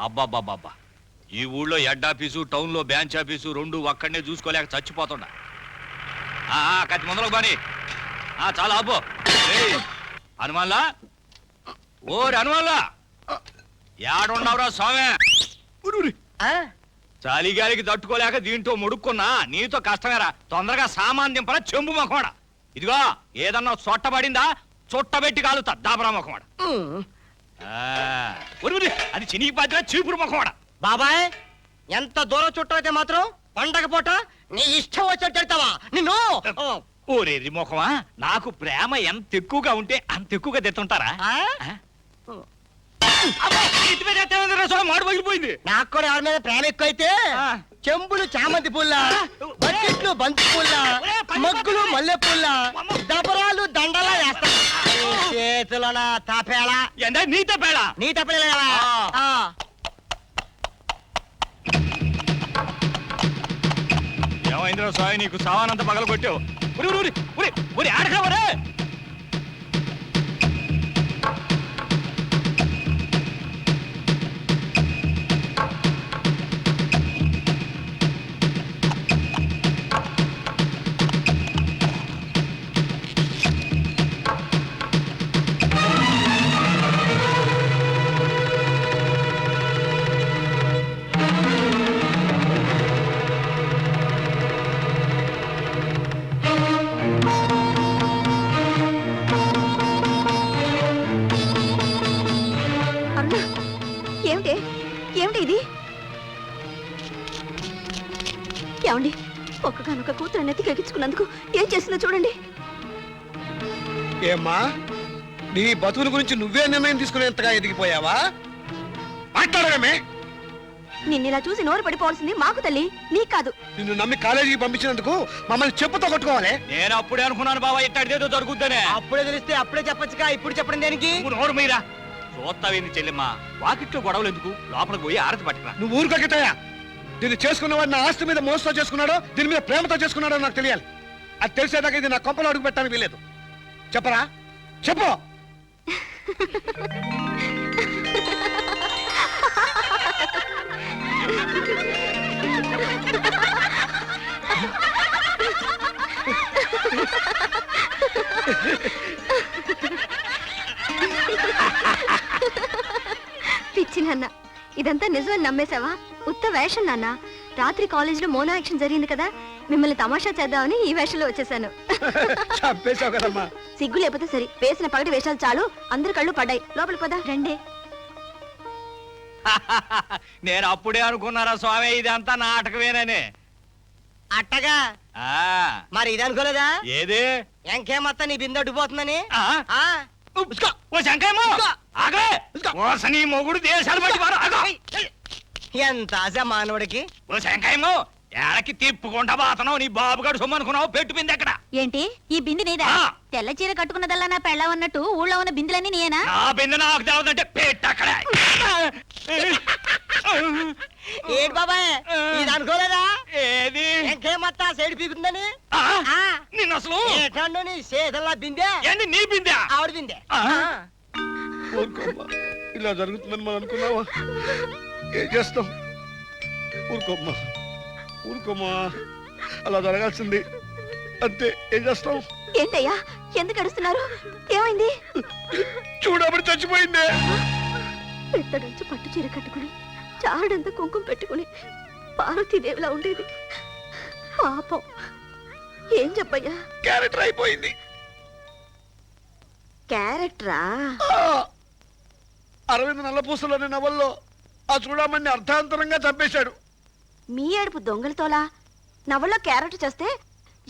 అబ్బాబ్బాబ్బా, ఈ ఊళ్ళో head office town లో బ్రాంచ్ ఆఫీసు రెండు ఒక్కడనే చూసుకోలేక చచ్చిపోతుండా. కత్తి ముందరకు బాని. చాలా అబ్బో. హనుమాన్లా, ఓరి హనుమాన్లా, ఏడున్నావురా స్వామి? చలిగాలికి తట్టుకోలేక దీంతో ముడుక్కున్నా, నీతో కష్టమేరా. తొందరగా సామాన్ దింపరా చెంబు మొఖమాడ. ఇదిగో ఏదన్నా చొట్టబడిందా చుట్టబెట్టి కాలుతా దాబరా మొఖమాడ. అది చినికి పాత్ర చీపురు మొఖమాడ. బాబాయ్, ఎంత దూరం చుట్టైతే మాత్రం పండగ పూట నీ ఇష్టం వచ్చి తిడతావా నిన్ను? ఓరేది మొఖమా, నాకు ప్రేమ ఎంత ఎక్కువగా ఉంటే అంత ఎక్కువగా తెస్తుంటారా? మాడు పగిలిపోయింది. నాకు కూడా ఎవరి మీద ప్రేమ ఎక్కువైతే చెంబులు చామంతి పుల్ల, బకెట్లు బంతి పుల్ల, మగ్గులు మల్లె పుల్ల, దబరాలు దండలా వేస్తాను. చేతుల తాపేళ. నీ తప్పేళ? నీ తప్పేళ. ఏమైందిరా సాయి, నీకు సావానంత పగల కొట్టావు. ఆడకావరే. ఏమండి, ఒక్కగానొక్క కూతురు నెత్తికి ఎక్కించుకున్నందుకు ఏం చేసిందో చూడండి. ఏమ్మా, నీ బతుకుల గురించి నువ్వే నిర్ణయం తీసుకునేంతగా ఎదిగిపోయావా? మాట్లాడమే. నిన్నిలా చూసి నోరు పడిపోవాల్సింది మాకు తల్లి, నీకు కాదు. నిన్ను నమ్మి కాలేజీకి పంపించినందుకు మమ్మల్ని చెప్పుతో కొట్టుకోవాలి. నేను అప్పుడే అనుకున్నాను బాబా, ఇట్టేదో జరుగుతుందనే. అప్పుడే తెలిస్తే అప్పుడే చెప్పొచ్చుగా, ఇప్పుడు చెప్పడం దేనికి? నోరు మీరా చూస్తావేంది చెల్లెమ్మా, వాకిట్లో గొడవలు ఎందుకు, లోపలికి పోయి ఆరతి పట్టుకురా. నువ్వు ఊరుకోకిటయా. దీన్ని చేసుకున్నవాడు నా ఆస్తి మీద మోసతో చేసుకున్నాడో దీని మీద ప్రేమతో చేసుకున్నాడో నాకు తెలియాలి. అది తెలిసేదాకా ఇది నా కొంపలో అడుగు పెట్టడానికి వీలేదు. చెప్పరా, చెప్పు. పిచ్చి నాన్న, ఇదంతా నిజమని నమ్మేశావా? ఉత్త వేషం నాన్న. రాత్రి కాలేజీలో మోనో యాక్షన్ జరిగింది కదా, మిమ్మల్ని తమాషా చేద్దామని ఈ వేషంలో వచ్చేసాను. సిగ్గు లేకపోతే సరి, వేసిన పగటి వేషాలు చాలు, అందరి కళ్ళు పడ్డాయి. లోపల పదా రండి. నేను అప్పుడే అనుకున్నారా స్వామి, ఇదంతా నాటకమేనని. అట్టగా మరి ఇది అనుకోలేదా? ఏది? ఎంకేమత్తా నీ బిందె అడ్డుపోతుందని. మొగుడు దేశాలు బట్టి ఎంత ఆశ మానవుడికి. ఓ శంకాయమో, ఏడకి తిప్పుకుంటా బాతనావు. నీ బాబుగాడు సొమ్మనుకున్నావు, పెట్టు బిందె ఎక్కడ? ఏంటి ఈ బిందె నీదా? తెల్ల చీర కట్టుకున్నదల్లా నా పెళ్ళ ఉన్నట్టు ఊళ్ళో ఉన్న బిందెలన్నీ నేనా? నా బిందె నాకు తెలవదంటే పెట్టు అక్కడ. ఏంటి బాబాయ్, ఇది అనుకోలేదా? ఏది? ఎంకేమత్తా సైడ్ పీకుతుందని. నిన్ను అసలు నీ చేతల్లా బిందె. ఏంది నీ బిందె? ఆవిడ బిందె. ఇలా జరుగుతుందని మనం అనుకున్నావా? ఏం చేస్తాం? ఊరుకోమ్మా, ఊరుకోమ్మా. అలా జరగాల్సింది అంతే. ఏం చేస్తాం? ఏంటయ్యా, ఎందుకు అడుస్తున్నారు? ఏమైంది? చూడబడి చచ్చిపోయిందే. పెద్దడంచు పట్టు చీర కట్టుకుని, చాడంతా కుంకుమ పెట్టుకుని పార్వతీదేవిలా ఉండేది. పాపం. ఏం చెప్పయ్యా? క్యారెక్టర్ అయిపోయింది. క్యారెక్టరా? అరవింద్ నల్లపూసలోని నవల్లో ఆ చూడమని అర్థాంతరంగా చంపేశాడు. మీ ఏడుపు దొంగలతోలా? నవల్లో క్యారెక్టర్ చేస్తే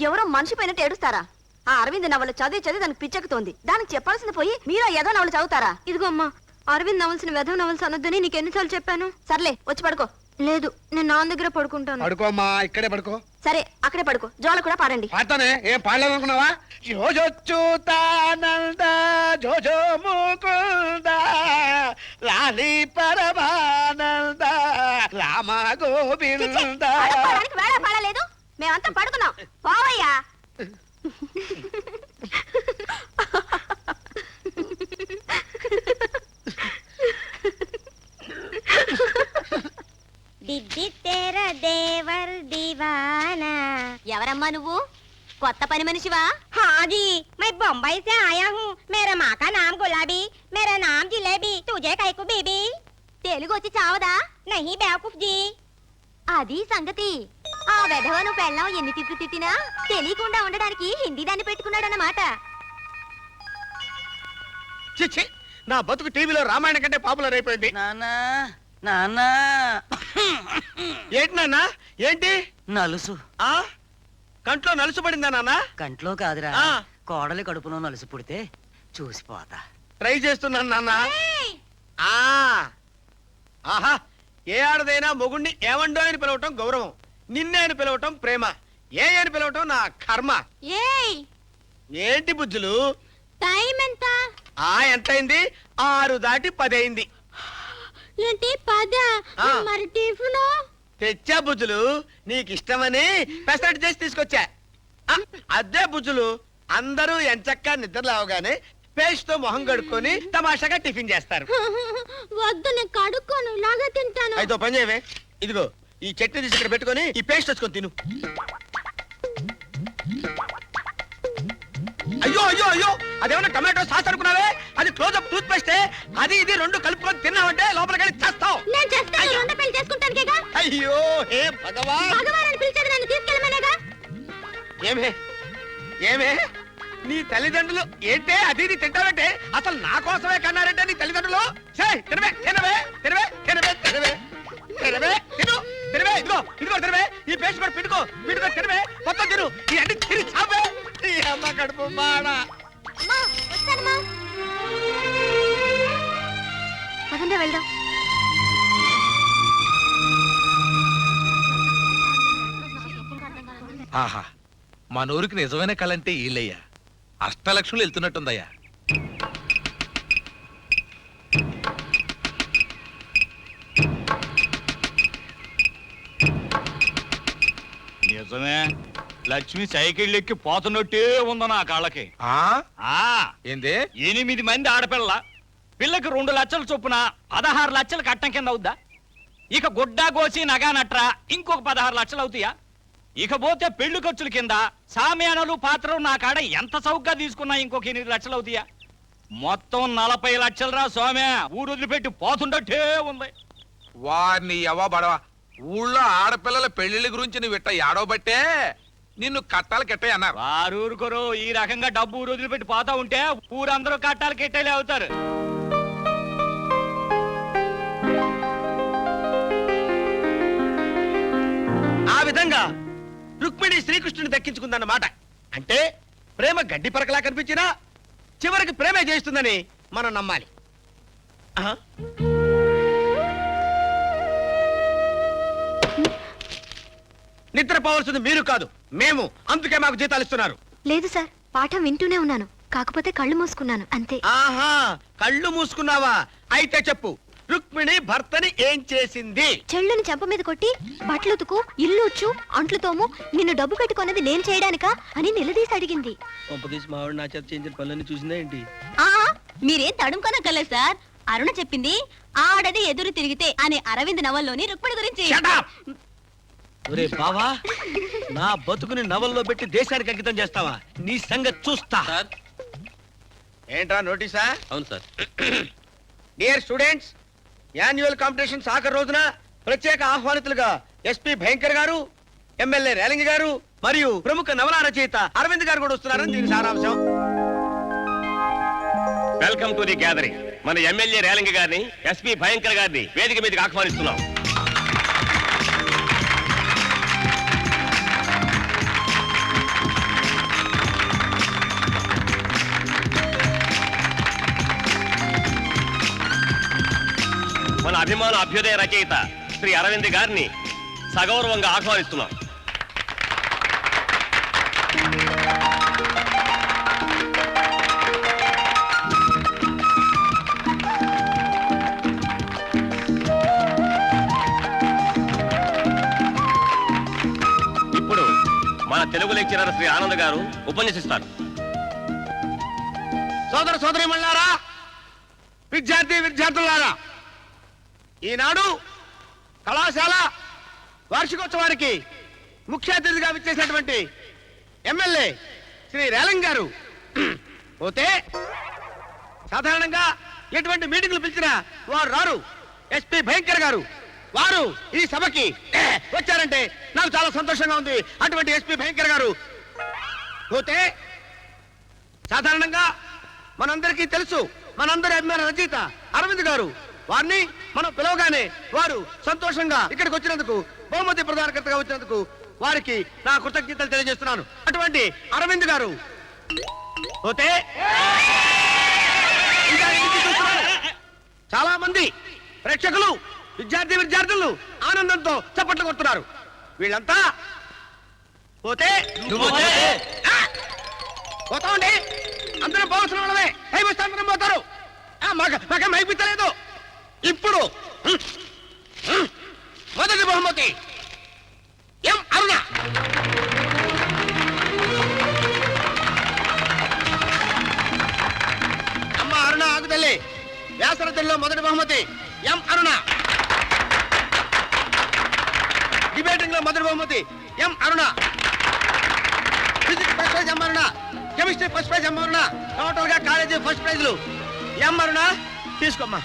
ఎవరో మనిషి పైన ఏడుస్తారా? ఆ అరవింద్ నవల చదివి చదివి దానికి పిచ్చెక్కుతోంది. దానికి చెప్పాల్సింది పోయి మీరు ఏదో నవలు చదువుతారా? ఇదిగో అమ్మా, అరవింద్ నవల్సిన వెధవ నవల్స్ అనొద్దని నీకు ఎన్నిసార్లు చెప్పాను? సర్లే, వచ్చి పడుకో. లేదు, నేను నాన్న దగ్గర పడుకుంటాను. పడుకోమ్మా, ఇక్కడే పడుకో. సరే, అక్కడే పడుకో. జోల కూడా పాడండి. పాడతానే. ఏం పాడలేదనుకున్నావా? జోజొచ్చుతానంద జోజో ముకుంద లాలి పరమానంద రామ గోవింద. వేళ పాడలేదు, మేమంతా పడుకున్నాం. పోవయ్యా. మేరా దేవర్ దీవానా. ఎవరమ్మా నువ్వు? కొత్త పని మనిషివా? हाँ जी, मैं बम्बई से आया हूँ. मेरा माँ का नाम गुलाबी, मेरा नाम जिलेबी. तुझे काहे को बीबी? తెలుగు వచ్చి చావదా? नहीं बेवकूफ जी. అది సంగతి. ఆ వెధవను పెళ్ళం ఎన్ని తిట్లు తిట్టినా తెలియకుండా ఉండడానికి హిందీ దాన్ని పెట్టుకున్నాడన్నమాట. చిచ్చి, నా బతుకు టీవీలో రామాయణ కంటే పాపులర్ అయిపోయింది. నాన్నా నాన్నా ఏంటి నాన్న? ఏంటి నలుసు ఆ కంట్లో నలుసుపడిందా నాన్న? కంట్లో కాదురా ఆ. కోడలి కడుపులో నలుసు పుడితే చూసిపోతా. ట్రై చేస్తున్నాను నాన్న. ఆ ఆహా, ఏ ఆడదైనా మొగుణ్ణి ఏమండో అని పిలవటం గౌరవం, నిన్నే అని పిలవటం ప్రేమ, ఏ అని పిలవటం నా కర్మ. ఏయ్, ఏంటి బుజ్జులు? టైం ఎంత? ఎంతైంది? 6 దాటి 10 అయింది. ఏంటి 10? ఆ. మరి టిఫిన్? తెచ్చా బుజ్జులు, నీకు ఇష్టమని పెసరట్టు చేసి తీసుకొచ్చా. అదే బుజ్జులు, అందరూ ఎంచక్కా నిద్ర లేవగానే పేస్ట్ తో మొహం కడుక్కొని తమాషాగా టిఫిన్ చేస్తారు. వద్దు, నేను కడుక్కోను, ఇలాగే తింటాను. అయితే ఓ పని చేయవే, ఇదిగో ఈ చట్నీ తీసి ఇక్కడ పెట్టుకొని ఈ పేస్ట్ వచ్చుకొని తిను. అయ్యో అయ్యో అయ్యో, అదేమన్నా టమాటో సాస్ అనుకున్నావే? అది క్లోజప్ టూత్ పేస్టే. అది ఇది రెండు కలుపుకొని తిన్నావంటే లోపలికి వెళ్ళి చేస్తావు. నేను చేస్తాను, రెండో పెళ్లి చేసుకుంటానికేగా. అయ్యో హే భగవాన్. భగవాన్ పిలిచేది నన్ను తీసుకెళ్ళమనేగా. ఏమే ఏమే నీ తల్లిదండ్రులు ఏంటే అది ఇది తింటావంటే? అసలు నా కోసమే కన్నారంటే నీ తల్లిదండ్రులు. తినవే తినవే తినవే తినవే తినవే తినవే తిను తినవే. ఇదిగో ఇదిగో తినవే, ఈ పేస్ట్ కూడా పిండుకో పిండుకో తినవే, మొత్తం తిను. ఈ అన్ని తిని చావే. ఈ అమ్మ కడుపు మాడా. అమ్మా, వస్తానమ్మా. పదండి వెళ్దాం. ఆహా, మన ఊరికి నిజమైన కళంటే ఈళ్ళయ్యా. అష్టలక్ష్ములు వెళ్తున్నట్టుందయ్యా. నిజమే, లక్ష్మి సైకిల్ ఎక్కి పోతున్నట్టే ఉంద నా కాళ్ళకి. ఆ ఆ ఏంది? 8 మంది ఆడపిల్ల, పిల్లకి 2 లక్షల చొప్పున 16 లక్షలు కట్టం కింద అవుద్దా? ఇక గుడ్డా కోసి నగా నట్రా ఇంకొక 16 లక్షలు అవుతాయా? ఇకపోతే పెళ్లి ఖర్చుల కింద సామ్యానలు పాత్రలు నా కాడ ఎంత చౌకగా తీసుకున్నా ఇంకొక 8 లక్షలు అవుతాయా? మొత్తం 40 లక్షలు రా సోమ్య. ఊరు వదిలిపెట్టి పోతుండట్టే ఉంది. వారిని ఎవ బడవా, ఊళ్ళో ఆడపిల్లల పెళ్లిళ్ళ గురించి నువ్వు ఇట్ట ఏడవబట్టే నిన్ను కట్టాలి కెట్టాయి అన్నారు. వారు ఊరుకోరు, ఈ రకంగా డబ్బు ఊరు వదిలిపెట్టి పోతా ఉంటే ఊరందరూ కట్టాలి కెట్టేలే అవుతారు. ఆ విధంగా రుక్మిణి శ్రీకృష్ణుని దక్కించుకుందన్నమాట. అంటే ప్రేమ గడ్డి పరకలా కనిపించినా చివరికి ప్రేమే చేస్తుందని మనం నమ్మాలి. ఆహా. నిద్రపోవలసింది మీరు కాదు, మేము. అందుకే మాకు జీతాలు ఇస్తున్నారు. లేదు సార్, పాఠం వింటూనే ఉన్నాను, కాకపోతే కళ్ళు మూసుకున్నాను అంతే. ఆహా, కళ్ళు మూసుకున్నావా? అయితే చెప్పు, రుక్మిణి భర్తని ఏం చేసింది? చెళ్ళుని చెంప మీద కొట్టి బట్టలు ఉతుకు, ఇల్లు ఉచ్చు, అంట్లు తోము, నిన్ను డబ్బు కట్టుకున్నది నేను చేయడానికా అని నిలదీసి అడిగింది. మావిడ నా చేత చేయించిన పనులన్నీ చూసిందా ఏంటి? మీరేం తడుముకోనక్కర్లేదు సార్. అరుణ చెప్పింది ఆడది ఎదురు తిరిగితే అనే అరవింద్ నవల్లోని రుక్మిణి గురించి. Shut up! ఒరే బావా, నా బతుకుని నవల్లో పెట్టి దేశానికి అంకితం చేస్తావా? నీ సంగతి చూస్తా. ఏంట్రా నోటీసా? అవును sir. Dear students, annual competitions ఆఖరి రోజున ప్రత్యేక ఆహ్వానితులుగా ఎస్పీ భయంకర్ గారు, ఎమ్మెల్యే రేలంగి గారు మరియు ప్రముఖ నవలా రచయిత అరవింద్ గారు కూడా వస్తున్నారని దీని సారాంశం. Welcome to the gathering. మన ఎమ్మెల్యే రేలంగి గారిని, ఎస్పీ భయంకర్ గారిని వేదిక మీదకి ఆహ్వానిస్తున్నాం. మన అభిమాన అభ్యుదయ రచయిత శ్రీ అరవింద్ గారిని సగౌరవంగా ఆహ్వానిస్తున్నాం. ఇప్పుడు మన తెలుగు లెక్చరర్ శ్రీ ఆనంద్ గారు ఉపన్యసిస్తారు. సోదర సోదరీమణులారా, విద్యార్థులారా, ఈనాడు కళాశాల వార్షికోత్సవానికి ముఖ్య అతిథిగా విచ్చేసినటువంటి ఎమ్మెల్యే శ్రీ రేలంగ్ గారు పోతే సాధారణంగా ఎటువంటి మీటింగ్లు పిలిచినా వారు రారు. ఎస్పీ భయంకర్ గారు వారు ఈ సభకి వచ్చారంటే నాకు చాలా సంతోషంగా ఉంది. అటువంటి ఎస్పీ భయంకర్ గారు పోతే సాధారణంగా మనందరికీ తెలుసు, మనందరి అభిమాన రచయిత అరవింద్ గారు, వారిని మనం పిలవగానే వారు సంతోషంగా ఇక్కడికి వచ్చినందుకు, బహుమతి ప్రధానకర్తగా వచ్చినందుకు వారికి నా కృతజ్ఞతలు తెలియజేస్తున్నాను. అటువంటి అరవింద్ గారు పోతే ఇంకా ఎందుకు చూస్తున్నారు? చాలా మంది ప్రేక్షకులు విద్యార్థులు ఆనందంతో చప్పట్లు కొడుతున్నారు. వీళ్ళంతా పోతే ఆ! పోతామండి, అందరం పోవలసిన వాళ్ళమే. వస్తే అందరం పోతారు. మాకే మైపిస్తలేదు. ఇప్పుడు మొదటి బహుమతి ఎం అరుణ. అమ్మ అరుణ ఆగుతల్లి. వ్యాసరథంలో మొదటి బహుమతి ఎం అరుణ. డిబేటింగ్ లో మొదటి బహుమతి ఎం అరుణ. ఫిజిక్స్ ఫస్ట్ ప్రైజ్ ఎం అరుణ. కెమిస్ట్రీ ఫస్ట్ ప్రైజ్ ఎం అరుణ. టోటల్ గా కాలేజీ ఫస్ట్ ప్రైజ్లు ఎం అరుణ. తీసుకోమ్మా.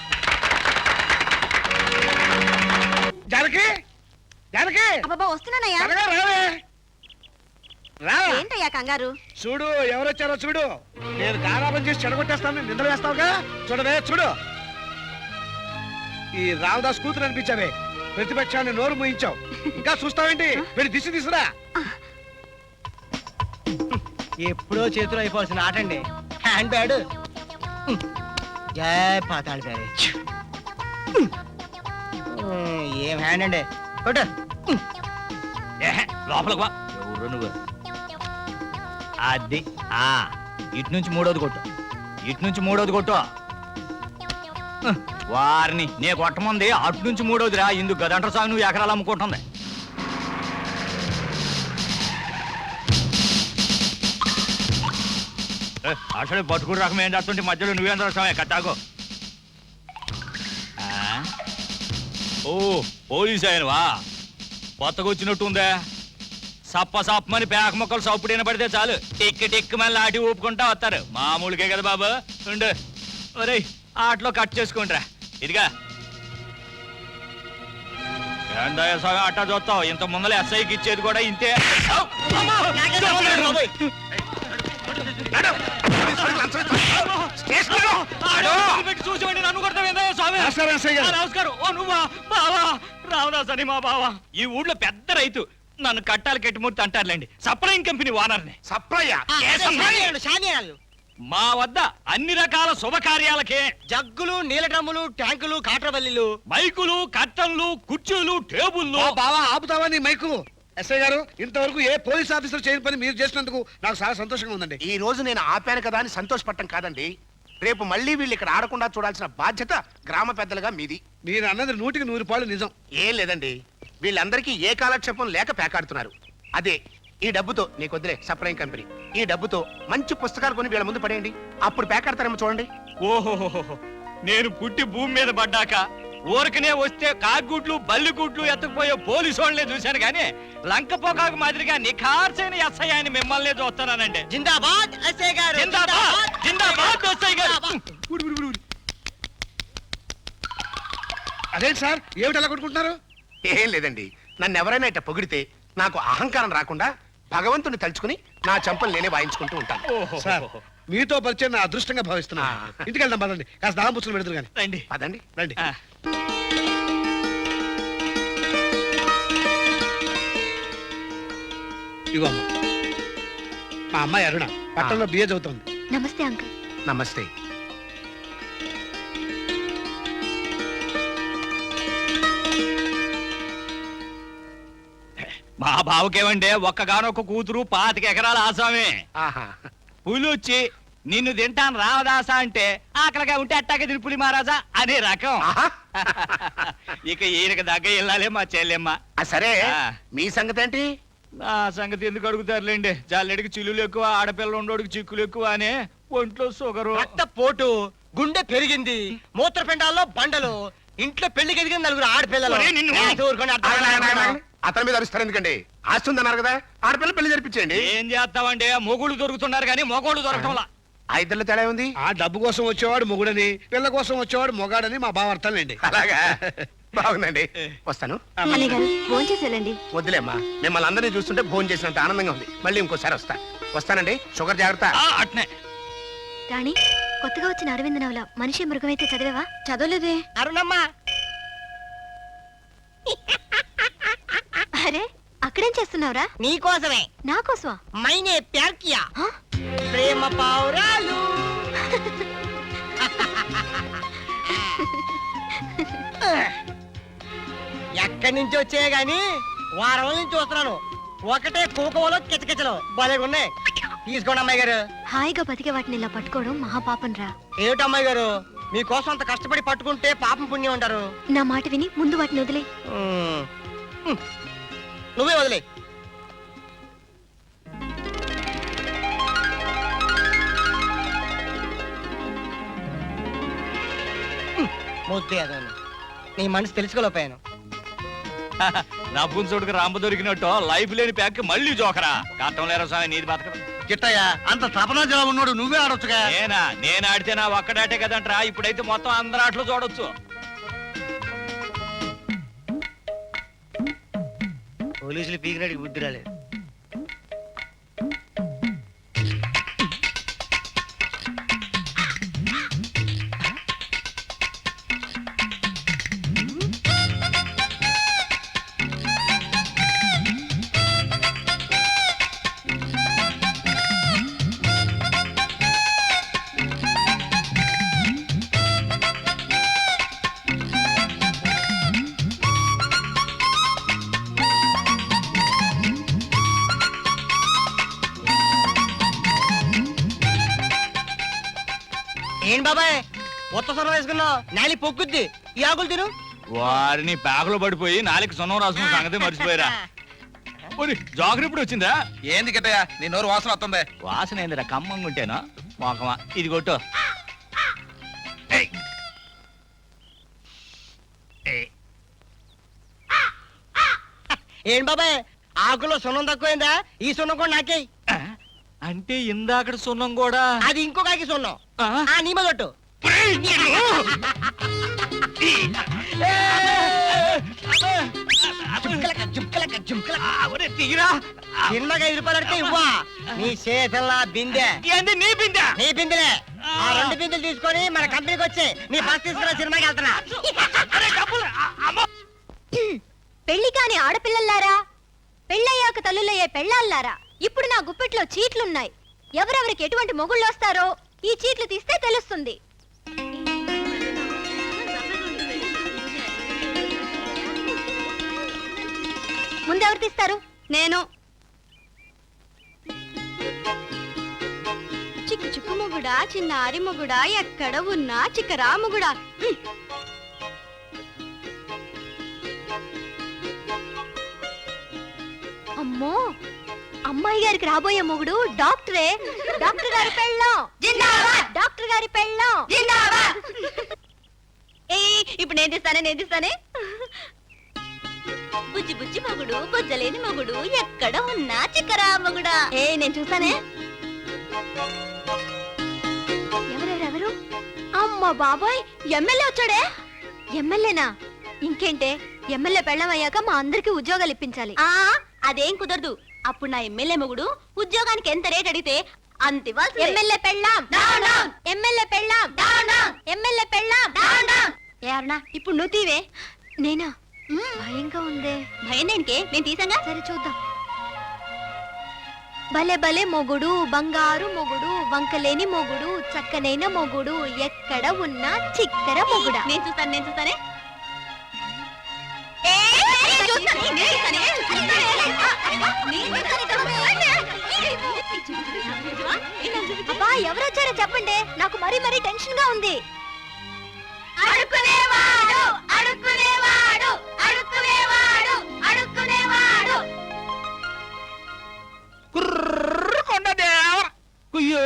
జానకి, జానకి, అబ్బబ్బా వస్తున్నానయ్యా. త్వరగా రావే. రా. ఏంటయ్యా కంగారు? చూడు ఎవరొచ్చారో చూడు. నేను గారాబం చేసి చెడగొట్టేస్తాను, నిద్ర వేస్తావుగా. చూడవే చూడు, ఈ రావదాస్ కూతురు అనిపించావే. ప్రతిపక్షాన్ని నోరు మూయించావు. ఇంకా చూస్తావేంటి? వీడి దిశ తీసురా. ఎప్పుడో చేతిలో అయిపోవాల్సిన ఆటండి. Hand bad. జై పాతాళ బ్యారేజ్. ఏం హ్యాండ్ అండి. కొట్టు. లోపలికి వా. ఎవరు నువ్వు? అది ఇటు నుంచి మూడోది కొట్టు. ఇటు నుంచి మూడోది కొట్టు. వారిని నే కొట్టమంది అటు నుంచి మూడోదిరా. ఇందుకు గదంట సాగు నువ్వు ఎకరాలు అమ్ముకుంటుంది. అసలు పట్టుకుడు రకం ఏం చేస్తుంటే మధ్యలో నువ్వేం రాసావే కట్టాకో. ఓ పోలీసు ఆయనవా? కొత్తగా వచ్చినట్టు ఉందే. సప్పమని పేక మొక్కలు సప్పుడైన పడితే చాలు టిక్ మళ్ళీ లాటి ఊపుకుంటా వస్తారు. మామూలుగే కదా బాబు. ఉండు ఒరే ఆటలో కట్ చేసుకుంటారా. ఇదిగా ఏందయ్య సగం అట్టా చూస్తావు. ఇంత ముందర ఎస్ఐకి ఇచ్చేది కూడా ఇంతే. చూసేవాడి నన్ను కొడతావేందయ్య స్వామి? నమస్కారం. ఓ నువ్వా? బావా రావదాస్ అని మా బావా. ఈ ఊళ్ళో పెద్ద రైతు. నన్ను కట్టాలి కట్టిమూర్తి అంటారులేండి. సప్లయింగ్ కంపెనీ ఓనర్ని. మా వద్ద అన్ని రకాల శుభకార్యాలకే జగ్గులు, నీల డ్రమ్ములు, ట్యాంకులు, కాట్రబల్లీలు, మైకులు, కట్టన్లు, కుర్చీలు, టేబుల్లు. బావా ఆపుతావా నీ మైకు? ఎస్ఐ గారు, ఇంతవరకు ఏ పోలీస్ ఆఫీసర్ చేయని పని మీరు చేసినందుకు నాకు చాలా సంతోషంగా ఉందండి. ఈ రోజు నేను ఆపాను కదా అని సంతోషపడటం కాదండి. రేపు మళ్ళీ వీళ్ళు ఇక్కడ ఆడకుండా చూడాల్సిన బాధ్యత గ్రామ పెద్దలుగా మీది. మీరు అన్నది 100% నిజం. ఏం లేదండి, వీళ్ళందరికీ ఏ కాలక్షేపం లేక పేకాడుతున్నారు. అదే ఈ డబ్బుతో, నీకు వద్దులే సప్లయింగ్ కంపెనీ, ఈ డబ్బుతో మంచి పుస్తకాలు కొని వీళ్ళ ముందు పడేయండి. అప్పుడు పేకాడతారేమో చూడండి. ఓహో, నేను పుట్టి భూమి మీద పడ్డాక ఊరికనే వస్తే కాగుడ్లు బల్లిగుడ్లు ఎత్తుకుపోయే పోలీసు వాళ్ళనే చూశాను కానీ లంక పోకాకు మాదిరిగా నిఖార్సైన ఎస్ఐ అని మిమ్మల్ని చూస్తున్నానండి. జిందాబాద్ ఎస్ఐ గారు. జిందాబాద్, జిందాబాద్ ఎస్ఐ గారు. అదేంటి సార్, ఏమిటి అలా కొట్టుకుంటున్నారు? ఏం లేదండి, నన్ను ఎవరైనా ఇట్ట పొగిడితే నాకు అహంకారం రాకుండా భగవంతుని తలుచుకుని నా చెంపలు నేనే వాయించుకుంటూ ఉంటాను. సార్, మీతో పరిచయం నా అదృష్టంగా భావిస్తున్నా. ఇంటికి వెళ్దాం పదండి, కాస్త దాహం పుచ్చులు పెడతారు కానీ. రండి పదండి. రండి. ఇగో అమ్మ, మా అమ్మాయి అరుణ పట్టణంలో బిఏ చదువుతోంది. నమస్తే అంకుల్. నమస్తే. మా బావకేమంటే ఒక్కగానొక్క కూతురు 25 ఎకరాల ఆసామే. ఆహా, పులి వచ్చి నిన్ను తింటాను రావదాసా అంటే ఆకలిగా ఉంటే అట్టాగే తిని పులి మహారాజా అనే రకం. ఆహా. ఇక ఈయనకి దగ్గర వెళ్ళాలి మా చెల్లెమ్మ. సరే, ఆ. మీ సంగతి ఏంటి? నా సంగతి ఎందుకు అడుగుతారులేండి. జాల్లెడికి చిల్లులు ఎక్కువ, ఆడపిల్ల ఉండోడికి చిక్కులు ఎక్కువ అనే ఒంట్లో షుగరు. రక్త పోటు, గుండె పెరిగింది, మూత్రపిండాల్లో బండలు, ఇంట్లో పెళ్లికి ఎదిగిన 4 ఆడపిల్లలు. ఒరేయ్ నిన్ను. ఊరుకోండి, అర్థం ఆగండి, ఆగండి, ఆగండి. అతని మీద అరుస్తారు ఎందుకండి? ఆస్తి ఉందన్నారు కదా, ఆడపిల్ల పెళ్లి జరిపించేయండి. ఏం చేస్తామంటే మొగుళ్ళు దొరుకుతున్నారు కానీ మొగోళ్ళు దొరకటంలా. ఆ ఇద్దరిలో తేడా ఉంది. ఆ డబ్బు కోసం వచ్చేవాడు మొగుడని, పిల్ల కోసం వచ్చేవాడు మొగాడని మా బావ అర్థంలేండి. అలాగా బాగుందండి, వస్తాను. అన్నయ్య గారు భోంచేసేలండి. వద్దులేమ్మా, మిమ్మల్ని అందరినీ చూస్తుంటే భోజనం చేసినంత ఆనందంగా ఉంది. మళ్ళీ ఇంకోసారి వస్తానండి. షుగర్ జాగ్రత్త. అట్నే రాణి, కొత్తగా వచ్చిన అరవింద్ నవల మనిషి మృగమైతే చదివావా? చదవలేదే. అరుణమ్మా, అరే అక్కడేం చేస్తున్నావురా? నీకోసమే. నా కోసమా? మైనే ప్యార్ కియా. హ? ప్రేమ పావురాలు. ఎక్కడి నుంచి వచ్చాయి గాని వారం రోజుల నుంచి చూస్తున్నాను. ఒకటే కూకవలో కిచకిచలు భలేగున్నాయి. తీసుకోండి అమ్మాయి గారు. హాయిగా బతికే వాటిని ఇలా పట్టుకోవడం మహాపాపం రా. ఏమిటి అమ్మాయి గారు, మీకోసం అంత కష్టపడి పట్టుకుంటే పాపం పుణ్యం అంటారు. నా మాట విని ముందు వాటిని వదిలే. నువ్వే వదిలే. మొద్దే అదోని. నీ మనసు తెలుసుకోలేకపోయాను. నా పుంజుడికి రాంబ దొరికినట్టు లైఫ్ లేని ప్యాక్ మళ్ళీ జోకరా. కట్టం లేరా స్వామి, నీది బతకదు. కిట్టయ్య, అంత తపనా జవాబు ఉన్నాడు, నువ్వే ఆడొచ్చుగా. నేను ఆడితే నా ఒక్కడాటే కదంటరా. ఇప్పుడైతే మొత్తం అందరు ఆటలు చూడొచ్చు. పోలీసులు పీకినాడికి బుద్ధి రాలేదు. ఏం బాబాయ్ కొత్త సొరం వేసుకున్నావు? నాలి పొక్కుద్ది. ఈ ఆకులు తిను. వారిని ప్యాకులో పడిపోయి నాలుగు సున్నం రాసుకున్న సంగతి మర్చిపోయారా. జోకర్ ఇప్పుడు వచ్చిందా? ఏంది కిట్టయ్య, నీ నోరు వాసన వస్తుంది. వాసన ఏందిరా, కమ్మంగా ఉంటేనా? మోకమా, ఇది కొట్టు. ఏం బాబాయ్ ఆకులో సున్నం తక్కువైందా? ఈ సున్నం కూడా నాకే. అంటే ఇందాకడ సున్నం కూడా అది ఇంకొక ఆకి సున్నం. ఆ నీమ కొట్టు. తీరా చిన్నగా 5 రూపాయలు అడితే ఇవ్వా. నీ చేతల్లా బిందె. ఏంది నీ బిందె? నీ బిందెలే. ఆ 2 బిందెలు తీసుకొని మన కంపెనీకి వచ్చి నీ బస్ తీసుకున్న సినిమాకి వెళ్తున్నా. పెళ్లి కాని ఆడపిల్లల్లారా, పెళ్ళయ్యాక తల్లులయ్యే పెళ్ళాల్లారా, ఇప్పుడు నా గుప్పెట్లో చీట్లున్నాయి. ఎవరెవరికి ఎటువంటి మొగుళ్ళు వస్తారో ఈ చీట్లు తీస్తే తెలుస్తుంది. ముందెవరు తీస్తారు? నేను. చిక్కు చిక్కు మొగుడా, చిన్నారి మొగుడా, ఎక్కడ ఉన్నా చిక్కరా మొగుడా. అమ్మో, అమ్మాయి గారికి రాబోయే మొగుడు డాక్టరే. డాక్టర్ గారి పెళ్ళం జిందాబాద్. డాక్టర్ గారి పెళ్ళం జిందాబాద్. ఇప్పుడు నేదిస్తానే. బుజ్జి బుజ్జి మొగుడు, బుజ్జలేని మొగుడు, ఎక్కడ ఉన్నా చిక్కరా మొగుడా. నేను చూస్తానే. ఎవరెవరు? అమ్మ బాబాయ్, ఎమ్మెల్యే వచ్చాడే. ఎమ్మెల్యేనా? ఇంకేంటే, ఎమ్మెల్యే పెళ్ళం అయ్యాక మా అందరికి ఉద్యోగాలు ఇప్పించాలి. అదేం కుదరదు. అప్పుడు నా ఎమ్మెల్యే మొగుడు ఉద్యోగానికి ఎంత రేట్ అడిగితే అంత ఇవ్వాల్సిందే. ఎమ్మెల్యే పెళ్ళాం ఎమ్మెల్యే పెళ్ళాం ఎమ్మెల్యే పెళ్ళాం. ఏరన్నా, ఇప్పుడు నువ్వు తీవే. నేనా? భయంగా ఉందే. భయం దేనికే, నేను తీసాగా. సరే చూద్దాం. భలే భలే మొగుడు, బంగారు మొగుడు, వంకలేని మొగుడు, చక్కనైన మొగుడు, ఎక్కడ ఉన్నా చిక్కర మొగుడా. నేను చూస్తానే. అబ్బా, ఎవరొచ్చారో చెప్పండి, నాకు మరీ టెన్షన్ గా ఉంది. అడుక్కునేవాడు, అడుక్కునేవాడు, అడుక్కునేవాడు, అడుక్కునేవాడు. కొండదేవ కుయ్యో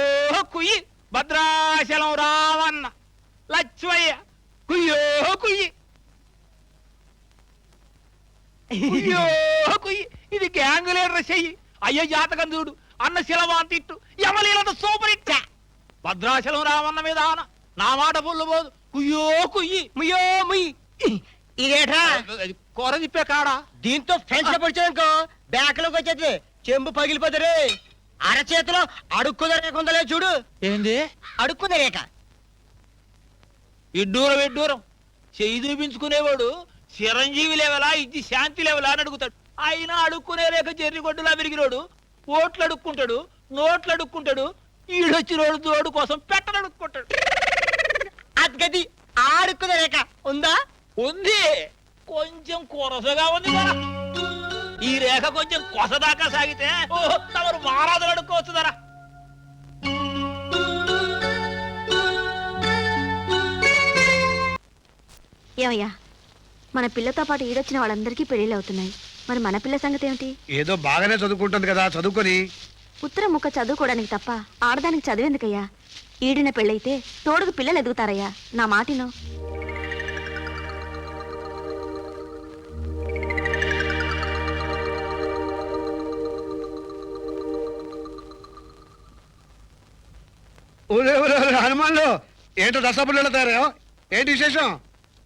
కుయ్యి, భద్రాచలం రావన్న లక్ష్మయ్య కుయ్యో కుయ్యి, కుయ్యో యంగులేడు చెయ్యి అయ్య జాతకం చూడు అన్న శిలవాంతిట్టు యమలీలతో సూపర్ ఇచ్చా భద్రాచలం రామన్న మీద ఆన నా మాట పుల్లు పోదు కుయ్యో కుయ్యి ముయ్యో ముయ్ ఇదేట్రా కూర తిప్పే కాడా దీంతో ఫ్రెండ్స్ పొడిచానుకో బ్యాక్ లోకి వచ్చేది చెంబు పగిలిపోతారు అరచేతిలో అడుక్కున్న రేఖ ఉందలే చూడు. ఏంది అడుక్కున్న రేఖ ఎడ్డూరం చెయ్యి చూపించుకునేవాడు చిరంజీవి లెవెలా ఇది శాంతి లెవెలా అని అడుగుతాడు. అయినా అడుక్కునే రేఖ చెర్రిగొడ్డులా విరిగినోడు ఓట్లు అడుక్కుంటాడు, నోట్లు అడుక్కుంటాడు, ఈడొచ్చినోడు తోడు కోసం పెట్టను అడుక్కుంటాడు. అది గది ఆడుక్కున్న రేఖ ఉందా? ఉంది, కొంచెం కొరసగా ఉంది కదా. ఈ రేఖ కొంచెం కొసదాకా సాగితే ఓహో తమరు మహారాజులు అడుక్కోవచ్చు ధర. ఏమయ్యా, మన పిల్లతో పాటు ఈడొచ్చిన వాళ్ళందరికీ పెళ్లిళ్ళు అవుతున్నాయి. మరి మన పిల్ల సంగతి ఏమిటి? ఏదో బాగానే చదువుకుంటుంది కదా, చదువుకొని. ఉత్తర ముక్క చదువుకోవడానికి తప్ప ఆడదానికి చదివేందుకయ్యా? ఈడిన పెళ్ళైతే తోడుకు పిల్లలు ఎదుగుతారయ్యా. నా మాటిను. హనుమాన్లు ఏంటో దశపుల్లలు తయారో, ఏంటి విశేషం?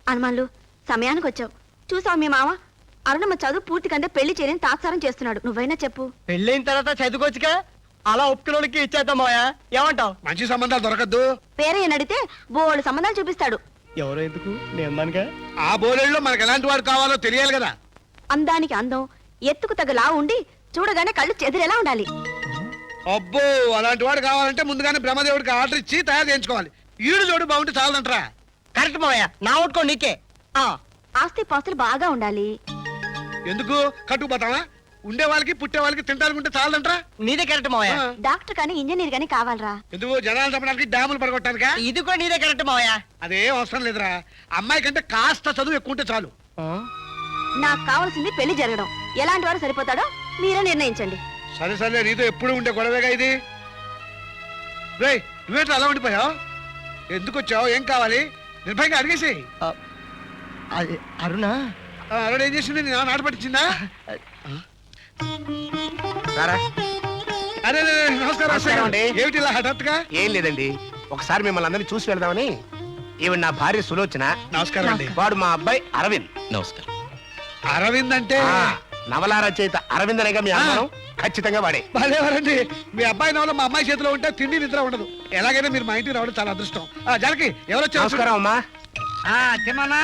హనుమాన్లు, సమయానికి వచ్చావు. చూసావు మీ మామ అరుణమ్మ చదువు పూర్తి కంటే పెళ్లి చేయని తాత్సారం చేస్తున్నాడు. నువ్వైనా చెప్పు. పెళ్ళైన తర్వాత చదువుకోవచ్చుగా. అలా ఒప్పుకున్నోడికి ఇచ్చేద్దాం మాయా, ఏమంటావు? మంచి సంబంధాలు దొరకద్దు. వేరే అడిగితే బోళ్ళు సంబంధాలు చూపిస్తాడు. ఎవరో ఎందుకు, నేను ఆ బోలెల్లో మనకు ఎలాంటి వాడు కావాలో తెలియాలి కదా. అందానికి అందం, ఎత్తుకు తగ్గ లా ఉండి చూడగానే కళ్ళు చెదిరేలా ఉండాలి. అబ్బో, అలాంటి వాడు కావాలంటే ముందుగానే బ్రహ్మదేవుడికి ఆర్డర్ ఇచ్చి తయారు చేయించుకోవాలి. ఈడు జోడు బాగుంటే చాలంటరా? కరెక్ట్ మాయా, నా ఓటుకో నీకే. ఆస్తి పాస్తులు బాగా ఉండాలి. ఎందుకు కట్టుకుపోతావా? ఉండే వాళ్ళకి పుట్టే వాళ్ళకి తింటానికి ఉంటే చాలంటరా? నీదే కరెక్ట్ మాయా. డాక్టర్ కానీ ఇంజనీర్ కానీ కావాలరా? ఎందుకు జనాలు చంపడానికి డ్యాములు పడగొట్టానికా? ఇది కూడా నీదే కరెక్ట్ మాయా. అదేం అవసరం లేదురా. అమ్మాయి కంటే కాస్త చదువు ఎక్కువ ఉంటే చాలు. నాకు కావాల్సింది పెళ్లి జరగడం. ఎలాంటి వారు సరిపోతాడో మీరే నిర్ణయించండి. సరే సరే, నీతో ఎప్పుడు ఉండే గొడవేగా ఇది. రేయ్, నువ్వేంటి అలా ఉండిపోయావు? ఎందుకు వచ్చావు? ఏం కావాలి? నిర్భయంగా అడిగేసి. అరుణ అరుణ ఏం చేసింది? నేను నాట పట్టించిందా? అరే నమస్కారం అండి. ఏమిటి ఇలా హఠాత్తుగా? ఏం లేదండి, ఒకసారి మిమ్మల్ని అందరినీ చూసి వెళ్దామని. ఈవిడ నా భార్య సులోచన. నమస్కారం అండి. వాడు మా అబ్బాయి అరవింద్. నమస్కారం. అరవింద్ అంటే నవలా రచయిత అరవింద్ అనేగా మీ అనుమానం? ఖచ్చితంగా వాడే. భలేవారండి. మీ అబ్బాయి నవల మా అమ్మాయి చేతిలో ఉంటే తిండి నిద్ర ఉండదు. ఎలాగైనా మీరు మా ఇంటికి రావడం చాలా అదృష్టం. జానకి, ఎవరు వచ్చారు? నమస్కారం అమ్మా. తిమ్మనా,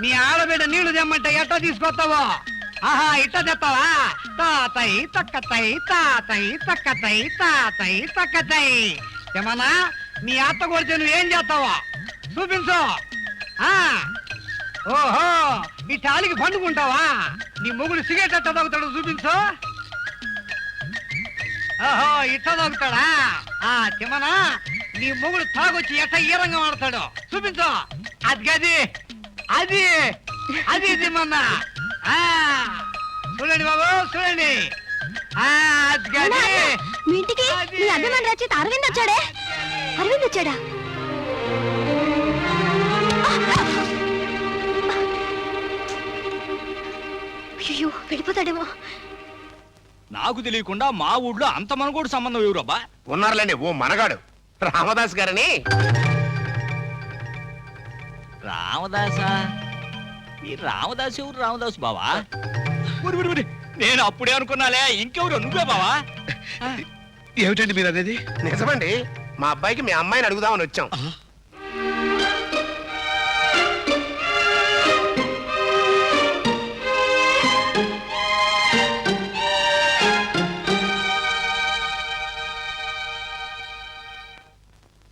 నీ ఆడబిడ్డ నీళ్లు తెమ్మంటే ఎట్టా తీసుకొస్తావో? ఆహా, ఇట్ట తెస్తావా? తాతై తక్కతై తాతై తక్కతై తాతై తక్కతై. తిమ్మనా, నీ అత్త కొడితే నువ్వేం చేస్తావో చూపించు. ఓహో, ఈ టాలికి పండుకుంటావా? నీ మొగుడు సిగరెట్ ఎట్ట తాగుతాడు చూపించు. ఓహో, ఇట్ట తాగుతాడా? తిమ్మనా, నీ మొగుడు తాగొచ్చి ఎట్ట ఈరంగా ఆడతాడు చూపించు. అది గది, అది అది తిమ్మన్నా. చూడండి బాబు, చూడండి. అది గది. మీ ఇంటికి మీ అభిమాన రచయిత అరవింద్ వచ్చాడే? అరవింద్ వచ్చాడా? అయ్యో, వెళ్ళిపోతాడేమో. నాకు తెలియకుండా మా ఊళ్ళో అంత మనగోడు సంబంధం ఎవరబ్బా? ఉన్నారులేండి, ఓ మనగాడు రామదాస్ గారని. రామదాసా? ఈ రామదాసు ఎవరు? రామదాసు బావా? నేను అప్పుడే అనుకున్నాలే, ఇంకెవరు? నువ్వే బావా? ఏమిటండి మీరు అనేది? నిజమండి, మా అబ్బాయికి మీ అమ్మాయిని అడుగుదామని వచ్చాం.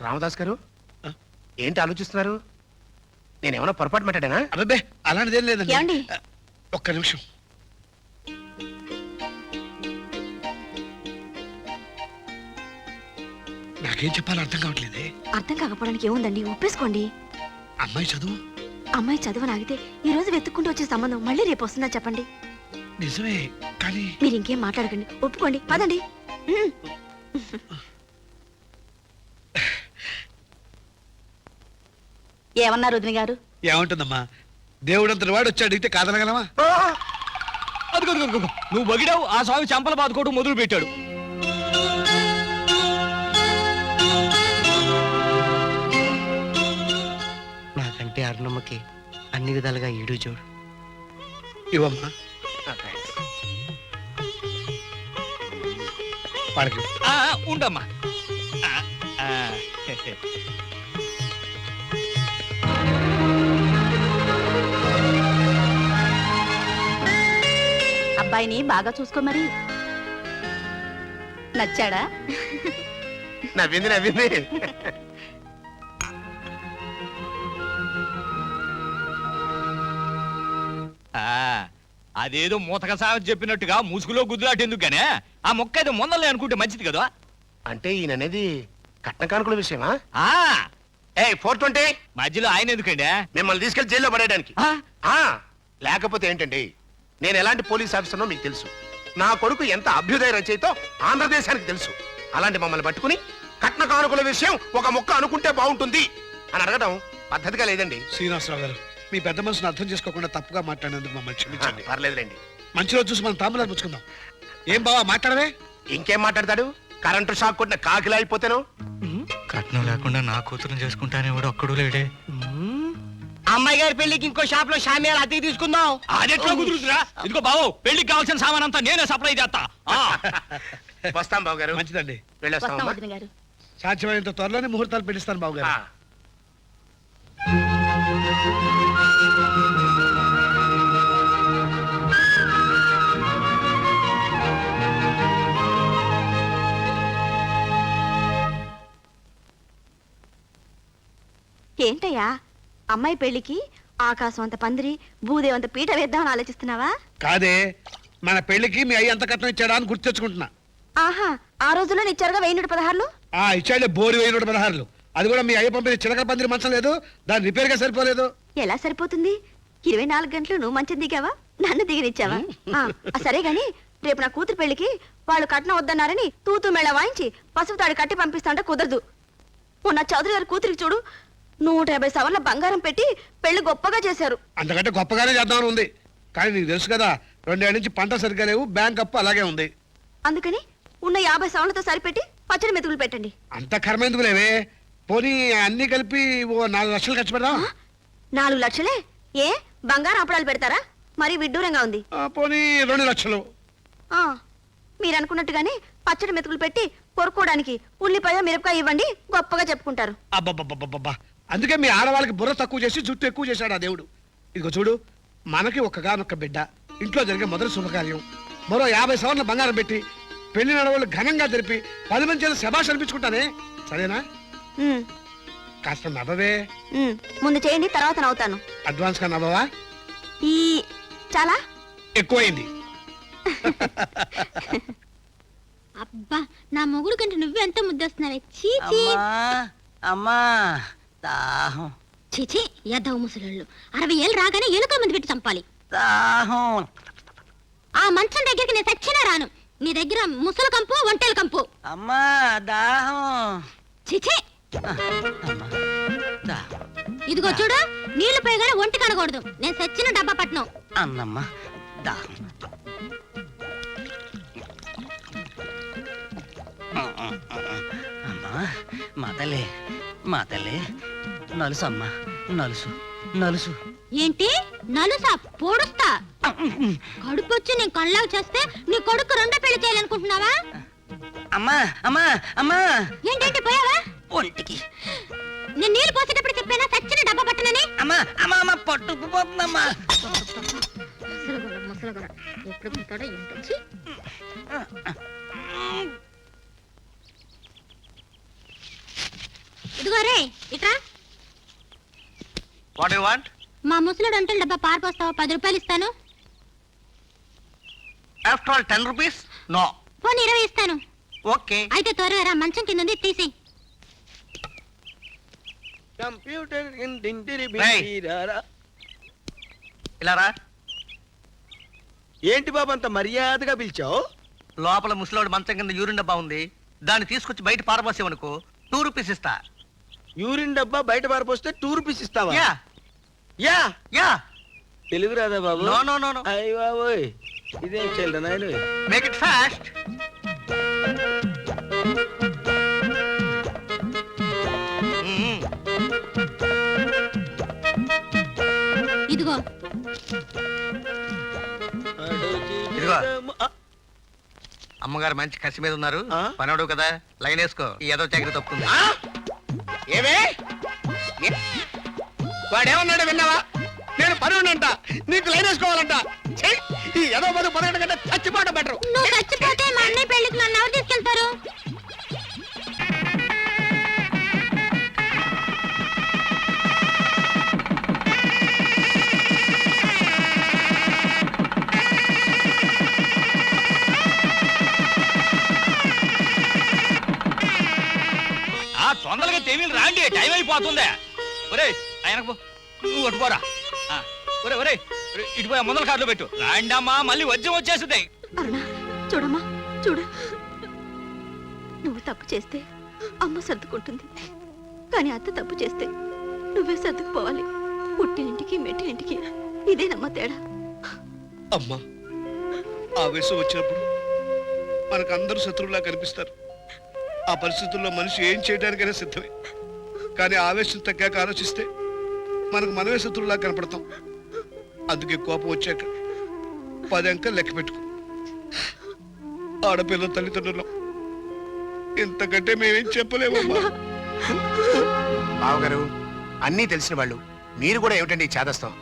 రామదాస్ గారు, ఏంటి ఆలోచిస్తున్నారు? నేనేమన్నా పొరపాటు మాట్లాడానా? అబ్బే, అలాంటిదేం లేదండి. ఏమండి? ఒక్క నిమిషం. నాకేం చెప్పాలో అర్థం కావట్లేదే. అర్థం కాకపోవడానికి ఏముందండి, ఒప్పేసుకోండి. అమ్మాయి చదువు అమ్మాయి చదువు నాగితే ఈ రోజు వెతుక్కుంటూ వచ్చే సంబంధం మళ్ళీ రేపు వస్తుందా చెప్పండి? నిజమే, కానీ మీరు ఇంకేం మాట్లాడకండి, ఒప్పుకోండి, పదండి. ఏమన్నారు వదిన గారు? ఏమంటుందమ్మా? దేవుడంతటి వాడు వచ్చి అడిగితే కాదనగలమా? అదిగో అదిగో నువ్వు బగిడావు ఆ స్వామి చెంపలు బాదుకోవడం మొదలు పెట్టాడు. నాకంటే అరుణమ్మకి అన్ని విధాలుగా ఈడు చూడు. ఇవ్వమ్మా. వాడికి ఉండమ్మా. అబ్బాయిని బాగా చూసుకో మరి. నచ్చాడా? నవ్వింది నవ్వింది. అదేదో మూతక సామెత చెప్పినట్టుగా ముసుగులో గుద్దులాటెందుకు గానే ఆ మొక్క ఏదో మొందలే అనుకుంటే మంచిది కదా. అంటే ఈయన అనేది కట్న కానుకల విషయమా? ఆ 420 మధ్యలో ఆయన ఎందుకండి? మిమ్మల్ని తీసుకెళ్లి జైల్లో పడేయడానికి. ఆ, లేకపోతే ఏంటండి, నేను ఎలాంటి పోలీస్ ఆఫీసర్నో మీకు తెలుసు. నా కొడుకు ఎంత అభ్యుదయ రచయితో ఆంధ్రదేశానికి తెలుసు. అలాంటి మమ్మల్ని పట్టుకుని కట్న కానుకల విషయం ఒక మొక్క అనుకుంటే బాగుంటుంది అని అడగడం పద్ధతిగా లేదండి. శ్రీనివాసరావు గారు, మీ పెద్ద మనసును అర్థం చేసుకోకుండా తప్పుగా మాట్లాడినందుకు మమ్మల్ని క్షమించండి. పర్లేదులేండి. మంచి రోజు చూసి మనం తాంబూలాలు పుచ్చుకుందాం. ఏం బావా మాట్లాడవే? ఇంకేం మాట్లాడతాడు? కరెంటు షాక్ కొట్టిన కాకిలా అయిపోతేను. కట్నం లేకుండా నా కూతురు చేసుకుంటానే వాడు ఒక్కడు లేడే. అమ్మాయి గారి పెళ్లికి ఇంకో షాప్ లో షామియాలు అద్దెకి తీసుకుందాం. అదెట్లా కుదురుతురా? ఇదిగో బావు, పెళ్లికి కావాల్సిన సామాన్ అంతా నేనే సప్లై చేస్తా. వస్తాం బాబు గారు. మంచిదండి. వెళ్ళొస్తాం. వస్తాం వదిన గారు. సాధ్యమైనంత త్వరలోనే ముహూర్తాలు పెట్టిస్తాను బాబు గారు. ఏంటయ్యా అమ్మాయి పెళ్లికి ఆకాశం అంత పందిరి భూదేవంత పీట వేద్దామని ఆలోచిస్తున్నావా? కాదే, మన పెళ్లికి మీ అయ్యి ఎంత కట్నం ఇచ్చాడా అని గుర్తు తెచ్చుకుంటున్నా. ఆహా, ఆ రోజుల్లో ఇచ్చారుగా 1116. ఇచ్చాడే బోరి 1116. అది కూడా మీ అయ్య పంపిణీ చిలకల పందిరి మంచం లేదు, దాని రిపేర్ గా సరిపోలేదు. ఎలా సరిపోతుంది? 24 గంటలు నువ్వు మంచం దిగావా, నన్ను దిగనిచ్చావా? సరే గాని రేపు నా కూతురు పెళ్లికి వాళ్ళు కట్నం వద్దన్నారని తూతూ మేళ వాయించి పసుపు తాడు కట్టి పంపిస్తాంటే కుదరదు. మొన్న చౌదరి గారి కూతురికి చూడు, 150 సవర్ల బంగారం పెట్టి పెళ్లి గొప్పగా చేశారు. అంతకంటే గొప్పగానే చేద్దామని ఉంది. కానీ నీకు తెలుసు కదా, 2 ఏళ్ళ నుంచి పంట సరిగ్గా లేవు, బ్యాంక్ అప్పు అలాగే ఉంది. అందుకని ఉన్న 50 సవర్లతో సరిపెట్టి పచ్చడి మెతుకులు పెట్టండి. అంత కర్మ ఎందుకు లేవే? పోనీ అన్ని కలిపి ఓ 4 లక్షలు ఖర్చు పెడదాం. 4 లక్షలే? ఏ బంగారం అప్పడాలు పెడతారా? మరీ విడ్డూరంగా ఉంది. పోనీ 2 లక్షలు. మీరు అనుకున్నట్టుగానే పచ్చడి మెతుకులు పెట్టి కొరుక్కోవడానికి ఉల్లిపాయ మిరపకాయ ఇవ్వండి, గొప్పగా చెప్పుకుంటారు. అబ్బబ్బబ్బబ్బబ్బా, అందుకే మీ ఆడవాళ్ళకి బుర్ర తక్కువ చేసి జుట్టు ఎక్కువ చేశాడు ఆ దేవుడు. ఇదిగో చూడు, మనకి ఒక్కగానొక్క బిడ్డ, ఇంట్లో జరిగే మొదటి శుభకార్యం, మరో 50 సవర్ల బంగారం పెట్టి పెళ్లి నడవళ్ళు ఘనంగా జరిపి 10 మంది శభాష్ అనిపించుకుంటానే. సరేనా? కాస్త నవ్వవే. ముందు చేయండి, తర్వాత నవ్వుతాను. అడ్వాన్స్ గా నవ్వవా? ఈ చాలా ఎక్కువైంది. అబ్బా, నా మొగుడు కంటే నువ్వెంత ముద్దొస్తున్నావే. చీచీ అమ్మా దాహం. చీచీ, యద్దవ ముసలోళ్ళు 60 ఏళ్ళు రాగానే ఎలుక మంది పెట్టి చంపాలి. దాహం. ఆ మంచం దగ్గరికి నేను సచ్చినా రాను. నీ దగ్గర ముసల కంపు ఒంటెల కంపు. అమ్మా దాహం. చీచీ, అమ్మా దాహం. ఇదిగో చూడు, నీళ్లు పోయగానే ఒంటి కనకూడదు. నేను సచ్చిన డబ్బా పట్నం. అన్నమ్మా దాహం. అమ్మా మతలే మతలే. నలుసు అమ్మా, నలుసు నలుసు. ఏంటి నలుసా? పొడుస్తా. కడుపొచ్చి నేను కళ్ళాగా చేస్తే నీ కొడుకు 2 పెళ్లి చేయాలనుకుంటున్నావా? అమ్మా అమ్మా అమ్మా. ఏంటంటే పోయావా? ఒంటికి నేను నీళ్లు పోసేటప్పుడు చెప్పానా సచ్చిన డబ్బా పట్టనని? అమ్మా అమ్మా అమ్మా పట్టుకుపోతుందమ్మా. ముసలగొర ఎప్పుడు పుట్టాడో ఏంటొచ్చి. ఇదిగో రే ఇట్రా. What you want? మా ముసలుడు అంటే డబ్బా పారిపోస్తావా? 10 రూపాయలు ఇస్తాను. After all 10 rupees? నో. పోనీ 20 ఇస్తాను. ఓకే. అయితే త్వరగా రా, మంచం కింద ఉంది, తీసి. కంప్యూటర్ ఇలా రా. ఏంటి బాబు అంత మర్యాదగా పిలిచావు? లోపల ముసలోడు మంచం కింద యూరిన్ డబ్బా ఉంది, దాన్ని తీసుకొచ్చి బయట పారబోసేవనుకో 2 రూపీస్ ఇస్తా. యూరిన్ డబ్బా బయట పారిపోస్తే 2 రూపీస్ ఇస్తావా? Yeah yeah yeah. తెలుగు రాదా బాబు? No no no no. అయ్య బాబోయ్, ఇదేం చేయలేదు నాయన. Make it fast. ఇదిగో ఇదిగో అమ్మగారు మంచి కసి మీద ఉన్నారు. పనోడు కదా, లైన్ వేసుకో. ఏదో చక్కెర తప్పుకుంది. ఏమే వాడేమన్నాడు విన్నావా? నేను పనుండంట, నీకు లైన్ వేసుకోవాలంట. ఛీ! ఈ ఏదో బతుకు బతకడం కంటే చచ్చిపోవడం బెటరు. నువ్వు చచ్చిపోతే మా అన్నయ్య పెళ్లికి నన్ను ఎవరు తీసుకెళ్తారు? తొందరగా తెమిలు రాండి, టైం అయిపోతుంది. ఒరే ఆయనకు పో, నువ్వు ఒట్టుకోరా. ఒరే ఒరే ఇటుపోయా ముందల కార్లో పెట్టు. రాండమ్మా, మళ్ళీ వజ్రం వచ్చేస్తుంది. అరుణ చూడమ్మా, చూడు. నువ్వు తప్పు చేస్తే అమ్మ సర్దుకుంటుంది, కానీ అత్త తప్పు చేస్తే నువ్వే సర్దుకుపోవాలి. పుట్టినింటికి మెట్టినింటికి ఇదేనమ్మా తేడా. అమ్మా, ఆవేశం వచ్చినప్పుడు మనకు అందరూ శత్రువులా కనిపిస్తారు. ఆ పరిస్థితుల్లో మనిషి ఏం చేయడానికైనా సిద్ధమే. కానీ ఆవేశం తగ్గాక ఆలోచిస్తే మనకు మనమే శత్రువులా కనపడతాం. అందుకే కోపం వచ్చాక 10 అంకెలు లెక్క పెట్టుకో. ఆడపిల్ల తల్లిదండ్రులు ఇంతకంటే మేమేం చెప్పలేమమ్మా. బావగారు అన్నీ తెలిసిన వాళ్ళు మీరు కూడా ఏమిటండి ఈ చేదస్తాం?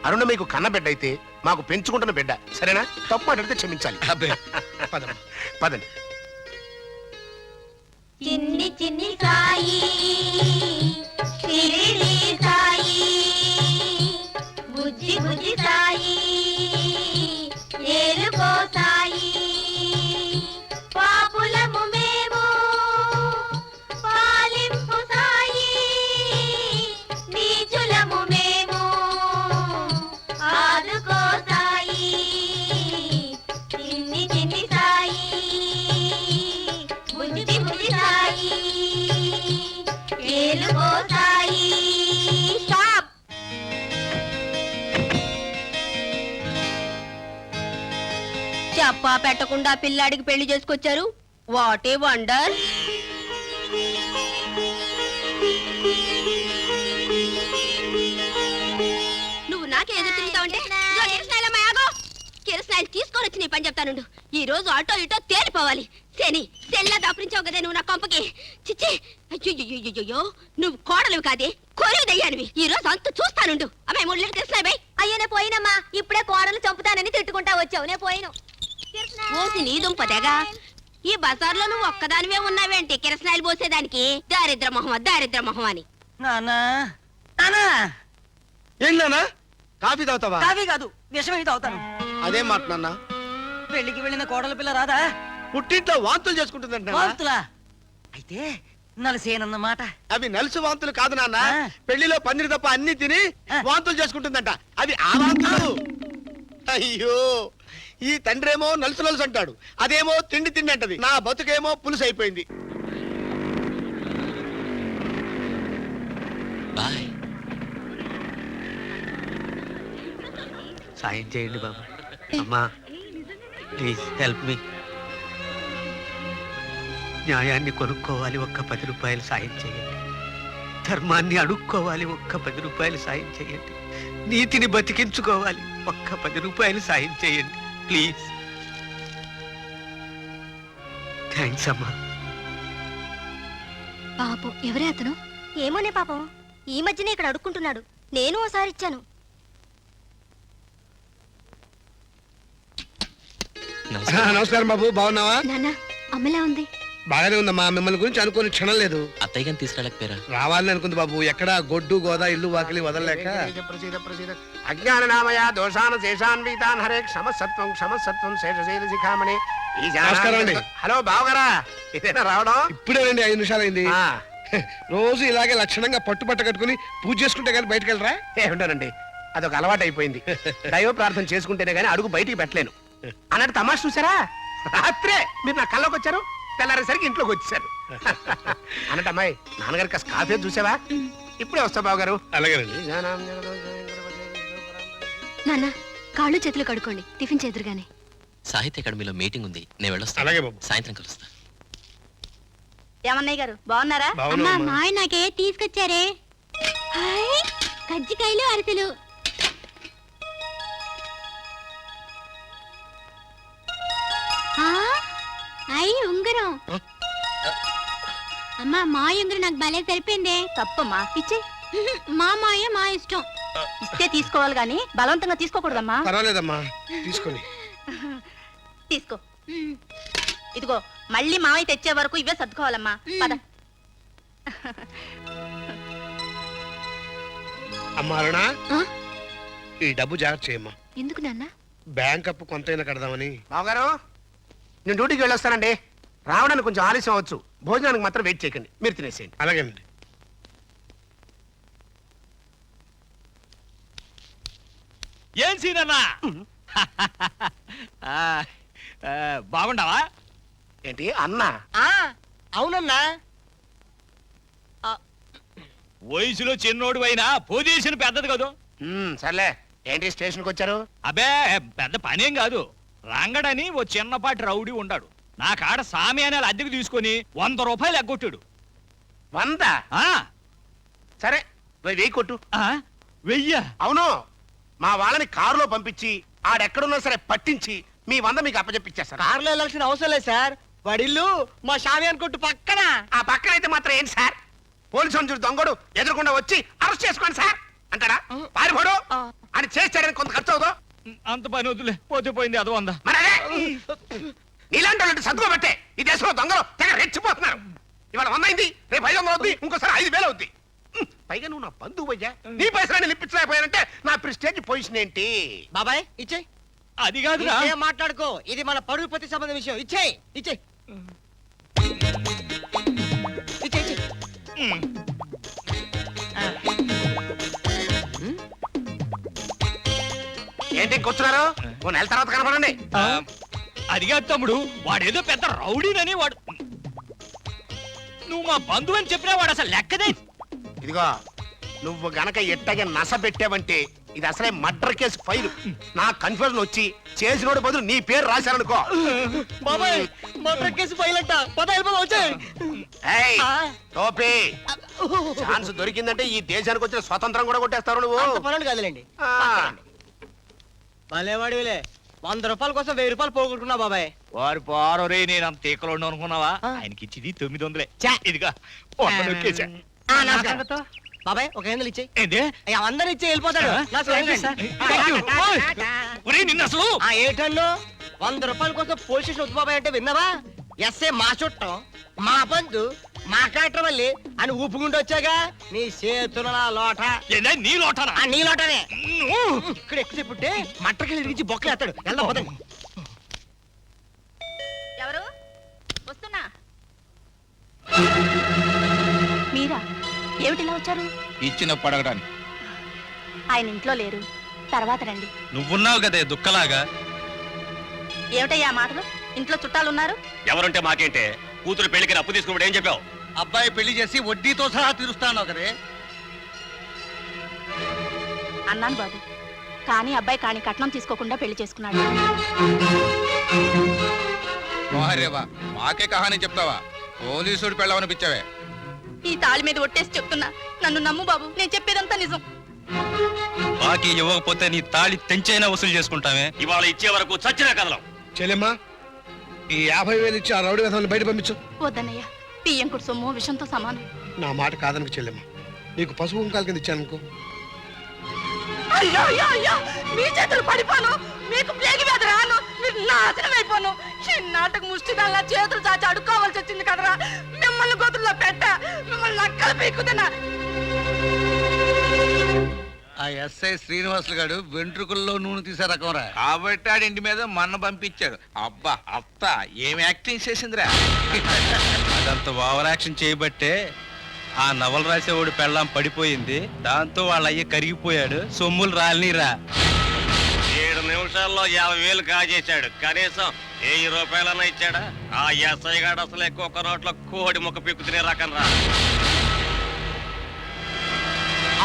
అరుణ మీకు కన్న బిడ్డ అయితే మాకు పెంచుకుంటున్న బిడ్డ, సరేనా? తప్పు మాట్లాడితే క్షమించాలి. అబ్బే పదమ్మా. పదండి. చిన్ని చిన్ని సాయి షిరిడి సాయి, బుజ్జి బుజ్జి సాయి ఏలుకో సాయి, పాపులము మేము పాలింపు సాయి, నీచులము మేము ఆదుకో సాయి, చిన్ని చిన్ని సాయి బుజ్జి బుజ్జి సాయి ఏలుకో సాయి. స్టాప్. చెప్పా పెట్టకుండా పిల్లాడికి పెళ్లి చేసుకొచ్చారు. What a wonder. నువ్వు నాకే ఎదురు తిరుగుతావంటే కిరసనాయలు తీసుకొని వచ్చి నీ పని చెప్తానుండు. ఈ రోజు ఆటో ఇటో తేలిపోవాలి. శని సెల్లా దాపురించావు కదే నువ్వు నా కొంపకి. చిచ్చి, అయ్యో నువ్వు కోడలు కాదే, కొరివి దయ్యానివి. ఈ రోజు అంత చూస్తానుండు. అమ్మాయి 3 లీటర్ కిరసనాయి బై. అయ్యో నే పోయినమ్మా, ఇప్పుడే కోడలు చంపుతానని తిట్టుకుంటా వచ్చావు. నే పోయిను. పోసి నీ దుంపదేగా. ఈ బజార్లో నువ్వు ఒక్కదానివే ఉన్నావేంటి కిరసనాయలు పోసేదానికి? దారిద్ర మొహం, దారిద్ర మొహం అని. నానా నానా, ఏంటన్నా కాఫీ తాగుతావా? కాఫీ కాదు, విషమే తాగుతాను. అదే మాట నాన్న. పెళ్లికి వెళ్ళిన కోడల పిల్ల రాదా? పుట్టింట్లో వాంతులు చేసుకుంటుందంట. వాంతులా? అయితే నలసేనన్నమాట. అవి నలుసు వాంతులు కాదు నాన్న. పెళ్లిలో పన్నీరు తప్ప అన్ని తిని వాంతులు చేసుకుంటుందంట. అవి ఆ వాంతులు. అయ్యో, ఈ తండ్రేమో నలుసు నలుసు అంటాడు, అదేమో తిండి తిండి అంటది. నా బతుకేమో పులుసు అయిపోయింది. సాయం చేయండి బాబు. అమ్మా ప్లీజ్ హెల్ప్ మీ. న్యాయాన్ని కొనుక్కోవాలి, ఒక్క 10 రూపాయలు సాయం చేయండి. ధర్మాన్ని అడుక్కోవాలి, ఒక్క 10 రూపాయలు సాయం చేయండి. నీతిని బతికించుకోవాలి, ఒక్క 10 రూపాయలు సాయం చేయండి ప్లీజ్. థ్యాంక్స్ అమ్మా. పాపం ఎవరే అతను? ఏమోనే పాపం, ఈ మధ్యనే ఇక్కడ అడుక్కుంటున్నాడు. నేను ఓసారి ఇచ్చాను. నమస్కారం బాబు, బాగున్నావా? నాన్న అమ్మలా ఉంది. బాగానే ఉందమ్మా. మిమ్మల్ని గురించి అనుకుని క్షణం లేదు. అత్తయ్య గారిని తీసుకెళ్ళకపోయారా? రావాలని అనుకుంది బాబు. ఎక్కడ గొడ్డు గోదా ఇల్లు వాకిలి వదలలేక. అజ్ఞాన నామయ దోషాన శేషాన్వితాన్ హరే క్షమసత్వం క్షమసత్వం శేషశైల శిఖామణి. నమస్కారం అండి. హలో బావగారా, ఇదేనా రావడం? ఇప్పుడేనండి 5 నిమిషాలు అయింది. రోజు ఇలాగే లక్షణంగా పట్టుబట్ట కట్టుకుని పూజ చేసుకుంటే కానీ బయటకు వెళ్ళరా? ఏమిటానండి, అదొక అలవాటు అయిపోయింది. దైవ ప్రార్థన చేసుకుంటేనే కానీ అడుగు బయటికి పెట్టలేను. అన్నట్టు తమాషా చూసారా? రాత్రే మీరు నా కళ్ళకి వచ్చారు, తెల్లారేసరికి ఇంట్లోకి వచ్చేసారు. అన్నట్టు అమ్మాయి, నాన్నగారికి కాస్త కాఫీ చూసావా? ఇప్పుడే వస్తా బావగారు. అలాగేనండి. నాన్న కాళ్ళు చేతులు కడుక్కోండి, టిఫిన్ చేదురుగానే. సాహిత్య అకాడమీలో మీటింగ్ ఉంది, నేను వెళ్ళొస్తాను. అలాగే బాబు. సాయంత్రం కలుస్తా. ఏమన్నయ్య గారు బాగున్నారా? అమ్మా మాయ నాకే తీసుకొచ్చారే. హాయ్, కజ్జికాయలు అరిసెలు. అయ్యి ఉంగరం. అమ్మా మాయ ఉంగరం నాకు భలే సరిపోయిందే. తప్పమ్మా, ఇచ్చే. మా మాయ మా ఇష్టం. ఇస్తే తీసుకోవాలి గాని బలవంతంగా తీసుకోకూడదమ్మా. పర్వాలేదమ్మా, తీసుకొని. తీసుకో. ఇదిగో మళ్ళీ మావయ్య తెచ్చే వరకు ఇవే సర్దుకోవాలమ్మా. పద. అమ్మా అరుణ, ఆ? ఈ డబ్బు జాగ్రత్త చేయమ్మా. ఎందుకు నాన్న? బ్యాంక్ అప్పు కొంతైనా కడదామని. బావగారు నేను డ్యూటీకి వెళ్ళొస్తానండి. రావడానికి కొంచెం ఆలస్యం అవచ్చు. భోజనానికి మాత్రం వెయిట్ చేయకండి, మీరు తినేసేయండి. అలాగేనండి. ఏం సీనన్నా? బాగుండావా? ఏంటి అన్నా? అవునన్నా. వయసులో చిన్నోడు అయినా పొజిషన్ పెద్దది కదా. సర్లే, ఏంటి స్టేషన్కి వచ్చారు? అబే పెద్ద పనేం కాదు. రంగడని ఓ చిన్నపాటి రౌడీ ఉండాడు. నా కాడ సామి అనే అద్దెకు తీసుకొని 100 రూపాయలు ఎగ్గొట్టాడు. 100? ఆ, సరే, వెయ్యి కొట్టు. ఆ, 1000? అవును, మా వాళ్ళని కారులో పంపించి ఆడెక్కడున్నా సరే పట్టించి మీ 100 మీకు అప్పచెప్పిచ్చేస్తారు. కారులో వెళ్ళాల్సిన అవసరం లేదు సార్. వాడిల్లు మా షామియాన్ కొట్టు పక్కన. ఆ పక్కన అయితే మాత్రం ఏంటి సార్? పోలీసు చూడు దొంగడు ఎదురుకుండా వచ్చి అరెస్ట్ చేసుకోండి సార్ అంటాడా? పారిపోడు అని చేస్తాడని కొంత ఖర్చు అవుదో. అంత పని వద్దులే, పోతే పోయింది. అది 100. మరి అదే నీలాంటి వాళ్ళు సర్దుకోబట్టే ఈ దేశంలో దొంగలు తెగ రెచ్చిపోతున్నారు. ఇవాళ 100 అయింది, రేపు 500 అవుద్ది, ఇంకోసారి 5000 అవుద్ది. పైగా నువ్వు నా బంధువు అయ్యా, నీ పైసలు లిప్పించలేకపోయానంటే నా ప్రెస్టేజ్ పొజిషన్ ఏంటి? బాబాయ్ ఇచ్చే. అది కాదురా. ఏం మాట్లాడుకో, ఇది మన పరుగు ప్రతి సంబంధం విషయం. ఇచ్చే ఇచ్చే ఇచ్చే ఇచ్చే. ఏంటి కూర్చున్నారు? ఓ నెల తర్వాత కనపడండి. అది కాదు తమ్ముడు, వాడేదో పెద్ద రౌడీనని వాడు. నువ్వు మా బంధువు అని చెప్పినా వాడు అసలు లెక్కదే. ఇదిగో నువ్వు గనక ఎట్టగా నస పెట్టావంటే ఇది అసలే మర్డర్ కేసు ఫైల్. నా కన్ఫ్యూజన్ వచ్చి చేసినోడు బదులు నీ పేరు రాశారనుకో. బాబాయ్ మర్డర్ కేసు ఫైల్ అంట. పద వెళ్ళిపోదాం. వచ్చేయ్. ఏయ్, టోపీ, ఛాన్స్ దొరికిందంటే ఈ దేశానికి వచ్చిన స్వతంత్రం కూడా కొట్టేస్తారు నువ్వు. అంత పనులు కాదులేండి. భలేవాడివిలే, 100 రూపాయల కోసం 1000 రూపాయలు పోగొట్టుకున్నా బాబాయ్. వారు పారరే, నేను అంత తీకలో అనుకున్నావా? ఆయనకి ఇచ్చింది 900. ఇదిగా బాబాయ్ ఒక 100 ఇచ్చేయి. ఏంటి? అందరూ ఇచ్చే వెళ్ళిపోతాడు. నా స్నేహితుడు సార్. నిన్న అసలు ఏటన్ను 100 రూపాయల కోసం పోలీస్ స్టేషన్ వద్దు బాబాయ్ అంటే విన్నావా? ఎస్ఏ మా చుట్టం, మా బంధు, మా కాట్రవల్లి అని ఊపుకుంటూ వచ్చాగా నీ చేతుల లోట. నీ లోటనా? నీ లోటనే. ఇక్కడ ఎక్కువసేపు ఉంటే మట్టకెళ్ళి ఇరిగించి బొక్కలు ఎత్తాడు. వెళ్దాం పదండి. ఎవరు వస్తున్నా? మీరా? ఏమిటిలా వచ్చారు? ఇచ్చిన పడగడానికి. ఆయన ఇంట్లో లేరు, తర్వాత రండి. నువ్వున్నావు కదే దుక్కలాగా. ఏమిటయ్యా మాటలు? ఇంట్లో చుట్టాలు ఉన్నారు. ఎవరుంటే మాకేంటే? కూతురు పెళ్లికి అప్పు తీసుకుని ఏం చెప్పావు? అబ్బాయి పెళ్లి చేసి వడ్డీతో సహా తీరుస్తాను కదే. అన్నాను బాబు, కానీ అబ్బాయి కాని కట్నం తీసుకోకుండా పెళ్లి చేసుకున్నాడు. వారేవా, మాకే కహాని చెప్తావా? పోలీసుడు పెళ్ళవనిపించావే. ఈ తాళి మీద ఒట్టేసి చెప్తున్నా, నన్ను నమ్ము బాబు, నేను చెప్పేదంతా నిజం. బాకీ ఇవ్వకపోతే నీ తాళి తెంచైనా వసూలు చేసుకుంటామే. ఇవాళ ఇచ్చే వరకు చచ్చినా కదలం. చెల్లెమ్మా, ఈ 50,000 ఇచ్చి ఆ రౌడీ విధానం బయట పంపించు. వద్దన్నయ్య, పియ్యం కుడు సొమ్ము విషంతో సమానం. నా మాట కాదనుకు చెల్లెమ్మా, నీకు పసుపు కుంకాల కింద ఇచ్చానుకో. అయ్యో అయ్యో అయ్యో, మీ చేతులు పడిపోను, మీకు ప్లేగి వ్యాధి రాను, మీరు నాశనం అయిపోను. చిన్నాటకు ముష్టిదాల్లా చేతులు చాచి అడుక్కోవాల్సి వచ్చింది కదరా. మిమ్మల్ని గోతుల్లో పెట్ట, మిమ్మల్ని నక్కలు పీక్కుతున్నా. ఆ ఎస్ఐ శ్రీనివాసులు గారు వెంట్రుకల్లో నూనె తీసే రకం రా. కాబట్టి ఆడింటి మీద మన్న పంపించాడు. అబ్బా అత్త ఏం యాక్టింగ్ చేసిందిరా. అదంత ఓవర్ యాక్షన్ చేయబట్టే ఆ నవల రాసేవాడు పెళ్ళాం పడిపోయింది. దాంతో వాళ్ళ అయ్య కరిగిపోయాడు. సొమ్ములు రాలినిరా. 7 నిమిషాల్లో 50,000 కాజేశాడు. కనీసం 1000 రూపాయలన్నా ఇచ్చాడా? ఆ ఎస్ఐ గాడు అసలు ఎక్కువ నోట్లో కోడి ముక్క పిక్కు తినే రకం రా.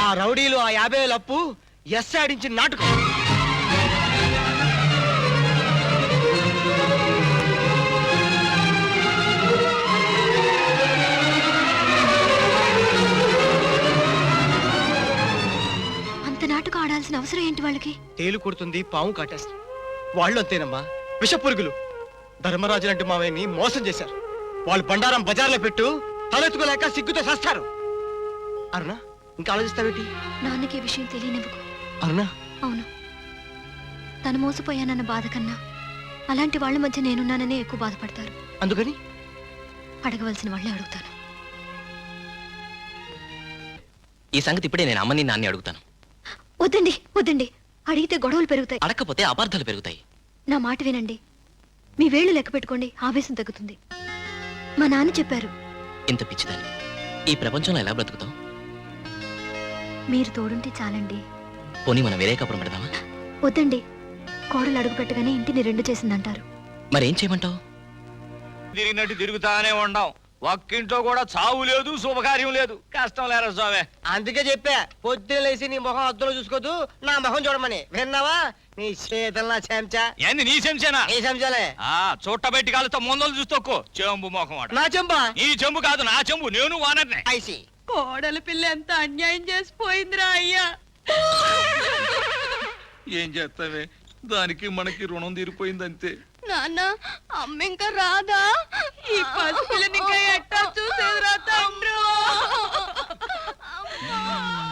ఆ రౌడీలు ఆ 50,000 అప్పు ఎస్ ఆడించిన నాటకం. తేలు కుడుతుంది, పాము కాటేస్తుంది. వాళ్ళు అంతేనమ్మా, విషపురుగులు. ధర్మరాజు లాంటి మావయ్యని మోసం చేశారు. వాళ్ళు బండారం బజార్లో పెట్టు, తలెత్తుకోలేక సిగ్గుతో సస్తారు. అరుణా, ఇంకా ఆలోచిస్తావేంటి? నాన్నకి ఈ విషయం తెలియనివ్వకు. అరుణా, అవును, తను మోసపోయానన్న బాధ కన్నా అలాంటి వాళ్ళ మధ్య నేనున్నాననే ఎక్కువ బాధపడతారు. అందుకని అడగవలసిన వాళ్ళే అడుగుతాను. ఈ సంగతి ఇప్పుడే నేను అమ్మని నాన్ని అడుగుతాను. వద్దండి వద్దండి, అడిగితే గొడవలు పెరుగుతాయి. అడగకపోతే అపార్థాలు పెరుగుతాయి. నా మాట వినండి. మీ వేళ్ళు లెక్క పెట్టుకోండి, ఆవేశం తగ్గుతుంది. మా నాన్న చెప్పారు. ఇంత పిచ్చిదాన్ని ఈ ప్రపంచంలో ఎలా బ్రతుకుతాం? మీరు తోడుంటే చాలండి. పోనీ మనం వేరే కాపురం పెడదామా? వద్దండి, కోడలు అడుగు పెట్టగానే ఇంటిని రెండు చేసిందంటారు. మరేం చేయమంటావు? తిరిగినట్టు తిరుగుతానే ఉండం. ఒక్కింట్లో కూడా చావు లేదు, శుభకార్యం లేదు. కష్టం లేరా స్వామి. అందుకే చెప్పా, పొద్దున లేసి నీ మొహం అద్దులో చూసుకోదు, నా మొహం చూడమని. విన్నావా? నీ చేతులు నా చెంచా. ఏంది నీ చెంచానా? ఏ చెంచాలే? చుట్టబెట్టి కాలుతో ముందలు చూస్తోక్కో. చెంబు మొఖం వాడు. నా చెంపా? నీ చెంబు కాదు, నా చెంబు. నేను వానర్నే. ఐసి కోడలి పిల్ల ఎంత అన్యాయం చేసిపోయిందిరా అయ్యా. ఏం చేస్తావే, దానికి మనకి రుణం తీరిపోయింది అంతే. నాన్న, అమ్మ ఇంకా రాదా? ఈ పసిపిల్లని ఇంకా ఎట్టా చూసేదిరా తండ్రి?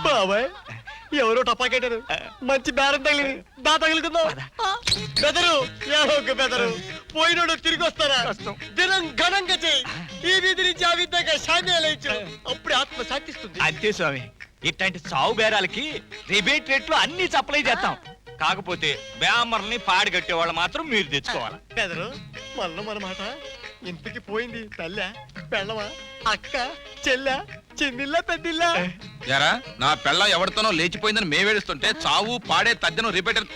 బాబాయ్, ఎవరో టపాకెట్టారు. మంచి బేరం తగిలింది, దా తగులుకుందాం. బెదరు, ఏహోక బెదరు, పోయినోడు తిరిగి వస్తారా? దినం ఘనంగా చేయి. ఈ వీధి నుంచి ఆ విధంగా శాంతి, అప్పుడు ఆత్మ శాంతిస్తుంది. అంతే స్వామి. ఇట్లాంటి సాగు బేరాలకి రిబేట్ రేట్లు అన్ని సప్లై చేస్తాం. కాకపోతే బ్యామర్ని పాడి కట్టే వాళ్ళు మాత్రం మీరు తెచ్చుకోవాలి. బెదరు, మన మాట ఇంటికి పోయింది. తల్లా, పెళ్ళవా, అక్క, చెల్ల, చిన్నిల్ల, పెద్దిల్ల. యారా, నా పెళ్ళ ఎవరితోనో లేచిపోయిందని మేవేడుస్తుంటే చావు పాడే తద్దను రిపీటర్.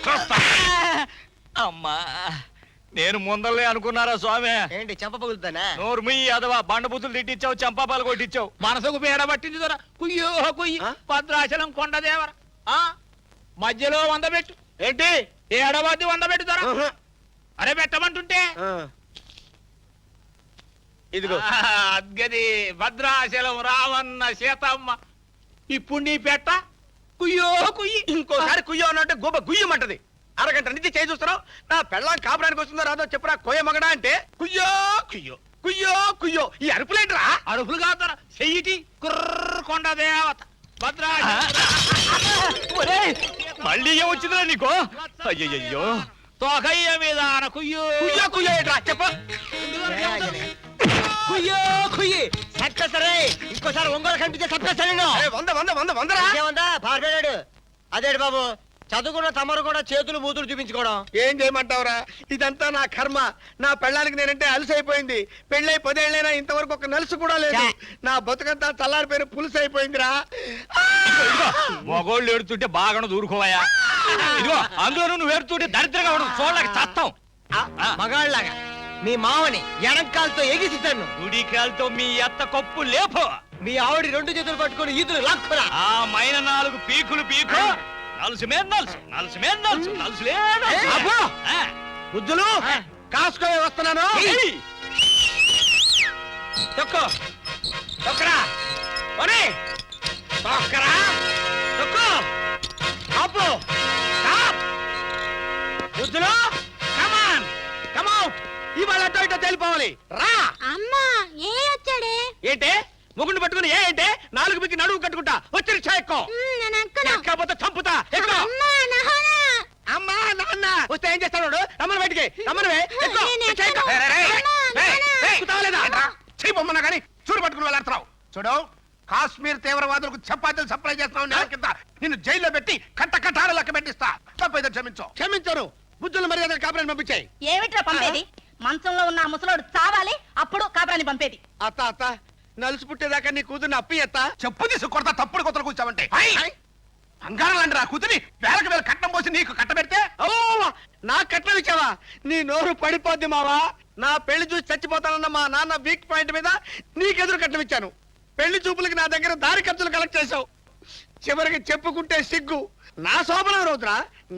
అమ్మా, నేను ముందరలే అనుకున్నారా స్వామి? ఏంటి చెంప పగులుతానా? నోరు ముయ్యి అదవా, బండబుతులు తిట్టించావు, చంపాపాలు కొట్టించావు. మనసుకు పీడ పట్టింది దొర. కుయ్యో కుయ్యి, భద్రాచలం కొండదేవర. మధ్యలో 100 పెట్టు. ఏంటి ఏడవద్ది 100 పెట్టు దొర. అరే పెట్టమంటుంటే ఇదిగో అద్గది భద్రాచలం రావన్న సీతమ్మ. ఇప్పుడు నీ పెట్ట కుయ్యో కుయ్యి. ఇంకోసారి కుయ్యో అన్నట్టు గోబ గుయ్యమంటది. అరగంట నుంచి చేయి చూస్తున్నావు. నా పెళ్ళం కాపురానికి వస్తుందో రాదో చెప్పురా కోయ మగడా అంటే కుయ్యో కుయ్యో కుయ్యో కుయ్యో. ఈ అరుపులేంట్రా? అరుపులు కాదు, చెయ్యిటి కుర్ర కొండ దేవత భద్రాచలం. మళ్ళీ ఏమొచ్చిందిరా నీకో? అయ్యయ్యో, తోకయ్య మీద ఆన కుయ్యో కుయ్యో కుయ్యో ఏంట్రా చెప్పు. కుయ్యో కుయ్యి సరే. ఇంకోసారి ఒంగోలు కనిపించే తప్పేస్తాను. 100 పారిపోయాడు. అదేడు బాబు, చదువుకున్న తమరు కూడా చేతులు మూతులు చూపించుకోవడం. ఏం చేయమంటావురా? ఇదంతా నా కర్మ. నా పెళ్ళానికి నేనంటే అలసైపోయింది. పెళ్ళై 10 ఏళ్ళైనా ఇంతవరకు ఒక నలుసు కూడా లేదు. నా బతుకంతా చల్లారిపోయిన పులుసు అయిపోయిందిరా. మగోళ్ళు ఏడుతుంటే బాగా దూరుకోవాయా? ఇదిగో, అందులో నువ్వు ఏడుతుంటే దరిద్రంగా ఉండదు, చూడలేక చస్తాం. మగాళ్ళగా మీ మావని ఎడంకాలతో ఎగిసితాను. గుడికాలతో మీ అత్త కొప్పు లేపో. మీ ఆవిడ 2 చేతులు పట్టుకొని ఈదులు లాక్కురా. ఆ మైన 4 పీకులు పీకు. నలుసు మీద నలుసు, నలుసు మీద నలుసు, నలుసులే నలుసు. బుద్ధులు కాసుకొని వస్తున్నాను. తొక్కో తొక్కరా ఒరే, తొక్కరా తొక్కో. ఆపు, స్టాప్. బుద్ధులు కమాన్ కమౌట్. ఇవాళ అటో ఇటో తెలిపోవాలి. రా. అమ్మా, ఏ వచ్చాడే? ఏంటే ముగుండు పట్టుకుని ఏ అంటే 4 పిక్కి నడువు కట్టుకుంటా. వచ్చి రిక్షా ఎక్కువ. ఎక్కకపోతే చంపుతా. ఎక్కువ. అమ్మా నాన్న వస్తే ఏం చేస్తాడు? రమ్మని బయటికి రమ్మనివే. చేయబొమ్మన్నా కానీ చూడు పట్టుకుని వెళ్ళాడుతున్నావు. చూడు, కాశ్మీర్ తీవ్రవాదులకు చపాతీలు సప్లై చేస్తున్నావు. నెల కింద నిన్ను జైల్లో పెట్టి కట్టాల లెక్క పెట్టిస్తా. తప్పైతే క్షమించరు. బుద్ధులు మర్యాద కాపురాన్ని పంపించాయి. ఏమిట్రా పంపేది? మంచంలో ఉన్న ఆ ముసలోడు చావాలి, అప్పుడు కాపురాన్ని పంపేది. అత్త నలుసు పుట్టేదాకా నీ కూతుర్ని అప్పి ఎత్తా. చెప్పు తీసి కొడతా. తప్పుడు కొత్తలు కూర్చావంటే బంగారం లాంటి రా కూతురి వేలకు వేల కట్నం పోసి నీకు కట్టబెడితే నాకు కట్నం ఇచ్చావా? నీ నోరు పడిపోద్ది మావా. నా పెళ్లి చూసి చచ్చిపోతానన్న మా నాన్న వీక్ పాయింట్ మీద నీకెదురు కట్నం ఇచ్చాను. పెళ్లి చూపులకి నా దగ్గర దారి ఖర్చులు కలెక్ట్ చేశావు. చివరికి చెప్పుకుంటే సిగ్గు. నా శోభనం రోజున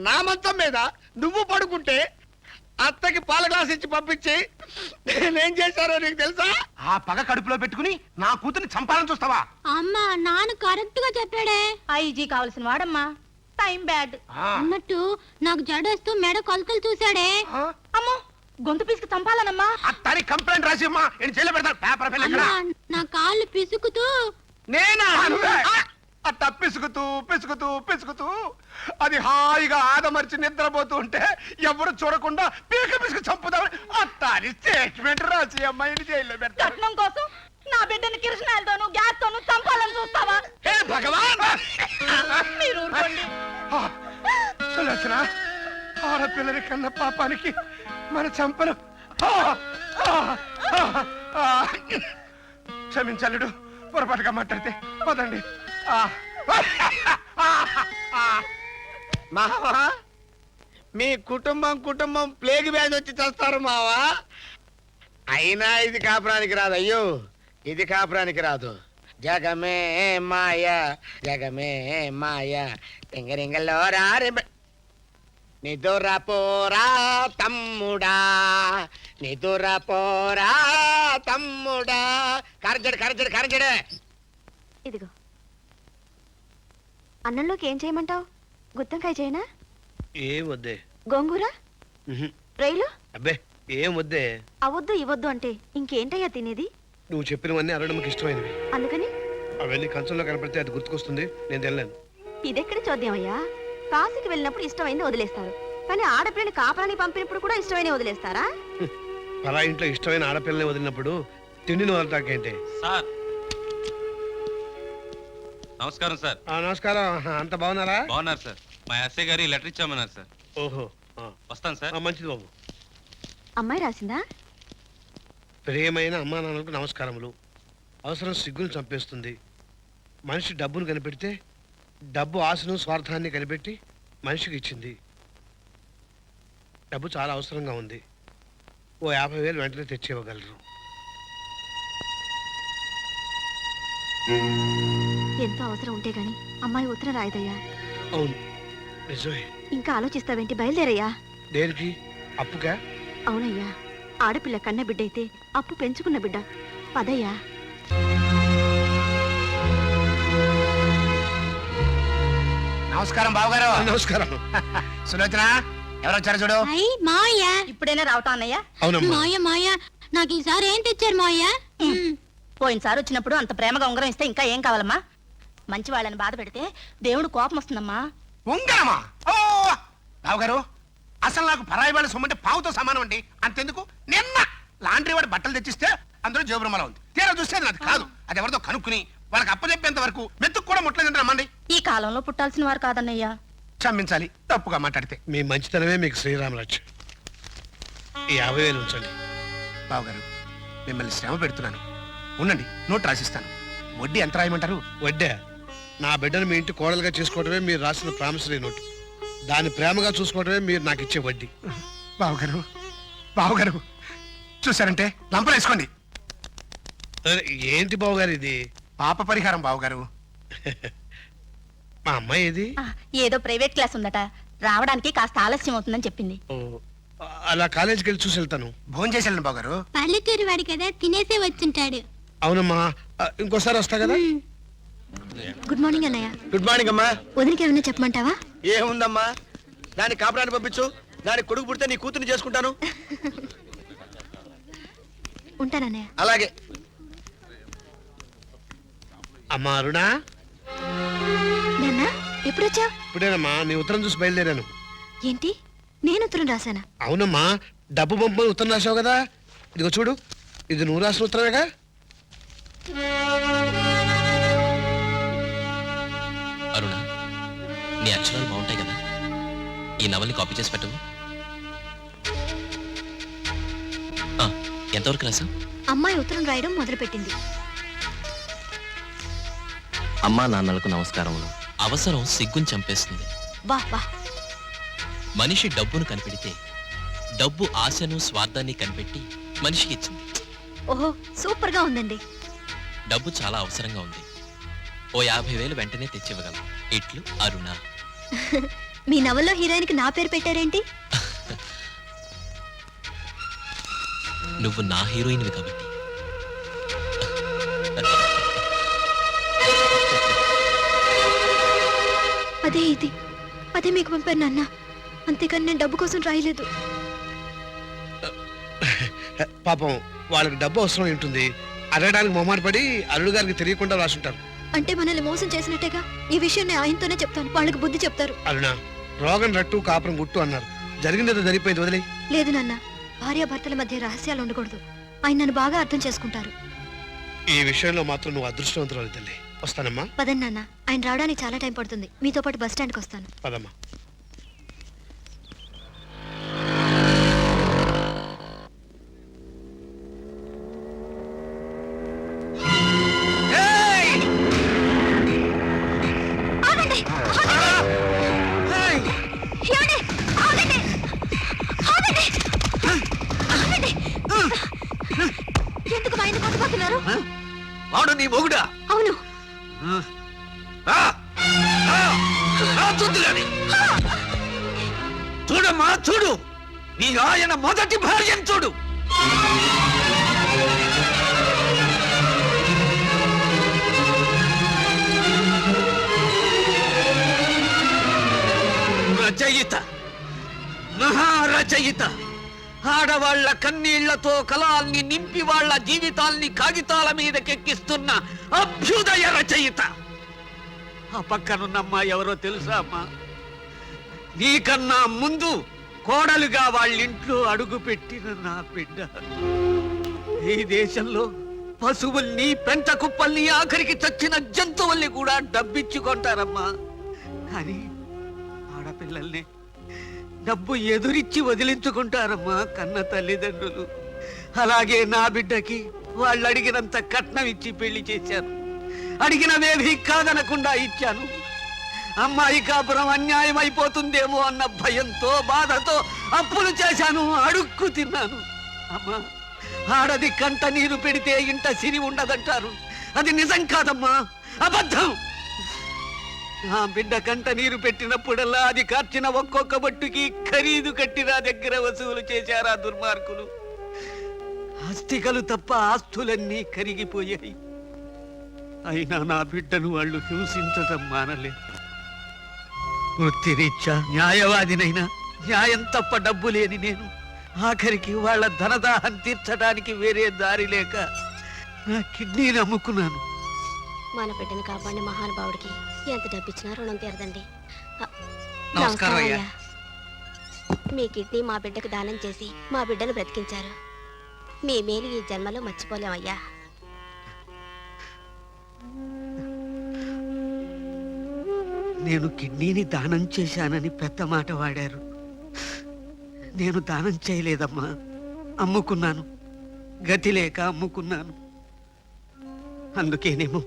నా మంచం మీద నువ్వు పడుకుంటే అత్తకి పాల గ్లాస్ ఇచ్చి పంపించి నేనేం చేశారో నీకు తెలుసా? ఆ పగ కడుపులో పెట్టుకుని నా కూతుర్ని చంపాలని చూస్తావా? అమ్మా, నాన్న కరెక్ట్ గా చెప్పాడే. ఐజీ కావలసిన వాడమ్మా. టైం బ్యాడ్ ఆ. అన్నట్టు నాకు జడేస్తూ మెడ కొలతలు చూశాడే ఆ? అమ్మో గొంతు పిసుకు చంపాలనమ్మా అత్తారి కంప్లైంట్ రాసి అమ్మా నేను జైలు పెడతాను పేపర్ పెన్ ఎక్కడ అమ్మా, నా కాళ్ళు పిసుకుతూ నేనా నువ్వే. అట్ట పిసుకుతూ పిసుకుతూ పిసుకుతూ అది హాయిగా ఆదమర్చి నిద్రపోతూ ఉంటే ఎవరు చూడకుండా పీక పిసుకు చంపుదామని అట్టాని స్టేట్మెంట్ రాసి అమ్మాయిని జైల్లో పెడతారు కట్నం కోసం నా బిడ్డని కిరసనాయలతోనూ గ్యాస్ తోనూ చంపాలని చూస్తావా హే భగవాన్ మీరు ఊరుకోండి. ఆ, సులోచన ఆడపిల్లని కన్న పాపానికి మన చంపలు ఆ, ఆ, ఆ, ఆ. క్షమించలుడు పొరపాటుగా మాట్లాడితే పదండి మావా మీ కుటుంబం ప్లేగ్ వ్యాధి వచ్చి చేస్తారు మావా అయినా ఇది కాపురానికి రాదు అయ్యో ఇది కాపురానికి రాదు జగమే మాయ రింగరింగల్లో రారింబ నిదుర పోరా తమ్ముడా నిదుర పోరా తమ్ముడా కరజడే ఇదిగో అన్నంలోకి ఏం చేయమంటావు? గుత్తంకాయ చేయనా? ఏం వద్దే. గోంగూర? రైలు? అబ్బే ఏం వద్దే. అవద్దు ఇవద్దు అంటే ఇంకేంటయ్యా తినేది? నువ్వు చెప్పినవన్నీ అరడమ్మకి ఇష్టమైనవి. అందుకని అవన్నీ కంచంలో కనపడితే అది గుర్తుకొస్తుంది, నేను తెల్లాను. ఇదెక్కడి చూద్దామయ్యా? కాశీకి వెళ్ళినప్పుడు ఇష్టమైంది వదిలేస్తారు, కానీ ఆడపిల్లని కాపురానికి పంపినప్పుడు కూడా ఇష్టమైన వదిలేస్తారా? అలా ఇంట్లో ఇష్టమైన ఆడపిల్లని వదిలినప్పుడు తిండిని వదలటాకేంటి? సార్ నమస్కారం సార్. నమస్కారం. అంత బాగున్నారా? బాగున్నారు సార్. మా ఎస్ఐ గారి లెటర్ ఇచ్చామన్నారు సార్. ఓహో, వస్తాను సార్. మంచిది బాబు. అమ్మాయి రాసిందా? ప్రియమైన అమ్మా నాన్నలకు నమస్కారములు. అవసరం సిగ్గును చంపేస్తుంది. మనిషి డబ్బును కనిపెడితే డబ్బు ఆశను స్వార్థాన్ని కనిపెట్టి మనిషికి ఇచ్చింది. డబ్బు చాలా అవసరంగా ఉంది. ఓ 50,000 వెంటనే తెచ్చివ్వగలరు. ఎంతో అవసరం ఉంటే గాని అమ్మాయి ఉత్తరం రాయదయ్యా. అవును, నిజమే. ఇంకా ఆలోచిస్తావేంటి? బయలుదేరయ్యా. దేనికి? అప్పుగా? అవునయ్యా, ఆడపిల్ల కన్న బిడ్డ అయితే అప్పు పెంచుకున్న బిడ్డ. పదయ్యా. నమస్కారం బావగారు. నమస్కారం. సులోచన ఎవరు వచ్చారు చూడు. మావయ్య ఇప్పుడైనా రావటం అన్నయ్యా? అవునమ్మా. మాయ నాకు ఈసారి ఏం తెచ్చారు మావయ్య? పోయినసారి వచ్చినప్పుడు అంత ప్రేమగా ఉంగరం ఇస్తే ఇంకా ఏం కావాలమ్మా? మంచి వాళ్ళని బాధ పెడితే దేవుడు కోపం వస్తుందమ్మా. ఉంగరమా? ఓ బావగారు, అసలు నాకు పరాయి వాళ్ళ సొమ్మంటే పావుతో సమానం అండి. అంతెందుకు నిన్న లాండ్రీ వాడు బట్టలు తెచ్చిస్తే అందులో జేబురమ్మలా ఉంది. తీరా చూస్తే అది నాది కాదు, అది ఎవరితో కనుక్కుని వాళ్ళకి అప్పచెప్పేంత వరకు మెతుకు కూడా ముట్టలేదంటే రమ్మండి. ఈ కాలంలో పుట్టాల్సిన వారు కాదన్నయ్యా. క్షమించాలి తప్పుగా మాట్లాడితే. మీ మంచితనమే మీకు శ్రీరామరాజ్యం. ఈ 50,000 ఉంచండి. బావగారు, మిమ్మల్ని శ్రమ పెడుతున్నాను, ఉండండి, నోట్ రాసిస్తాను. వడ్డీ ఎంత రాయమంటారు? వడ్డే? నా బిడ్డను మీ ఇంటి కోడలుగా చేసుకోవడమే మీరు రాసిన ప్రామిసరీ నోటు. దాన్ని ప్రేమగా చూసుకోవడమే మీరు నాకు ఇచ్చే వడ్డీ. బావగారు చూసారంటే లంపలేసుకోండి. ఏంటి బావగారు ఇది? పాప పరిహారం బావగారు. మా అమ్మాయి ఏది? ఏదో ప్రైవేట్ క్లాస్ ఉందట, రావడానికి కాస్త ఆలస్యం అవుతుందని చెప్పింది. ఓ, అలా కాలేజీకి వెళ్ళి చూసి వెళ్తాను. భోజనం చేసేళ్ళండి బావగారు. పల్లెటూరు వాడి కదా, తినేసే వచ్చింటాడు. అవునమ్మా, ఇంకోసారి వస్తా కదా. గుడ్ మార్నింగ్ అన్నయ్య. గుడ్ మార్నింగ్ అమ్మా. వదిలికి ఏమైనా చెప్పమంటావా? ఏముందమ్మా, దాని కాపురాన్ని పంపించు. దాని కొడుకు పుడితే నీ కూతుర్ని చేసుకుంటాను. ఉంటానన్నయ్య. అలాగే. అమ్మా అరుణా, నాన్న ఎప్పుడు వచ్చావు? ఇప్పుడేనమ్మా నీ ఉత్తరం చూసి బయలుదేరాను. ఏంటి, నేను ఉత్తరం రాశానా? అవునమ్మా, డబ్బు పంపని ఉత్తరం రాసావు కదా. ఇదిగో చూడు, ఇది నువ్వు రాసిన ఉత్తరమేగా. అరుణ, నీ అక్షరాలు బాగుంటాయి కదా, ఈ నవల్ని కాపీ చేసి పెట్టు. ఎంతవరకు రాసావు? అమ్మాయి ఉత్తరం రాయడం మొదలుపెట్టింది. అమ్మా నాన్నలకు నమస్కారములు. అవసరం సిగ్గుని చంపేస్తుంది. వా వా. మనిషి డబ్బును కనిపెడితే డబ్బు ఆశను స్వార్థాన్ని కనిపెట్టి మనిషికి ఇచ్చింది. ఓహో, సూపర్ గా ఉందండి. డబ్బు చాలా అవసరంగా ఉంది. ఓ 50,000 వెంటనే తెచ్చివ్వగలం. ఇట్లు అరుణ. మీ నవల్లో హీరోయిన్ కి నా పేరు పెట్టారేంటి? నువ్వు నా హీరోయిన్వి కాబట్టి. అదే ఇది అదే మీకు పంపాను నాన్న, అంతేకాని నేను డబ్బు కోసం రాయలేదు. పాపం వాళ్ళకి డబ్బు అవసరం ఉంటుంది, అడగడానికి మొహమాట పడి అల్లుడు గారికి తెలియకుండా రాసుంటారు. అంటే మనల్ని మోసం చేసినట్టేగా. ఈ విషయం నేను ఆయనతోనే చెప్తాను, వాళ్ళకి బుద్ధి చెప్తారు. అరుణ, రోగం రట్టు కాపురం గుట్టు అన్నారు, జరిగిందేదో జరిగిపోయింది, వదిలే. లేదు నాన్న, భార్యాభర్తల మధ్య రహస్యాలు ఉండకూడదు. ఆయన నన్ను బాగా అర్థం చేసుకుంటారు. ఈ విషయంలో మాత్రం నువ్వు అదృష్టవంతురాలు తల్లి. వస్తానమ్మా. పదండి నాన్న, ఆయన రావడానికి చాలా టైం పడుతుంది. మీతో పాటు బస్ స్టాండ్కి వస్తాను. పదమ్మా. ఆగండి! ఏమండి? ఆగండి! ఆగండి! ఆగండి! ఎందుకు మా ఆయన కొట్టుకుపోతున్నారు? వాడు నీ మొగుడా? అవును. చూడమ్మా చూడు, నీ ఆయన మొదటి భార్యను చూడు. రచయిత, మహారచయిత, ఆడవాళ్ల కన్నీళ్లతో కళాల్ని నింపి వాళ్ళ జీవితాల్ని కాగితాల మీదకెక్కిస్తున్న అభ్యుదయ రచయిత. ఆ పక్కనున్నమ్మా ఎవరో తెలుసా అమ్మా? నీకన్నా ముందు కోడలుగా వాళ్ళింట్లో అడుగు పెట్టిన నా బిడ్డ. ఈ దేశంలో పశువుల్ని, పెంట కుప్పల్ని, ఆఖరికి చచ్చిన జంతువుల్ని కూడా డబ్బిచ్చుకుంటారమ్మా. కానీ ఆడపిల్లల్ని డబ్బు ఎదురిచ్చి వదిలించుకుంటారమ్మా కన్న తల్లిదండ్రులు. అలాగే నా బిడ్డకి వాళ్ళు అడిగినంత కట్నం ఇచ్చి పెళ్లి చేశాను. అడిగినవేవి కాదనకుండా ఇచ్చాను. అమ్మాయి కాపురం అన్యాయం అయిపోతుందేమో అన్న భయంతో, బాధతో అప్పులు చేశాను, అడుక్కు తిన్నాను. అమ్మా, ఆడది కంట నీరు పెడితే ఇంట సిరి ఉండదంటారు. అది నిజం కాదమ్మా, అబద్ధం. ఆ బిడ్డ కంట నీరు పెట్టినప్పుడల్లా అది కార్చిన ఒక్కొక్క బట్టుకి ఖరీదు కట్టి నా దగ్గర వసూలు చేశారా దుర్మార్గులు. ఆస్తికలు తప్ప ఆస్తులన్నీ కరిగిపోయాయి. అయినా నా బిడ్డను వాళ్ళు హింసించటం మానలేదు. వృత్తిరీత్యా న్యాయవాదినైనా న్యాయం తప్ప డబ్బు లేని నేను ఆఖరికి వాళ్ళ ధనదాహం తీర్చడానికి వేరే దారి లేక నా కిడ్నీని అమ్ముకున్నాను. మన బిడ్డను కాపాడిన మహానుభావుడికి ఎంత డబ్బిచ్చినా రుణం తీరదండి. నమస్కారం అయ్యా. మీ కిడ్నీ మా బిడ్డకు దానం చేసి మా బిడ్డను బ్రతికించారు. మీ మేలు ఈ జన్మలో మర్చిపోలేమయ్యా. నేను కిడ్నీని దానం చేశానని పెద్ద మాట వాడారు. నేను దానం చేయలేదమ్మా, అమ్ముకున్నాను. గతి లేక అమ్ముకున్నాను. అందుకేనేమో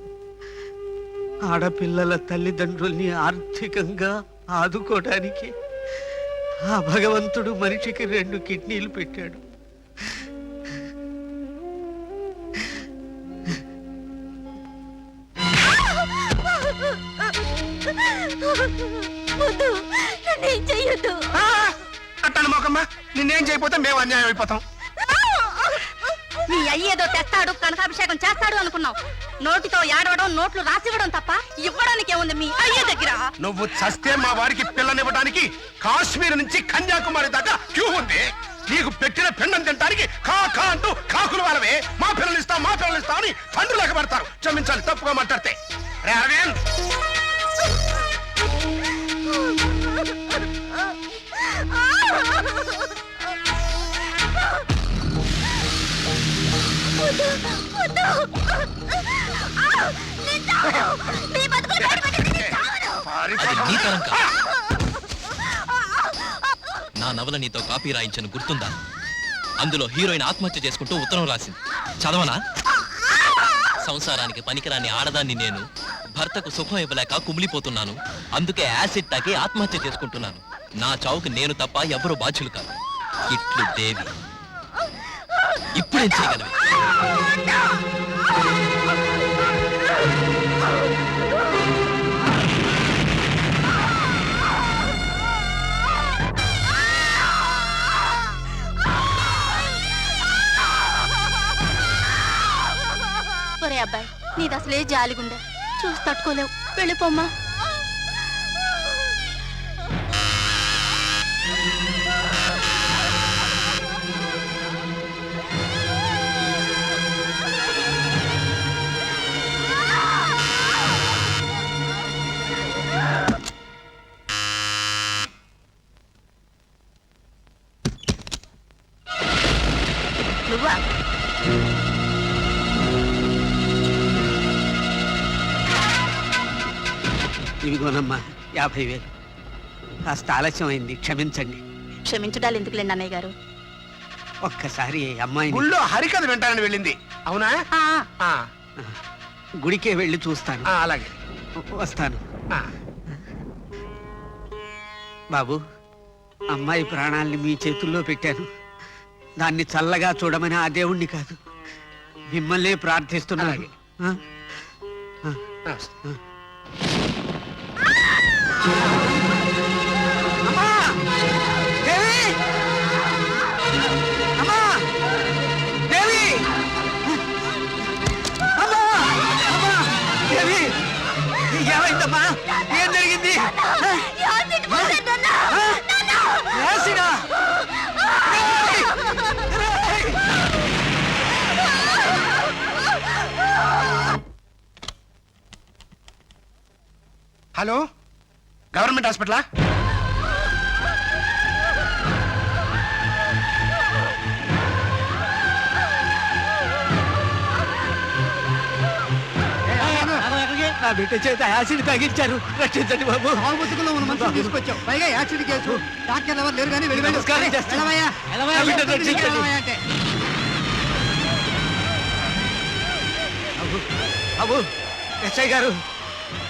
ఆడపిల్లల తల్లిదండ్రుల్ని ఆర్థికంగా ఆదుకోవడానికి ఆ భగవంతుడు మనిషికి 2 కిడ్నీలు పెట్టాడు. అట్టను మొకమ్మా, నిన్నేం చేయకపోతే మేము అన్యాయం అయిపోతాం. నీ అయ్యేదో తెస్తాడు, కనకాభిషేకం చేస్తాడు అనుకున్నావు. నోటితో ఏడవడం, నోట్లు రాసివ్వడం తప్ప ఇవ్వడానికి ఏముంది మీ అయ్యే దగ్గర? నువ్వు చస్తే మా వారికి పిల్లనివ్వడానికి కాశ్మీర్ నుంచి కన్యాకుమారి దాకా క్యూ ఉంది. నీకు పెట్టిన పిండం తినడానికి కా కా అంటూ కాకులు వాళ్ళవే మా పిల్లలు ఇస్తాం, మా పిల్లలు ఇస్తాం అని తండ్రి లేక పెడతారు. క్షమించాలి తప్పుగా మాట్లాడితే. రే అరవింద్, అది నీ తరం కాదు. నా నవల నీతో కాపీ రాయించను గుర్తుందా? అందులో హీరోయిన్ ఆత్మహత్య చేసుకుంటూ ఉత్తరం రాసింది, చదవనా? సంసారానికి పనికిరాని ఆడదాన్ని నేను, భర్తకు సుఖం ఇవ్వలేక కుమిలిపోతున్నాను. అందుకే యాసిడ్ తాకి ఆత్మహత్య చేసుకుంటున్నాను. నా చావుకి నేను తప్ప ఎవరు బాధ్యులు కాదు. ఇట్లు దేవి. ఇప్పుడేం చేయగలవు? ఒరే అబ్బాయి, నీది అసలే జాలిగుండె, చూసి తట్టుకోలేవు. వెళ్ళిపోమ్మా. నువ్వా? ఇవిగోనమ్మా 50,000. కాస్త ఆలస్యం అయింది, క్షమించండి. క్షమించడాలు ఎందుకులేండి అన్నయ్య గారు. ఒక్కసారి అమ్మాయిని గుళ్ళో హరికథ వింటానని వెళ్ళింది అవునా? ఆ, గుడికే వెళ్ళి చూస్తాను. ఆ, అలాగే. వస్తాను. ఆ, బాబు, అమ్మాయి ప్రాణాల్ని మీ చేతుల్లో పెట్టాను. దాన్ని చల్లగా చూడమని ఆ దేవుణ్ణి కాదు, మిమ్మల్నే ప్రార్థిస్తున్నాను. అలాగే. ఆ? నమస్తే. అమ్మా! దేవి! అమ్మా! దేవి! అమ్మా! అమ్మా! దేవి! ఏమైందమ్మా? ఏం జరిగింది? యాసిడా? రేయ్! రేయ్! హలో, గవర్నమెంట్ హాస్పిటలా? నా బిడ్డ చేత యాసిడ్ తగ్గించారు, రక్షించండి బాబు. తీసుకొచ్చాం, పైగా యాక్సిడెంట్ కేసు. డాక్టర్ ఎవరు లేరు కానీ నమస్కారం చేస్తాను. నా బిడ్డను రక్షించండి. బాబు, ఎస్ఐ గారు,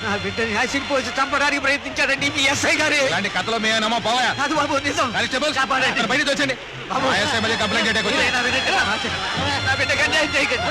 నా బిడ్డని యాసిడ్ పోసి చంపడానికి ప్రయత్నించాడండి మీ ఎస్ఐ గారే. ఇలాంటి కథలో మేమేనమ్మా పోయా కాదు బాబు, నిజం. కానిస్టేబుల్ కాపాడండి. బయటకు వచ్చండి. బాబు, కంప్లైంట్ చేయడానికి నా బిడ్డకి అన్యాయం చేయకండి.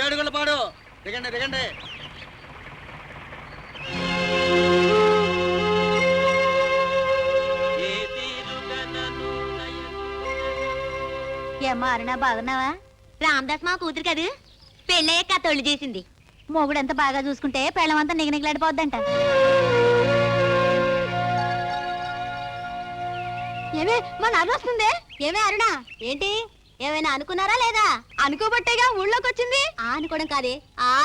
ఏడుగుల పాడు దిగండి దిగండి. ఏమ్మా అరుణ, బాగున్నావా? రామదాస్ మా కూతురు కదూ, పెళ్ళయ్యాక తొళ్ళు చేసింది. మొగుడంతా బాగా చూసుకుంటే పెళ్ళమంతా నిగనిగలాడిపోద్దంట. ఏమే మా నాన్న వస్తుంది. ఏమే అరుణ, ఏంటి ఏమైనా అనుకున్నారా లేదా? అనుకోబట్టేగా ఊళ్ళోకి వచ్చింది. అనుకోవడం కాదే,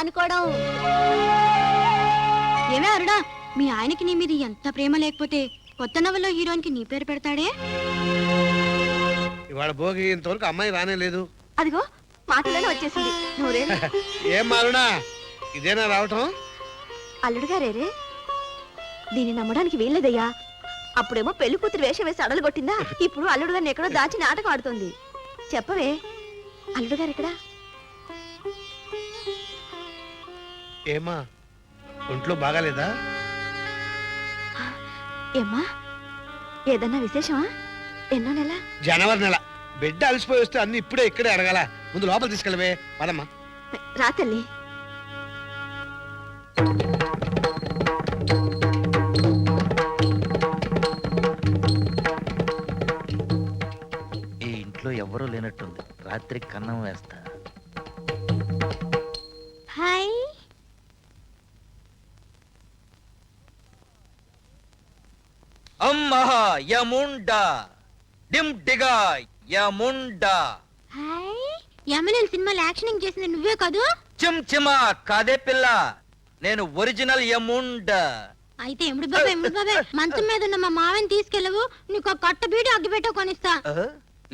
అనుకోవడం. ఏమే అరుణ, మీ ఆయనకి నీ మీద ఎంత ప్రేమ లేకపోతే కొత్త నవల్లో హీరోయిన్కి నీ పేరు పెడతాడే? ఇవాళ భోగి ఇంతవరకు అమ్మాయి రానే లేదు. అదిగో మాటలోనే వచ్చేసింది. ఏం మారునా, ఇదేనా రావటం? అల్లుడు గారే, దీన్ని నమ్మడానికి వీల్లేదయ్యా. అప్పుడేమో పెళ్లి కూతురు వేషం వేసి అడలు కొట్టిందా, ఇప్పుడు అల్లుడు గారిని ఎక్కడో దాచి నాటకం ఆడుతుంది. చెప్పవే, అల్లుడు గారు ఎక్కడా? ఏమా ఒంట్లో బాగాలేదా? ఏమ్మా, ఏదన్నా విశేషమా? ఎన్నో నెల? జనవరి నెల. బిడ్డ అలసిపోయి వస్తే అన్ని ఇప్పుడే ఇక్కడే అడగాల. ముందు లోపల తీసుకెళ్ళవే. పదమ్మా. రా తల్లి. ఈ ఇంట్లో ఎవరూ లేనట్టుంది. రాత్రి కన్నం వేస్తా. హాయ్. అమ్మా యముండా డిమ్ డిగా యముండా. హాయ్. ఎమ్మెల్యే సినిమాలో యాక్షనింగ్ చేసింది నువ్వే కాదు? చిమ్ చిమా కాదే పిల్ల, నేను ఒరిజినల్ యముండా. అయితే ఎముడు బాబే మంచం మీద ఉన్న మా మావని తీసుకెళ్ళవు, నీకు కట్ట బీడి అగ్గిపెట్ట కొనిస్తా.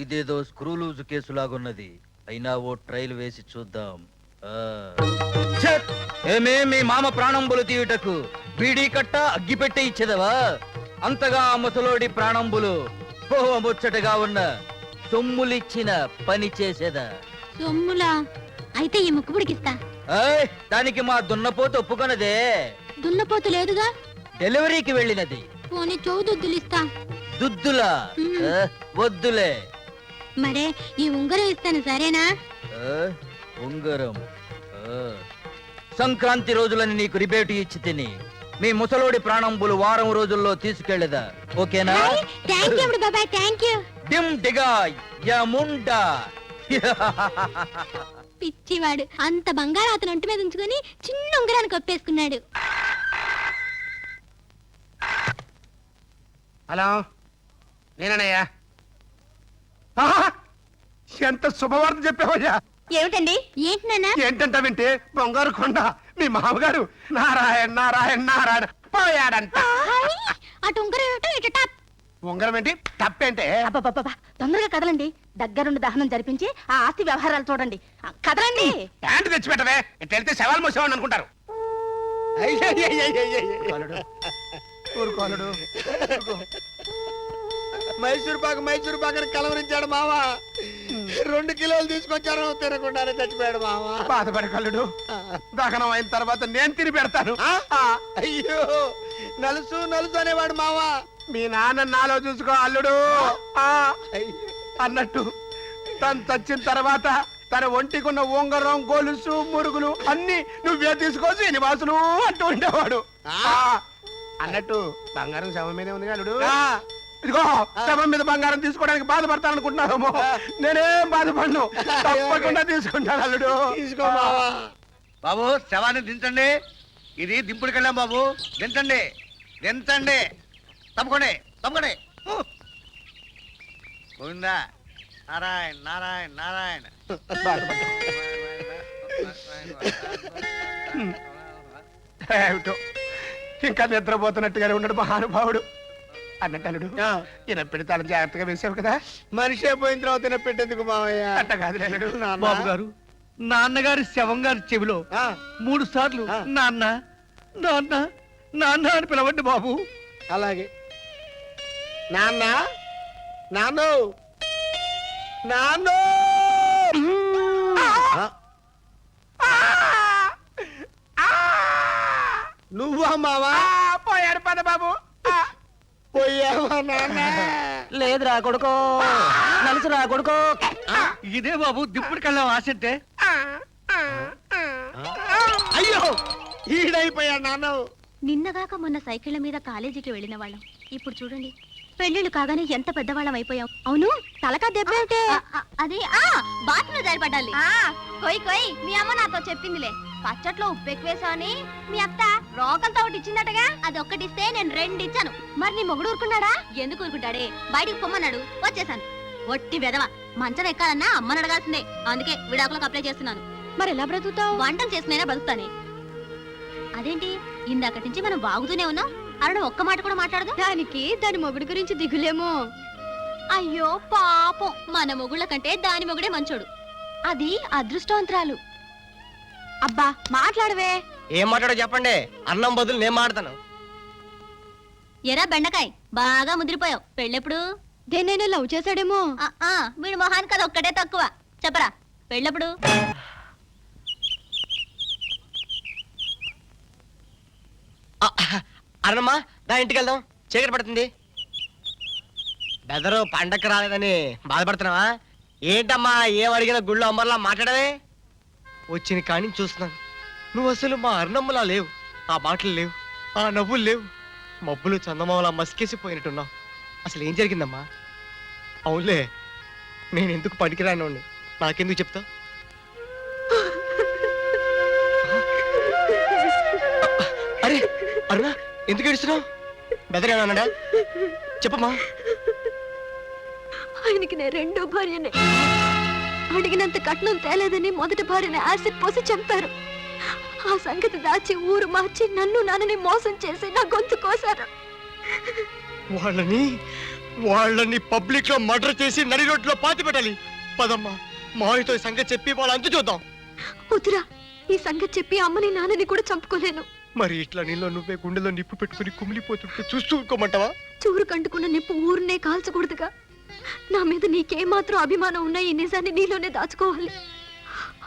ఇదేదో స్క్రూ లూజ్ కేసులాగున్నది. అయినా ఓ ట్రైల్ వేసి చూద్దాం. ఏమే మీ మామ ప్రాణంబులు తీయుటకు బీడీ కట్ట అగ్గిపెట్టే ఇచ్చేదవా? అంతగా ముసలోడి ప్రాణంబులు ఓ ముచ్చటగా ఉన్న సొమ్ములిచ్చిన పని చేసేదా? సొమ్ములా? అయితే ఈ ముక్కు పుడికిస్తా. దానికి మా దున్నపోతు ఒప్పుకొనదే. దున్నపోతు లేదుగా? డెలివరీకి వెళ్ళినది. పోనీ చౌదుద్దులిస్తా. దుద్దులా? వద్దులే. మరే ఈ ఉంగరం ఇస్తాను, సరేనా? ఉంగరం సంక్రాంతి రోజులని నీకు రిబేటు ఇచ్చి తిని మీ ముసలోడి ప్రాణంబులు వారం రోజుల్లో తీసుకెళ్లేదా? ఓకేనా? థ్యాంక్ యూ బాబాయ్, థ్యాంక్ యూ. డిమ్ డిగా యముండా. పిచ్చివాడు అంత బంగారం అతను ఒంటి మీద ఉంచుకొని చిన్న ఉంగరానికి ఒప్పేసుకున్నాడు. హలో, నేనయ్యా. ఎంత శుభవార్త చెప్పావయ్యా. ఏమిటండి? ఏంటి నాన్న? ఏంటంటావంటే బంగారు కొండ మీ మామగారు నారాయణ నారాయణ నారాయణ పోయాడంట. అటు ఉంగరం ఏమిటో ఇటు టాప్. ఉంగరం ఏంటి, తప్పేంటే? అబ్బబ్బబ్బా, తొందరగా కదలండి. దగ్గరుండి దహనం జరిపించి ఆ ఆస్తి వ్యవహారాలు చూడండి. కదలండి. ప్యాంటు తెచ్చిపెట్టవే, ఇట్లా వెళ్తే శవాలు మోసేవాడిని అనుకుంటారు. ఊరుకోలుడు మైసూర్ పాక కలవరించాడు మావ. 2 కిలోలు తీసుకొచ్చాను, తినకుండానే చచ్చిపోయాడు మావ. బాధపడి కల్లుడు, దహనం అయిన తర్వాత నేను తిని పెడతాను. అయ్యో, నలుసు నలుసు అనేవాడు మావ. మీ నాన్న నాలో చూసుకో అల్లుడు. అన్నట్టు తను చచ్చిన తర్వాత తన ఒంటికున్న ఉంగరం, గొలుసు, మురుగులు అన్ని నువ్వే తీసుకో శ్రీనివాసులు అంటూ ఉండేవాడు. అన్నట్టు బంగారం శవం మీదే ఉంది అల్లుడు. ఇదిగో, శవం మీద బంగారం తీసుకోవడానికి బాధపడతాను అనుకుంటున్నాము. నేనేం బాధపడను, తప్పకుండా తీసుకుంటాను అల్లుడు. తీసుకో మావా. బాబు, శవాన్ని దించండి. ఇది దింపుడికి వెళ్ళాం బాబు. దించండి, దించండి. తప్పకండి, తప్పకండి. పోయిందా? నారాయణ నారాయణ నారాయణ. ఏమిటో, ఇంకా నిద్రపోతున్నట్టుగానే ఉన్నాడు మహానుభావుడు. అన్నట్టు ఈయన పెడతాను జాగ్రత్తగా వేసావు కదా. మనిషి పోయిన తర్వాత పెట్టేందుకు మావయ్య? అట్ట కాదు బాబు గారు, నాన్నగారి శవం గారి చెవిలో 3 సార్లు నాన్న నాన్న నాన్న అని పిలవండి బాబు. అలాగే. నాన్న, నాన్నో, నాన్నో. నువ్వా మావా? పోయాడు పద బాబు. పోయావా నాన్న? లేదురా కొడుకో, నలుసురా కొడుకో. ఇదే బాబు దిప్పుడికెళ్ళాం ఆశంటే. అయ్యో, ఈడైపోయా నాన్న. నిన్నగాక మొన్న సైకిళ్ల మీద కాలేజీకి వెళ్ళిన వాళ్ళం. ఇప్పుడు చూడండి, పెళ్లిళ్ళు కాగానే ఎంత పెద్దవాళ్ళం అయిపోయాం. అవును, తలకా దెబ్బ అది బాత్రూంలో జారిపడ్డాలి. కొయ్ కొయ్, మీ అమ్మ నాతో చెప్పిందిలే. పచ్చట్లో ఉప్పు ఎక్కువేసావని మీ అత్త రోకలతో ఒకటి ఇచ్చిందటగా. అది ఒక్కటిస్తే నేను 2 ఇచ్చాను. మరి నీ మొగుడు ఊరుకున్నాడా? ఎందుకు ఊరుకుంటాడే, బయటికి పొమ్మన్నాడు, వచ్చేసాను. ఒట్టి వెదవ, మంచం ఎక్కాలన్నా అమ్మని అడగాల్సిందే. అందుకే విడాకులకు అప్లై చేస్తున్నాను. మరి ఎలా బ్రతుకుతావు? వంటలు చేసుకునైనా బతుకుతానే. అదేంటి, ఇందాకటి నుంచి మనం బాగుతూనే ఉన్నాం, అరుణ ఒక్క మాట కూడా మాట్లాడదు. దానికి దాని మొగుడు గురించి దిగులేమో. అయ్యో పాపం, మన మొగుళ్ళ కంటే దాని మొగుడే మంచోడు. అది అదృష్టవంతరాలు. అబ్బా, మాట్లాడవే. ఏం మాట్లాడో చెప్పండి, అన్నం బదులు నేను మాడతాను. ఎరా బెండకాయ్ బాగా ముదిరిపోయావు పెళ్ళెప్పుడు దేనైనా లవ్ చేశాడేమో వీడు మొహానికి అది ఒక్కటే తక్కువ చెప్పరా పెళ్ళెప్పుడు అరుణమ్మా దా ఇంటికి వెళ్దాం చీకటి పడుతుంది. బెదరు పండక్కి రాలేదని బాధపడుతున్నావా? ఏంటమ్మా ఏం అడిగిన గుళ్ళో అమ్మర్లా మాట్లాడవే? వచ్చిన కాని చూస్తున్నాను, నువ్వు అసలు మా అరుణమ్మలా లేవు. ఆ మాటలు లేవు, ఆ నవ్వులు లేవు, మబ్బులు చందమామలా మసికేసిపోయినట్టున్నావు. అసలు ఏం జరిగిందమ్మా? అవునులే, నేను ఎందుకు పనికిరానోడిని, నాకెందుకు చెప్తావు? అరే అరుణ, ఎందుకు ఏడుస్తున్నావు? బెదరేమన్నాడా చెప్పమ్మా. ఆయనకి నేను రెండో భార్యనే. అడిగినంత కట్నం తేలేదని మొదటి భార్యని యాసిడ్ పోసి చంపారు. ఆ సంగతి దాచి ఊరు మార్చి నన్ను నాన్నని మోసం చేసి నా గొంతు కోసారు. వాళ్ళని పబ్లిక్ లో మర్డర్ చేసి నడి రోడ్లో పాతి పెట్టాలి. పదమ్మా, మావితో ఈ సంగతి చెప్పి వాళ్ళ అంతు చూద్దాం. వద్దురా, ఈ సంగతి చెప్పి అమ్మని నాన్నని కూడా చంపుకోలేను. మరి ఇట్లా నీలో నువ్వే గుండెలో నిప్పు పెట్టుకుని కుమిలిపోతుంటే చూస్తూ ఊరుకోమంటావా? చూరు కంటుకున్న నిప్పు ఊరునే కాల్చకూడదుగా. నా మీద నీకేమాత్రం అభిమానం ఉన్నా ఈ నిజాన్ని నీలోనే దాచుకోవాలి.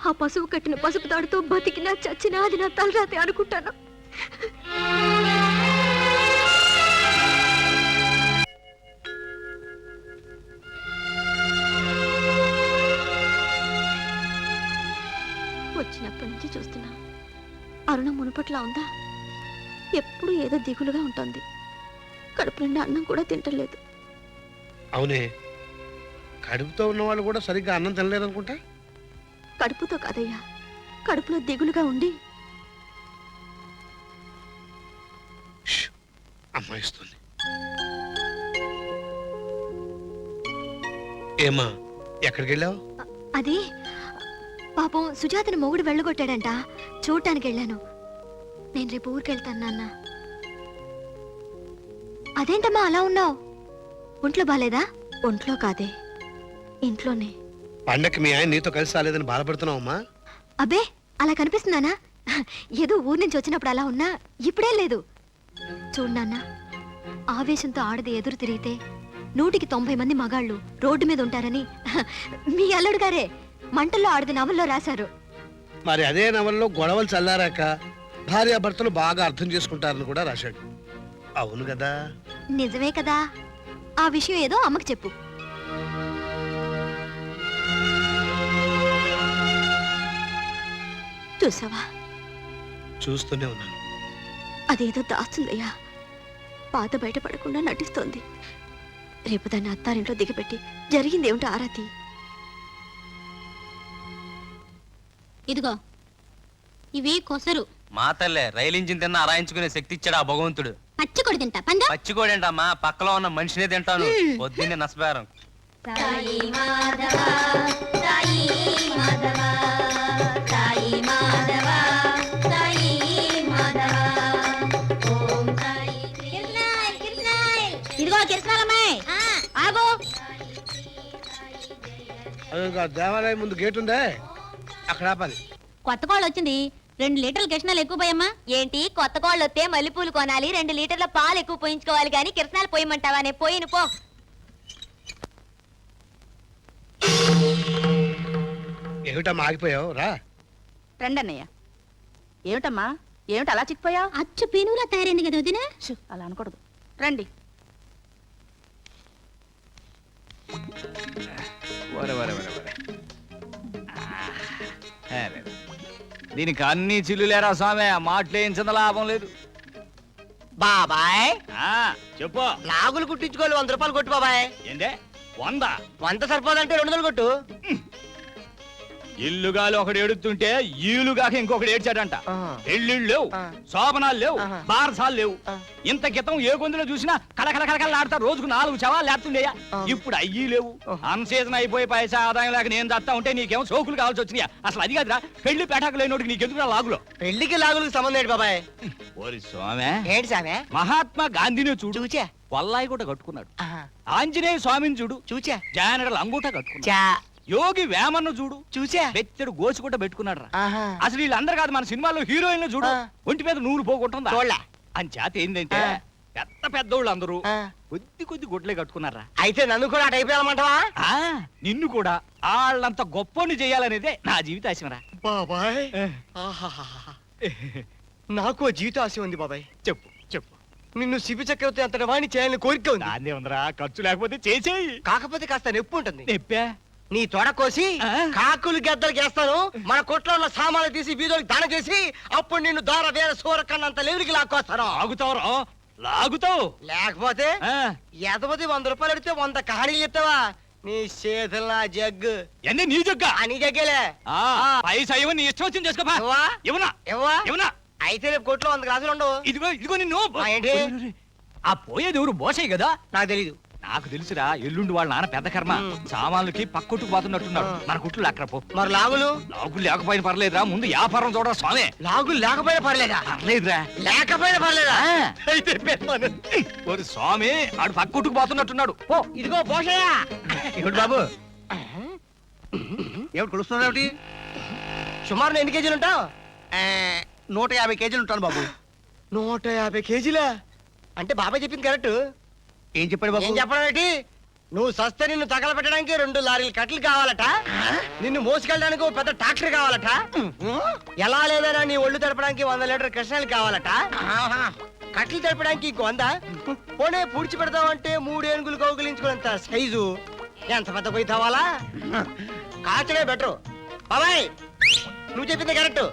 ఆ పశువు కట్టిన పసుపు తాడుతో బతికినా చచ్చినా అది నా తలరాతే అనుకుంటాను. వచ్చినప్పటి నుంచి చూస్తున్నా, అరుణ మునుపట్లా ఉందా? ఎప్పుడు ఏదో దిగులుగా ఉంటుంది. కడుపు నిండా అన్నం కూడా తింటలేదు. అవునే, కడుపుతో ఉన్న వాళ్ళు కూడా సరిగ్గా అన్నం తినలేరు అనుకుంటా. కడుపుతో కాదయ్యా, కడుపులో దిగులుగా ఉండి. అమ్మాయిస్తుంది. ఏమా, ఎక్కడికి వెళ్ళావు? అది పాపం సుజాతని మొగుడు వెళ్ళగొట్టాడంట, చూడటానికి వెళ్ళాను. నేను రేపు ఊరికెళ్తాను నాన్న. అదేంటమ్మా అలా ఉన్నావు? ఒంట్లో బాలేదా? ఒంట్లో కాదే, ఇంట్లోనే. పండక్కి మీ ఆయన నీతో కలిసి రాలేదని బాధపడుతున్నావమ్మా? అబ్బే, అలా కనిపిస్తున్నానా? ఏదో ఊరు నుంచి వచ్చినప్పుడు అలా ఉన్నా, ఇప్పుడే లేదు. చూడు నాన్న, ఆవేశంతో ఆడది ఎదురు తిరిగితే 190 మంది మగాళ్ళు రోడ్డు మీద ఉంటారని మీ అల్లుడు గారే మంటల్లో ఆడది నవల్లో రాశారు. మరి అదే నవల్లో గొడవలు చల్లారాక భార్యాభర్తలు బాగా అర్థం చేసుకుంటారని కూడా రాశాడు. అవును కదా? నిజమే కదా. ఆ విషయం ఏదో అమ్మకి చెప్పు. చూసావా? చూస్తూనే ఉన్నాను. అదేదో దాస్తుందయ్యా, పాత బయటపడకుండా నటిస్తోంది. రేపు దాన్ని అత్తారింట్లో దిగబెట్టి జరిగిందేమిటో ఆరాతి. ఇదిగో ఇవి కొసరు. మా తల్లే, రైలు ఇంజిన్ తిన్న అరాయించుకునే శక్తి ఇచ్చాడు ఆ భగవంతుడు. పచ్చికొడి తింటా పందా. పచ్చికోడేంటమ్మా, పక్కలో ఉన్న మనిషినే తింటాను. పొద్దున్నే నష్టపేరం. ఇదిగో కిరసనాలమ్మాయి, ఆగు. దేవాలయం ముందు గేట్ ఉందే, అక్కడ ఆపాలి. కొత్త కోళ్ళు వచ్చింది, 2 లీటర్ల కిరసనాలు ఎక్కువ పోయమ్మా. ఏంటి కొత్త కోళ్ళు వస్తే మల్లెపూలు కొనాలి, 2 లీటర్ల పాలు ఎక్కువ పోయించుకోవాలి, కానీ కిరసనాలు పోయమంటావా? నే పోయిను పో. ఏమిటమ్మా ఆగిపోయావు? రా. రండన్నయ్య. ఏమిటమ్మా, ఏమిటి అలా చిక్కిపోయావు? అచ్చు పీనుగులా తయారైంది కదా వదినా. అలా అనకూడదు, రండి. దీనికి అన్ని చిల్లులేరా స్వామి, మాటలేయించిన లాభం లేదు. బాబాయ్, చెప్పు. నాగులు కుట్టించుకోవాలి, 100 రూపాయలు కొట్టు బాబాయ్. ఏంటే 100? 100 సరిపోదంటే 200 కొట్టు. ఇల్లుగాలు ఒకడు ఏడుతుంటే ఈలుగాక ఇంకొకటి ఏడ్చాడంట. పెళ్ళిళ్ళు లేవు, శోభనాలు లేవు, బారసాలు లేవు. ఇంత క్రితం ఏ గొంతులో చూసినా కలకలకలకలాడతా రోజుకు 4 శవాలు లేస్తుండేయా. ఇప్పుడు అయ్యి లేవు. అన్ సీజన్ అయిపోయి పైసా ఆదాయం లేక నేను దత్తా ఉంటే నీకేమో సోకులు కావాల్సి వచ్చినాయా? అసలు అది కాదురా, పెళ్లి పేటాకు లేనోడికి నీకెందుకు లాగులో? పెళ్లికి లాగులకు సంబంధం ఏంటి బాబాయ్? ఓరి స్వామి, ఏంటి సామే? మహాత్మా గాంధీని చూడు, చూచా. కొల్లాయి కూడా కట్టుకున్నాడు. ఆంజనేయ స్వామిని చూడు, చూచా. జానడలు అంగూట కట్టుకున్నాడు. యోగి వేమన్ను చూడు, చూసా. బెత్తడు గోచి కూడా పెట్టుకున్నాడు రా. అసలు వీళ్ళందరూ కాదు, మన సినిమాలో హీరోయిన్ చూడు, ఒంటి మీద నూరు పోగొట్టుందా అని చేత ఏంటంటే పెద్ద పెద్దోళ్ళు అందరూ కొద్ది కొద్ది గుడ్లే కట్టుకున్నారా. అయితే నన్ను కూడా అటు అయిపోయాలమంటావా? నిన్ను కూడా వాళ్ళంత గొప్పని చేయాలనేదే నా జీవితాశమరా. బాబాయ్ నాకు జీవితాశ ఉంది బాబాయ్. చెప్పు చెప్పు. నిన్ను శిబి చక్రవర్తి అంతటి వాణ్ణి చేయాలని కోరిక ఉంది. దాన్నే ఉందరా, ఖర్చు లేకపోతే చేసేయి. కాకపోతే కాస్త నొప్పి ఉంటుంది. నెప్పా? నీ తొడ కోసి కాకులు గద్దలు చేస్తాను. మన కొట్లో ఉన్న సామాన్లు తీసి బీదోళ్ళకి దానం చేసి అప్పుడు నిన్ను దూర వేర సూరకన్నంత లెవెలికి లాక్కొస్తాను. లాగుతావు లాగుతావు. లేకపోతే ఎదవది 100 రూపాయలు అడిగితే 100 కహానీలు చెప్తావా? నీ చేతుల జగ్గు ఎన్ని నీ జగ్గా? నీ జగ్గేలే. పైసా ఇవ్వని నీ ఇష్టం వచ్చింది చేసుకోపా. ఇవ్వనా ఇవ్వనా? అయితే రేపు కొట్లో 100 గ్లాసులు ఉండవు. ఇదిగో ఇదిగో నిన్ను. ఏంటి? ఆ పోయేది ఎవరు? మోసే కదా. నాకు తెలీదు. నాకు తెలుసురా, ఎల్లుండి వాళ్ళ నాన్న పెద్ద కర్మ సామాన్లకి పక్కొట్టుకు పోతున్నట్టున్నాడు. మన కుట్లు లాక్కరపో. మరి లాగులు? లాగులు లేకపోయినా పర్లేదురా, ముందు వ్యాపారం చూడరా స్వామి. లాగులు లేకపోయినా పర్లేదా? పర్లేదురా. లేకపోయినా పర్లేదా? అయితే ఓరి స్వామి, ఆడు పక్కొట్టుకు పోతున్నట్టున్నాడు. ఓ ఇదిగో పోషయ్యా. ఏమిటి బాబు, ఏమిటి కొలుస్తున్నావు? సుమారు ఎన్ని కేజీలు ఉంటావు? 150 కేజీలు ఉంటాను బాబు. 150 కేజీలా? అంటే బాబాయ్ చెప్పింది కరెక్ట్. ఏం చెప్పాడు బాబు? ఏం చెప్పడం ఏంటి? నువ్వు సస్తే నిన్ను తగలబెట్టడానికి 2 లారీలు కట్టలు కావాలట. నిన్ను మోసుకెళ్ళడానికి ఒక పెద్ద ట్రాక్టర్ కావాలట. ఎలా లేదన్నా నీ ఒళ్ళు తడపడానికి 100 లీటర్ కృష్ణాలు కావాలట. కట్టలు తడపడానికి 100. పోనీ పుడిచి పెడతావంటే 3 ఏనుగులు కౌగులించుకున్నంత సైజు. ఎంత పెద్ద పోయి తవ్వాలా? కాచడే బెటరు. బాబాయ్ నువ్వు చెప్పింది కరెక్ట్.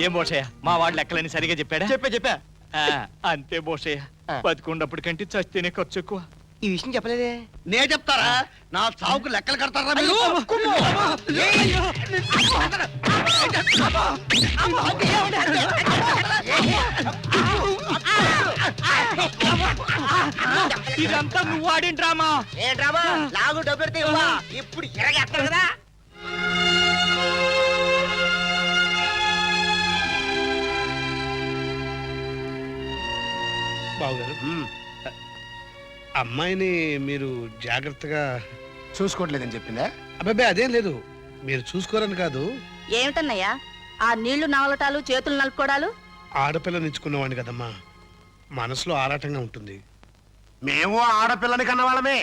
ఏం బోషయ్య, మా వాడు లెక్కలని సరిగా చెప్పాడా? చెప్పా. అంతే బోషయ్య, బతికుండప్పుడు కంటే చస్తేనే ఖర్చు ఎక్కువ. ఈ విషయం చెప్పలేదే. నే చెప్తారా? నా చావుకు లెక్కలు కడతారా మీరు? ఇదంతా నువ్వు ఆడిన డ్రామా. ఏ డ్రామా? లాగు డబ్బెడితే ఇప్పుడు ఎరగేస్తావు కదా. బావగారు, అమ్మాయిని మీరు జాగ్రత్తగా చూసుకోవట్లేదని చెప్పిందా? అబ్బాయి అదేం లేదు, మీరు చూసుకోరని కాదు. ఏమిటన్నయ్యా ఆ నీళ్లు నవలటాలు చేతులు నలుపుకోవడాలు? ఆడపిల్లని ఇచ్చుకున్నవాడిని కదమ్మా, మనసులో ఆరాటంగా ఉంటుంది. మేము ఆడపిల్లని కన్నవాళ్ళమే.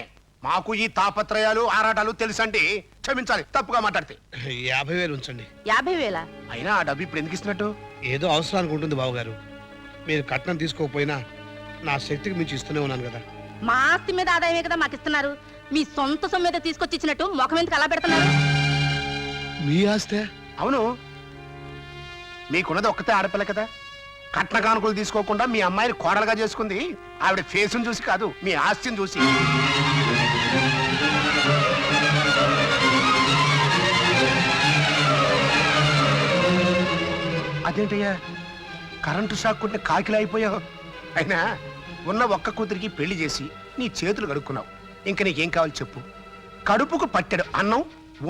మాకు ఈ తాపత్రయాలు ఆరాటాలు తెలుసండి. క్షమించాలి తప్పుగా మాట్లాడితే. 50,000 ఉంచండి. 50,000? అయినా ఆ డబ్బు ఇప్పుడు ఎందుకు ఇస్తున్నట్టు? ఏదో అవసరానికి ఉంటుంది బావగారు. మీరు కట్నం తీసుకోకపోయినా నా శక్తికి మించి ఇస్తూనే ఉన్నాను కదా. మా ఆస్తి మీద ఆదాయమే కదా మాకు ఇస్తున్నారు. మీ సొంత సొమ్ము మీద తీసుకొచ్చి ఇచ్చినట్టు ముఖం ఎందుకు అలా పెడుతున్నారు? మీ ఆస్తే? అవును, మీకున్నది ఒక్కతే ఆడపిల్ల కదా. కట్న కానుకలు తీసుకోకుండా మీ అమ్మాయిని కోడలుగా చేసుకుంది ఆవిడ ఫేసును చూసి కాదు, మీ ఆస్తిని చూసి. అదేంటయ్యా, కరెంటు షాక్ కొట్టిన కాకిలా అయిపోయావు. అయినా ఉన్న ఒక్క కూతురికి పెళ్లి చేసి నీ చేతులు కడుక్కున్నావు. ఇంక నీకేం కావాలి చెప్పు? కడుపుకు పట్టెడు అన్నం,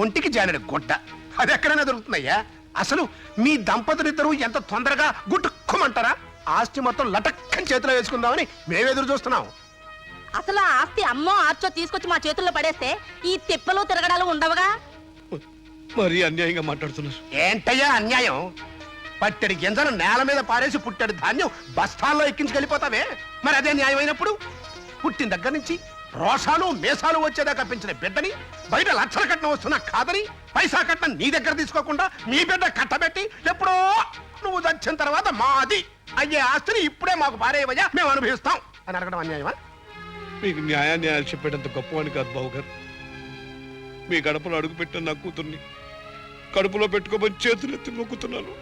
ఒంటికి జానెడు గుడ్డ, అది ఎక్కడైనా దొరుకుతున్నాయ్యా? అసలు మీ దంపతులిద్దరూ ఎంత తొందరగా గుట్టుకోమంటారా? ఆస్తి మొత్తం లటక్కని చేతిలో వేసుకుందామని మేమెదురు చూస్తున్నాం. అసలు ఆ ఆస్తి అమ్మో ఆర్చో తీసుకొచ్చి మా చేతుల్లో పడేస్తే ఈ తిప్పలు తిరగడాలు ఉండవుగా. మరీ అన్యాయంగా మాట్లాడుతున్నారు. ఏంటయ్యా అన్యాయం? పట్టెడి గింజలు నేల మీద పారేసి పుట్టెడు ధాన్యం బస్తాల్లో ఎక్కించుకెళ్ళిపోతావే, మరి అదే న్యాయమైనప్పుడు? పుట్టిన దగ్గర నుంచి రోషాలు మేసాలు వచ్చేదాకా పెంచిన బిడ్డని బయట లక్షల కట్నం వస్తున్నా కాదని పైసా కట్నం నీ దగ్గర తీసుకోకుండా మీ బిడ్డ కట్టబెట్టి ఎప్పుడో నువ్వు చచ్చిన తర్వాత మాది అయ్యే ఆస్తిని ఇప్పుడే మాకు పారేవయ్యా, మేము అనుభవిస్తాం అని అడగడం అన్యాయమా? మీకు న్యాయాన్యాయాలు చెప్పేటంత గొప్పవాడిని కాదు బావగారు. మీ గడపలో అడుగుపెట్టిన నా కూతుర్ని కడుపులో పెట్టుకోమని చేతులెత్తి మొక్కుతున్నాను.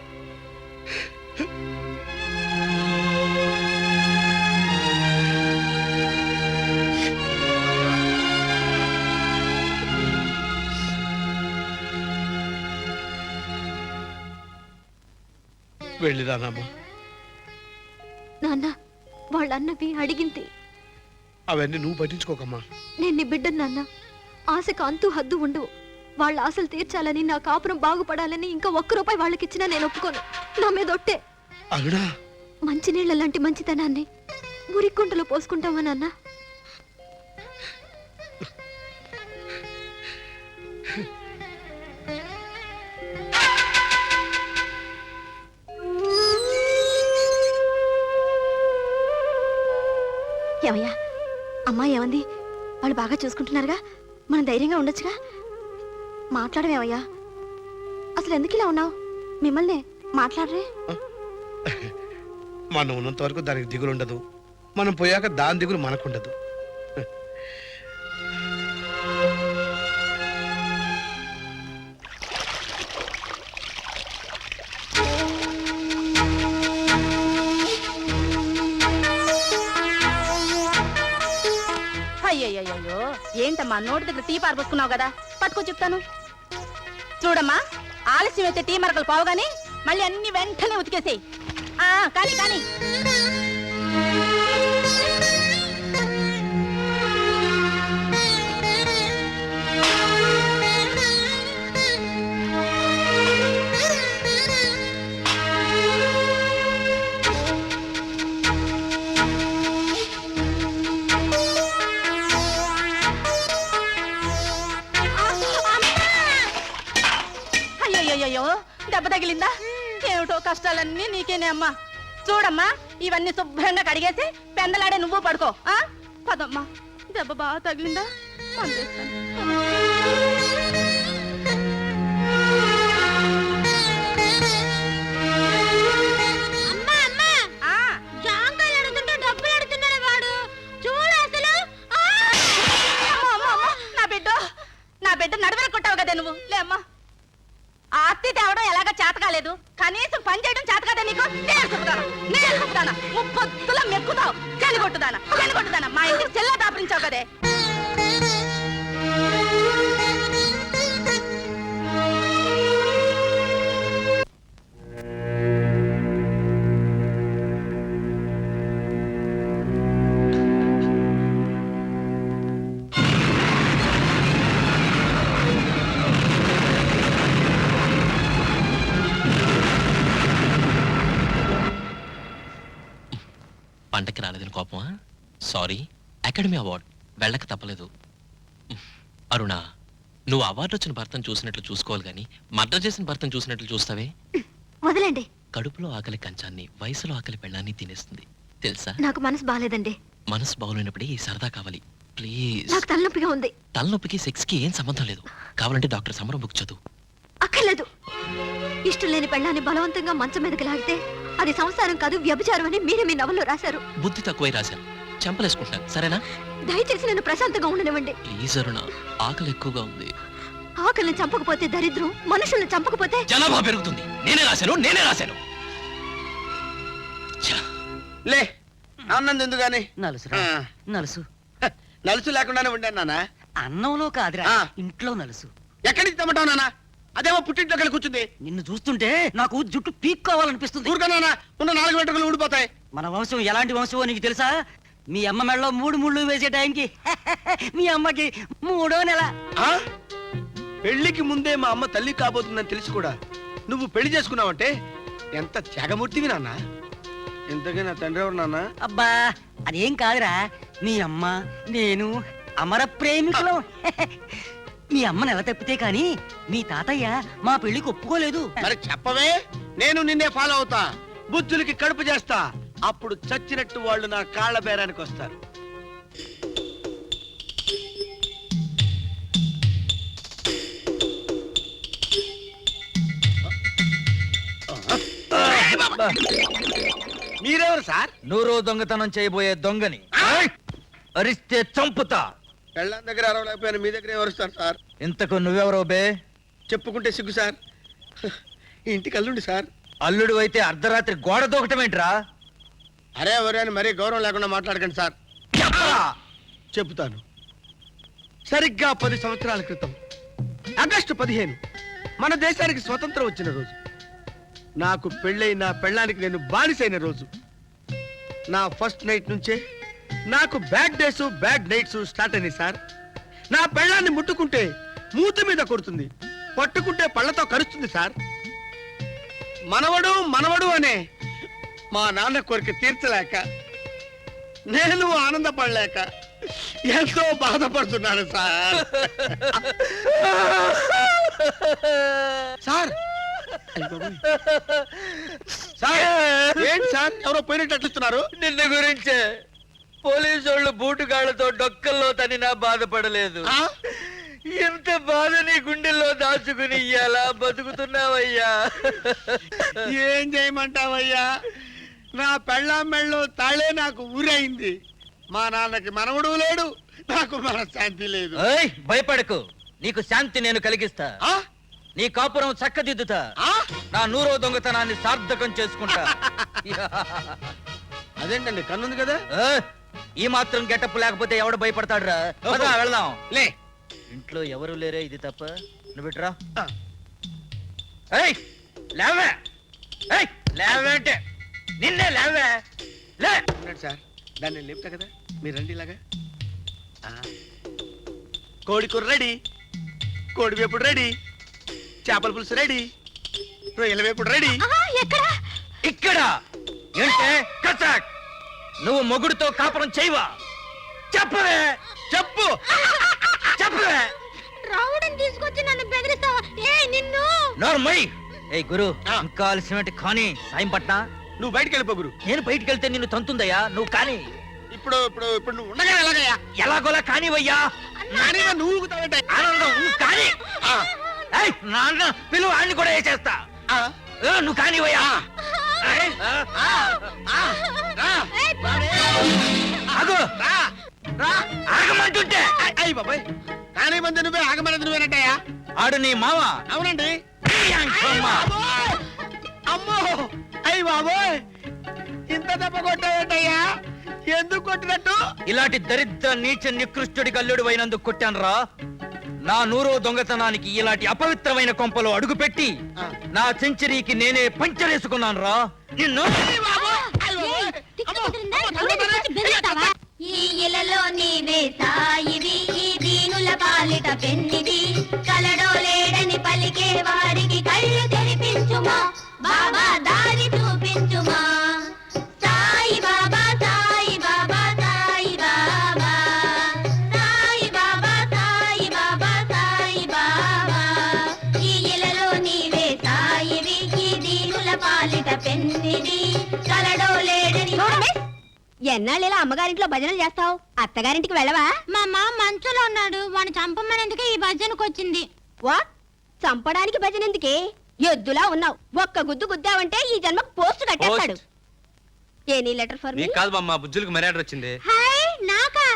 వెళ్ళిరానమ్మా. నాన్న వాళ్ళన్నవి అడిగింది. అవన్నీ నువ్వు పట్టించుకోకమ్మా. నేను నీ బిడ్డను నాన్న. ఆశకు అంతు హద్దు ఉండవు. వాళ్ళ ఆశలు తీర్చాలని, నా కాపురం బాగుపడాలని ఇంకా 1 రూపాయి వాళ్ళకిచ్చినా నేను ఒప్పుకోను. నా మీద ఒట్టే. అరుణా, మంచినీళ్ళ లాంటి మంచితనాన్ని మురికుంటలో పోసుకుంటావా నాన్న? ఏమంది? వాళ్ళు బాగా చూసుకుంటున్నారుగా, మనం ధైర్యంగా ఉండొచ్చుగా. మాట్లాడవేమయ్యా, అసలు ఎందుకు ఇలా ఉన్నావు? మిమ్మల్ని మాట్లాడరే. మనం ఉన్నంత వరకు దానికి దిగులు ఉండదు, మనం పోయాక దాని దిగులు మనకుండదు. అయ్యయ్యో, ఏంటమ్మా నోటి దగ్గర టీ పారబోసుకున్నావు కదా, పట్టుకో చెప్తాను. చూడమ్మా, ఆలస్యం అయితే టీ మరకలు పోవగానే మళ్ళీ అన్ని వెంటనే ఉతికేసేయి. కానీ కానీ అయ్యో, దెబ్బ తగిలిందా? ఏమిటో కష్టాలన్నీ నీకేనే అమ్మా. చూడమ్మా, ఇవన్నీ శుభ్రంగా కడిగేసి పెందలాడే నువ్వు పడుకో. పదమ్మా, దెబ్బ బాగా తగిలిందా? నా బిడ్డ నడువెల కొట్టావు కదా నువ్వు. లేమ్మా, ఆర్తి తేవడం ఎలాగ చేత కాలేదు, కనీసం పని చేయడం చేత కదా నీకు. నేర్చుకుతానా ముప్పొత్తులా మెక్కుతావు. చెనిగొట్టుదానా మా ఇంటికి చెల్లా దాపరించావు కదే. పంటకి రాలేదని కోపమా? సారీ, అకాడమీ అవార్డ్ వెళ్ళక తప్పలేదు. అరుణ, నువ్వు అవార్డు వచ్చిన భర్తను చూసినట్లు చూసుకోవాలి గాని మర్డర్ చేసిన భర్తను చూసినట్లు చూస్తావే? వదలండి. కడుపులో ఆకలి కంచాన్ని, వయసులో ఆకలి పెళ్ళాన్ని తినేస్తుంది తెలుసా? నాకు మనసు బాగాలేదండి. మనసు బాగోలేనప్పుడే ఈ సరదా కావాలి ప్లీజ్. నాకు తలనొప్పిగా ఉంది. తలనొప్పికి సెక్స్ కి ఏం సంబంధం లేదు. కావాలంటే డాక్టర్ సమరం బుక్ చదువు. అక్కర్లేదు. ఇష్టం లేని పెళ్ళాన్ని బలవంతంగా మంచం మీదకి లాగితే అది సంసారం కాదు, వ్యభిచారం అని మీరే మీ నవల్లో రాశారు. బుద్ధి తక్కువై రాశాను, చెంపలేసుకుంటాను సరేనా? దయచేసి నన్ను ప్రశాంతంగా ఉండనివ్వండి. ప్లీజ్ అరుణ, ఆకలి ఎక్కువగా ఉంది. ఆకలిని చంపకపోతే దరిద్రం, మనుషుల్ని చంపకపోతే జనాభా పెరుగుతుంది. నేనే రాశాను. లే, అన్నం ఎందుకని నలుసు నలుసు లేకుండానే ఉండాను నాన్న. అన్నంలో కాదురా, ఇంట్లో నలుసు. ఎక్కడి నుంచి తెమ్మంటావు నాన్న? అదేమో పుట్టింట్లోకి వెళ్ళి కూర్చుంది. నిన్ను చూస్తుంటే నాకు జుట్టు పీక్కోవాలనిపిస్తుంది. ఊరుకన్నా ఉన్న 4 వెంట్రుకలు ఊడిపోతాయి. మన వంశం ఎలాంటి వంశమో నీకు తెలుసా? మీ అమ్మ మెడలో 3 ముళ్ళు వేసే టైంకి మీ అమ్మకి 3వ నెల. పెళ్లికి ముందే మా అమ్మ తల్లి కాబోతుందని తెలిసి కూడా నువ్వు పెళ్లి చేసుకున్నావంటే ఎంత త్యాగమూర్తివి నాన్న. ఇంతకీ నా తండ్రి ఎవరు నాన్న? అబ్బా, అదేం కాదురా, మీ అమ్మ నేను అమర ప్రేమికులం. మీ అమ్మని ఎలా తప్పితే కాని మీ తాతయ్య మా పెళ్లికి ఒప్పుకోలేదు. మరి చెప్పవే, నేను నిన్నే ఫాలో అవుతా. బుద్ధులకి కడుపు చేస్తా. అప్పుడు చచ్చినట్టు వాళ్ళు నా కాళ్ళ బేరానికి వస్తారు. మీరెవరు సార్? నూరో దొంగతనం చేయబోయే దొంగని. అరిస్తే చంపుతా. పెళ్ళాం దగ్గర అరవలేకపోయాను, మీ దగ్గర ఎవరుస్తారు సార్? ఇంతకు నువ్వెవరో బే? చెప్పుకుంటే సిగ్గు సార్. ఇంటికి అల్లుండి సార్. అల్లుడు అయితే అర్ధరాత్రి గోడ దూకటమేంట్రా? అరే ఎవరే అని మరీ గౌరవం లేకుండా మాట్లాడకండి సార్. చెబుతాను. సరిగ్గా 10 సంవత్సరాల క్రితం ఆగస్టు 15 మన దేశానికి స్వతంత్రం వచ్చిన రోజు. నాకు పెళ్ళై నా పెళ్ళానికి నేను బానిసైన రోజు. నా ఫస్ట్ నైట్ నుంచే నాకు bad days bad nights start అయినాయి సార్. నా పెళ్ళాన్ని ముట్టుకుంటే మూతి మీద కొడుతుంది, పట్టుకుంటే పళ్ళతో కరుస్తుంది సార్. మనవడు అనే మా నాన్న కోరిక తీర్చలేక నేను ఆనందపడలేక ఎంతో బాధపడుతున్నాను సార్. సార్ సార్, ఏంటి సార్ ఎవరో పోయినట్టు అట్లుస్తున్నారు? నిన్న గురించే పోలీసు వాళ్ళు బూటుగాళ్లతో డొక్కల్లో తనినా బాధపడలేదు. ఎంత బాధ నీ గుండెల్లో దాచుకుని ఎలా బతుకుతున్నావయ్యా? ఏం చేయమంటావయ్యా? నా పెళ్ళాం మెళ్ళో తాళే నాకు ఊరైంది. మా నాన్నకి మనవడు లేడు, నాకు మనశ్శాంతి లేదు. ఏయ్, భయపడకు, నీకు శాంతి నేను కలిగిస్తా. నీ కాపురం చక్కదిద్దుతా. నా 100వ దొంగతనాన్ని సార్థకం చేసుకుంటా. అదేంటండి, కన్నుంది కదా. ఈ మాత్రం గెటప్ లేకపోతే ఎవడు భయపడతాడు రా? వెళ్దాం. లే, ఇంట్లో ఎవరు లేరే, ఇది తప్ప. నువ్వు బిట్రా. లేవే, లేవే అంటే నిన్నే లేవే. లే సార్, దాన్ని లేపుతా కదా, మీరు రండి ఇలాగా. కోడి కూర రెడీ, కోడి వేపుడు రెడీ, చేపల పులుసు రెడీ, రొయ్యల వేపుడు రెడీ. ఇక్కడ ఏంటే కచాక్? నువ్వు మొగుడుతో కాపురం చేయవా? చెప్పవే, చెప్పు, చెప్పవే. రావుడిని తీసుకొచ్చి నన్ను బెదిరిస్తావా? నిన్ను నార్మై. ఏ గురు, ఇంకా ఆలస్యమేంటి? కానీ సాయం పట్నా. నువ్వు బయటికి వెళ్ళిపో గురు. నేను బయటికి వెళ్తే నిన్ను తంతుందయ్యా. నువ్వు కానీ ఇప్పుడు ఇప్పుడు ఇప్పుడు నువ్వు ఉండగా ఎలాగయ్యా? ఎలాగోలా కానివయ్యా. నువ్వు ఊగుతావంటే ఆనందం కానీ. నాన్న పిలువ ఆడిని కూడా వేసేస్తా. నువ్వు కానివయ్యా. ఆగమంటుంటే అయ్యి బాబాయ్, కానీ మంది నువ్వే, ఆగమన్నది నువ్వేనట్టయ్యా. ఆడు నీ మావ. అవునండి. అమ్మో, అయ్యి బాబోయ్, ఇంత దెబ్బ కొట్టావేంటయ్యా? ఎందుకు కొట్టినట్టు? ఇలాంటి దరిద్ర నీచ నికృష్టుడి కల్లుడు అయినందుకు కొట్టాను రా. నా 100వ దొంగతనానికి ఇలాంటి అపవిత్రమైన కొంపలో అడుగుపెట్టి నా సెంచరీకి నేనే పంచరేసుకున్నాను రా. నిన్ను ఈ ఇలలో నీవే సాయివి, ఈ దీనుల పాలిట పెన్నిది, కలడో లేడని పలికే వారికి కళ్ళు తెరిపించుమా, బాబా దారి చూపించుమా. సాయి బాబా, సాయి బాబా, సాయి బాబా, సాయి బాబా, సాయి బాబా, సాయి బాబా. ఈ ఇలలో నీవే సాయివి, ఈ దీనుల పాలిట పెన్నిది, కలడో లేడని. ఎన్నాళ్ళేలా అమ్మగారింట్లో భజనలు చేస్తావు? అత్తగారింటికి వెళ్ళవా? మా అమ్మ మంచులో ఉన్నాడు, వాడిని చంపమనేందుకే ఈ భజనకు వచ్చింది. వాట్? చంపడానికి భజన ఎందుకే? ఎద్దులా ఉన్నావు. ఒక్క గుద్దు గుద్దావంటే ఈ జన్మకు పోస్ట్ కట్టేస్తాడు. Any letter for me? కాదు మా బుజ్జులకు మర్యాద వచ్చింది. హాయ్, నాకా?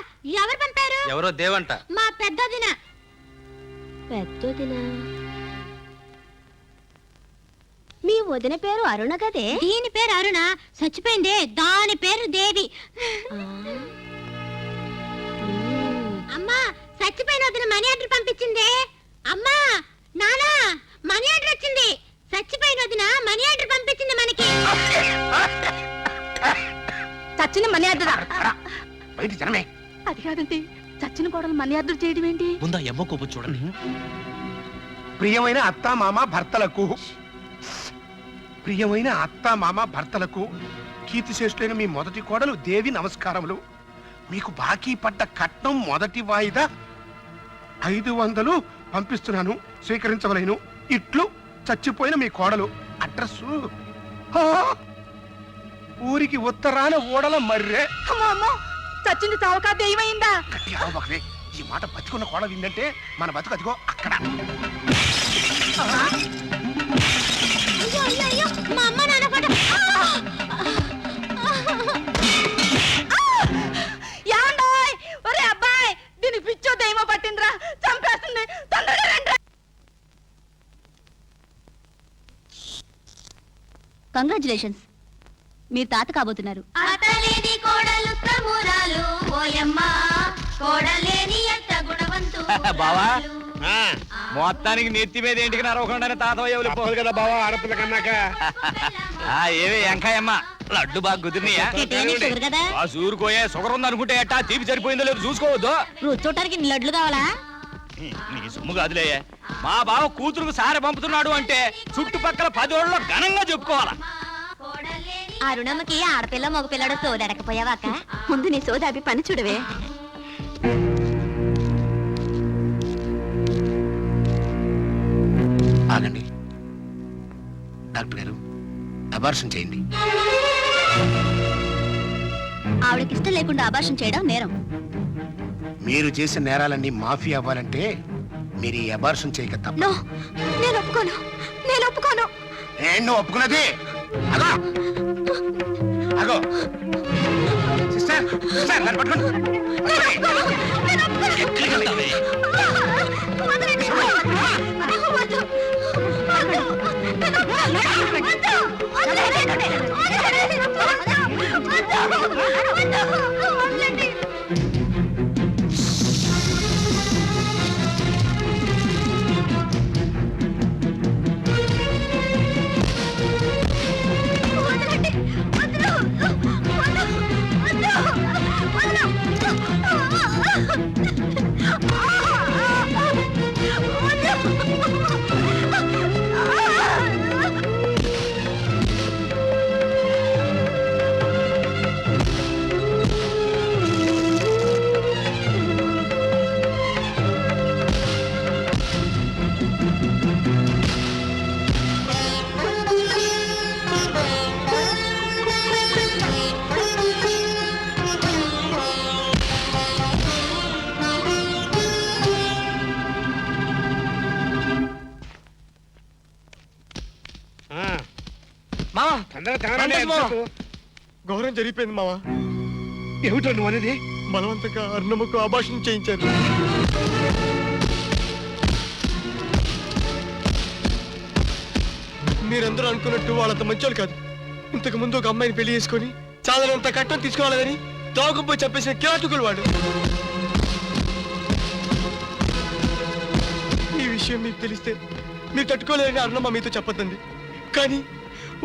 ఎవరు పంపారు? ఎవరో దేవంట. మా పెద్దదిన. పెద్దదిన? మీ వదిన పేరు అరుణ కదే? దీని పేరు అరుణ, చచ్చిపోయిందే దాని పేరు దేవి. అమ్మా, చచ్చిపోయిన వదిన మనీ ఆర్డర్ పంపించిందే. అమ్మా, నానా, మనీ ఆర్డర్ వచ్చింది. చచ్చిపోయిన వదిన మనీ ఆర్డర్ పంపించింది మనకి. చచ్చిన మనీ ఆర్డరా? బయట జనమే. అది కాదండి, చచ్చిన కోడలు మనీ ఆర్డర్ చేయడం ఏంటి? ముందా ఎమ్మో కోపు చూడండి. ప్రియమైన అత్తా మామ భర్తలకు, ప్రియమైన అత్తా మామ భర్తలకు, కీర్తిశ్రేష్ఠులైన మీ మొదటి కోడలు దేవి నమస్కారములు. మీకు బాకీ పడ్డ కట్నం మొదటి వాయిదా 500 పంపిస్తున్నాను, స్వీకరించవలేను. ఇట్లు చచ్చిపోయిన మీ కోడలు. అడ్రస్సు ఊరికి ఉత్తరాన ఓడల మర్రే. చచ్చింది చావకా దెయ్యమైందా? గట్టి అవ్వబోకవే. ఈ మాట బతికున్న కోడలు ఏంటంటే మన బతుకు అదిగో అక్కడ. మా అమ్మ నాన్న పాట. యాండోయ్, ఒరే అబ్బాయి, దీనికి పిచ్చో దెయ్యమో పట్టిందిరా, చంపేస్తుంది. తొందరగా రండి. కంగ్రాచులేషన్స్, మీరు తాత కాబోతున్నారు. అతలేని కోడలు ప్రమురాలు, ఓయమ్మ కోడలేని అత్త గుణవంతు. బావా, మొత్తానికి నెత్తి మీద ఇంటికి నరవకుండానే తాతయ్యలు పోదు కదా బావా, ఆడపిల్ల కన్నాక. ఏవే ఎంకాయమ్మ, లడ్డు బాగా కుదిరినాయా? సూరుకోయే షుగర్ ఉంది అనుకుంటే ఎట్టా, తీపి సరిపోయిందో లేదు చూసుకోవద్దు. రుచి చూడటానికి లడ్లు కావాలా? నీ సొమ్ము కాదులే. మా బావ కూతురుకు సారె పంపుతున్నాడు అంటే చుట్టుపక్కల 10 రోజుల్లో ఘనంగా చెప్పుకోవాలా. అరుణమ్మకి ఆడపిల్ల మగపిల్లడు సోదడకపోయావాక? ముందు నీ సోదాపి పని చూడవే. ఆగండి డాక్టర్ గారు, అబార్షన్ చేయండి. ఆవిడకి ఇష్టం లేకుండా అభాషణ చేయడం నేరం. మీరు చేసిన నేరాలన్నీ మాఫీ అవ్వాలంటే మీరు ఈ అబార్షన్ చేయక తప్ప. నో, నేను ఒప్పుకోను, నేను ఒప్పుకోను. ఏంటో ఒప్పుకున్నది? అగో అగో సిస్టర్, సిస్టర్, నన్ను పట్టుకోండి. వదలండి. వద్దు. ఘోరం జరిగిపోయింది మావా. ఏమిటో నువ్వు అనేది? బలవంతంగా అర్ణమ్మకు అభాషణ చేయించారు. మీరందరూ అనుకున్నట్టు వాళ్ళంత మంచోళ్ళు కాదు. ఇంతకు ముందు ఒక అమ్మాయిని పెళ్లి చేసుకొని చాలనంత కట్టం తీసుకోవాలని తోకపోయి చెప్పేసిన కిరాటుకులు వాడు. ఈ విషయం మీకు తెలిస్తే మీరు తట్టుకోలేరని అర్ణమ్మ మీతో చెప్పొద్దండి. కానీ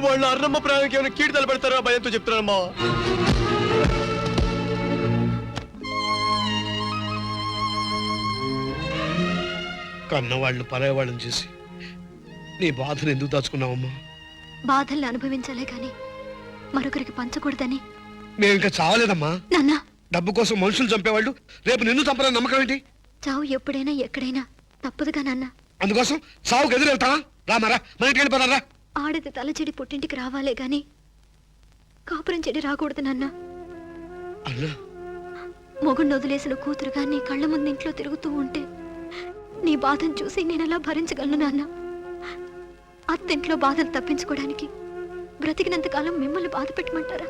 వాళ్ళు అర్ణమ్మ ప్రాణానికి ఏమైనా కీడు తలపెడతారో భయంతో చెప్తున్నాను మావా. కన్నవాళ్ళు పరాయవాళ్ళని చేసి నీ బాధను ఎందుకు దాచుకున్నావమ్మా? బాధల్ని అనుభవించాలే గాని మరొకరికి పంచకూడదని. మేము ఇంకా చావలేదమ్మా. నాన్న, డబ్బు కోసం మనుషులు చంపేవాళ్ళు రేపు నిన్ను చంపాలని నమ్మకం ఏంటి? చావు ఎప్పుడైనా ఎక్కడైనా తప్పదుగా నాన్న. అందుకోసం చావుకు ఎదురెళ్తావా? రామారా, మన ఇంటికి వెళ్ళిపోతారా? ఆడది తల చెడి పుట్టింటికి రావాలే గాని కాపురం చెడి రాకూడదు నాన్న. అన్నా, మొగుడిని వదిలేసిన కూతురుగా నీ కళ్ళ ముందు ఇంట్లో తిరుగుతూ ఉంటే నీ బాధను చూసి నేనెలా భరించగలను నాన్న? అత్తింట్లో బాధను తప్పించుకోవడానికి బ్రతికినంత కాలం మిమ్మల్ని బాధ పెట్టమంటారా?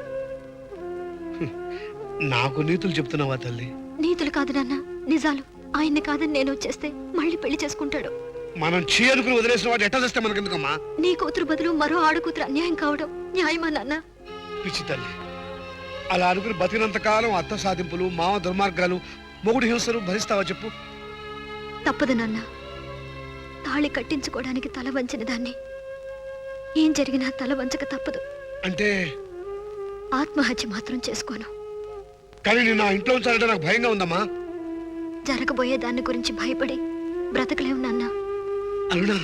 నాకు నీతులు చెప్తున్నావా తల్లి? నీతులు కాదు నాన్న, నిజాలు. ఆయన్ని కాదని నేను వచ్చేస్తే మళ్ళీ పెళ్లి చేసుకుంటాడు. మనం చీరుకుని వదిలేసిన వాడు ఎట్లా చేస్తే మనకెందుకమ్మా? నీ కూతురు బదులు మరో ఆడకూతురు అన్యాయం కావడం న్యాయమా నాన్న? పిచ్చి తల్లి, అలా అనుకుని బతికినంత కాలం అత్త సాధింపులు, మామ దుర్మార్గాలు, మొగుడు హింసలు భరిస్తావా చెప్పు? తప్పదు నాన్న. తాళి కట్టించుకోవడానికి తల వంచిన దాన్ని ఏం జరిగినా తల వంచక తప్పదు. అంటే ఆత్మహత్య మాత్రం చేసుకోను. కానీ నేను నా ఇంట్లో ఉంచాలంటే నాకు భయంగా ఉందమ్మా. జరగబోయే దాన్ని గురించి భయపడి బ్రతకలేవు నాన్న. అరుణా,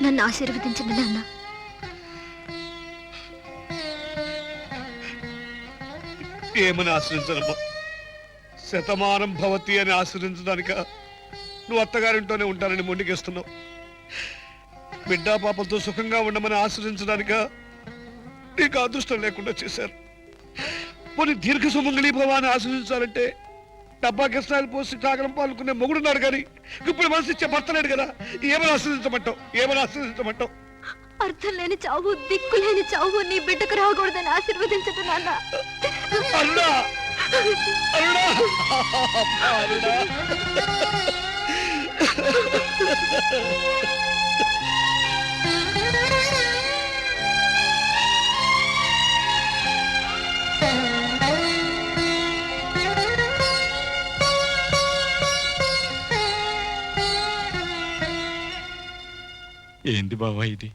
నన్ను ఆశీర్వదించండి నాన్న. ఏమని ఆశ్రయించనమ్మా? శతమానం భవతి అని ఆశ్రయించడానిక నువ్వు అత్తగారింటోనే ఉంటానని మొండికేస్తున్నావు? బిడ్డా పాపలతో సుఖంగా ఉండమని ఆశ్రయించడానిక నీకు అదృష్టం లేకుండా చేశారు. పోనీ దీర్ఘ సుమంగళీ భవాన్ని ఆశ్రయించాలంటే డబ్బా కిస్తాలు పోసి కాగలం పాల్గొనే మొగుడున్నాడు కానీ ఇప్పుడు మనసు ఇచ్చే భర్తలేడు కదా. ఏమని ఆశ్రయించమంటావు? ఏమని ఆశ్రయించమంటావు? అర్థం లేని చావు, దిక్కు లేని చావు నీ బిడ్డకు రాకూడదని ఆశీర్వదించదు నాన్న. అరుణా, అరుణా, అరుణా. ఏంది బావా ఇది?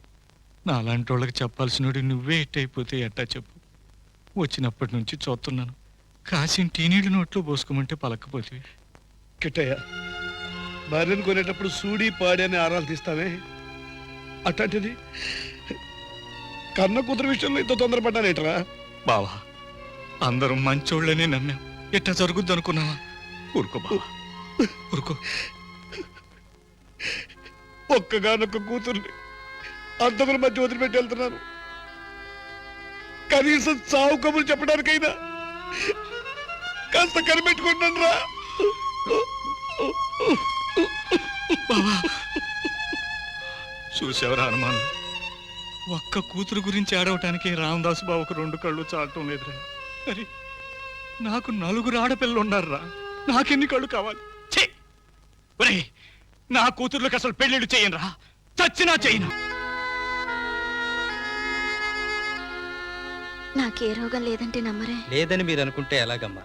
నాలాంటి వాళ్ళకి చెప్పాల్సినోడు నువ్వే ఎట్టయిపోతే ఎట్టా చెప్పు. వచ్చినప్పటి నుంచి చూస్తున్నాను, కాసిన టీనీళ్ళు నోట్లో పోసుకోమంటే పలకపోతే. కిట్టయ్య, భార్యను కొనేటప్పుడు సూడి పాడి అని ఆరాలు తీస్తామే, అట్లాంటిది కన్న కూతురు విషయంలో ఇంత తొందరపడ్డానేట్రా? బావా, అందరం మంచోళ్ళనే నమ్మాం, ఎట్టా జరుగుద్ది అనుకున్నావా? ఊరుకో బావా, ఊరుకో. ఒక్కగానొక్క కూతుర్ని అంతకుల మధ్య వదిలిపెట్టి వెళ్తున్నాను. కనీసం చావు కబులు చెప్పడానికైనా కాస్త కనిపెట్టుకుంటాను రా. చూసేవరా హనుమాన్, ఒక్క కూతురు గురించి ఆడవటానికి రామదాసు బాబుకు 2 కళ్ళు చాలటం లేదురా. మరి నాకు 4 ఆడపిల్లలు ఉన్నారా, నాకెన్ని కళ్ళు కావాలి? ఛీ! ఒరేయ్, నా కూతుర్లకు అసలు పెళ్లిళ్ళు చేయనురా, చచ్చినా చేయను. నాకే రోగం లేదంటే నమ్మరే. లేదని మీరు అనుకుంటే ఎలాగమ్మా?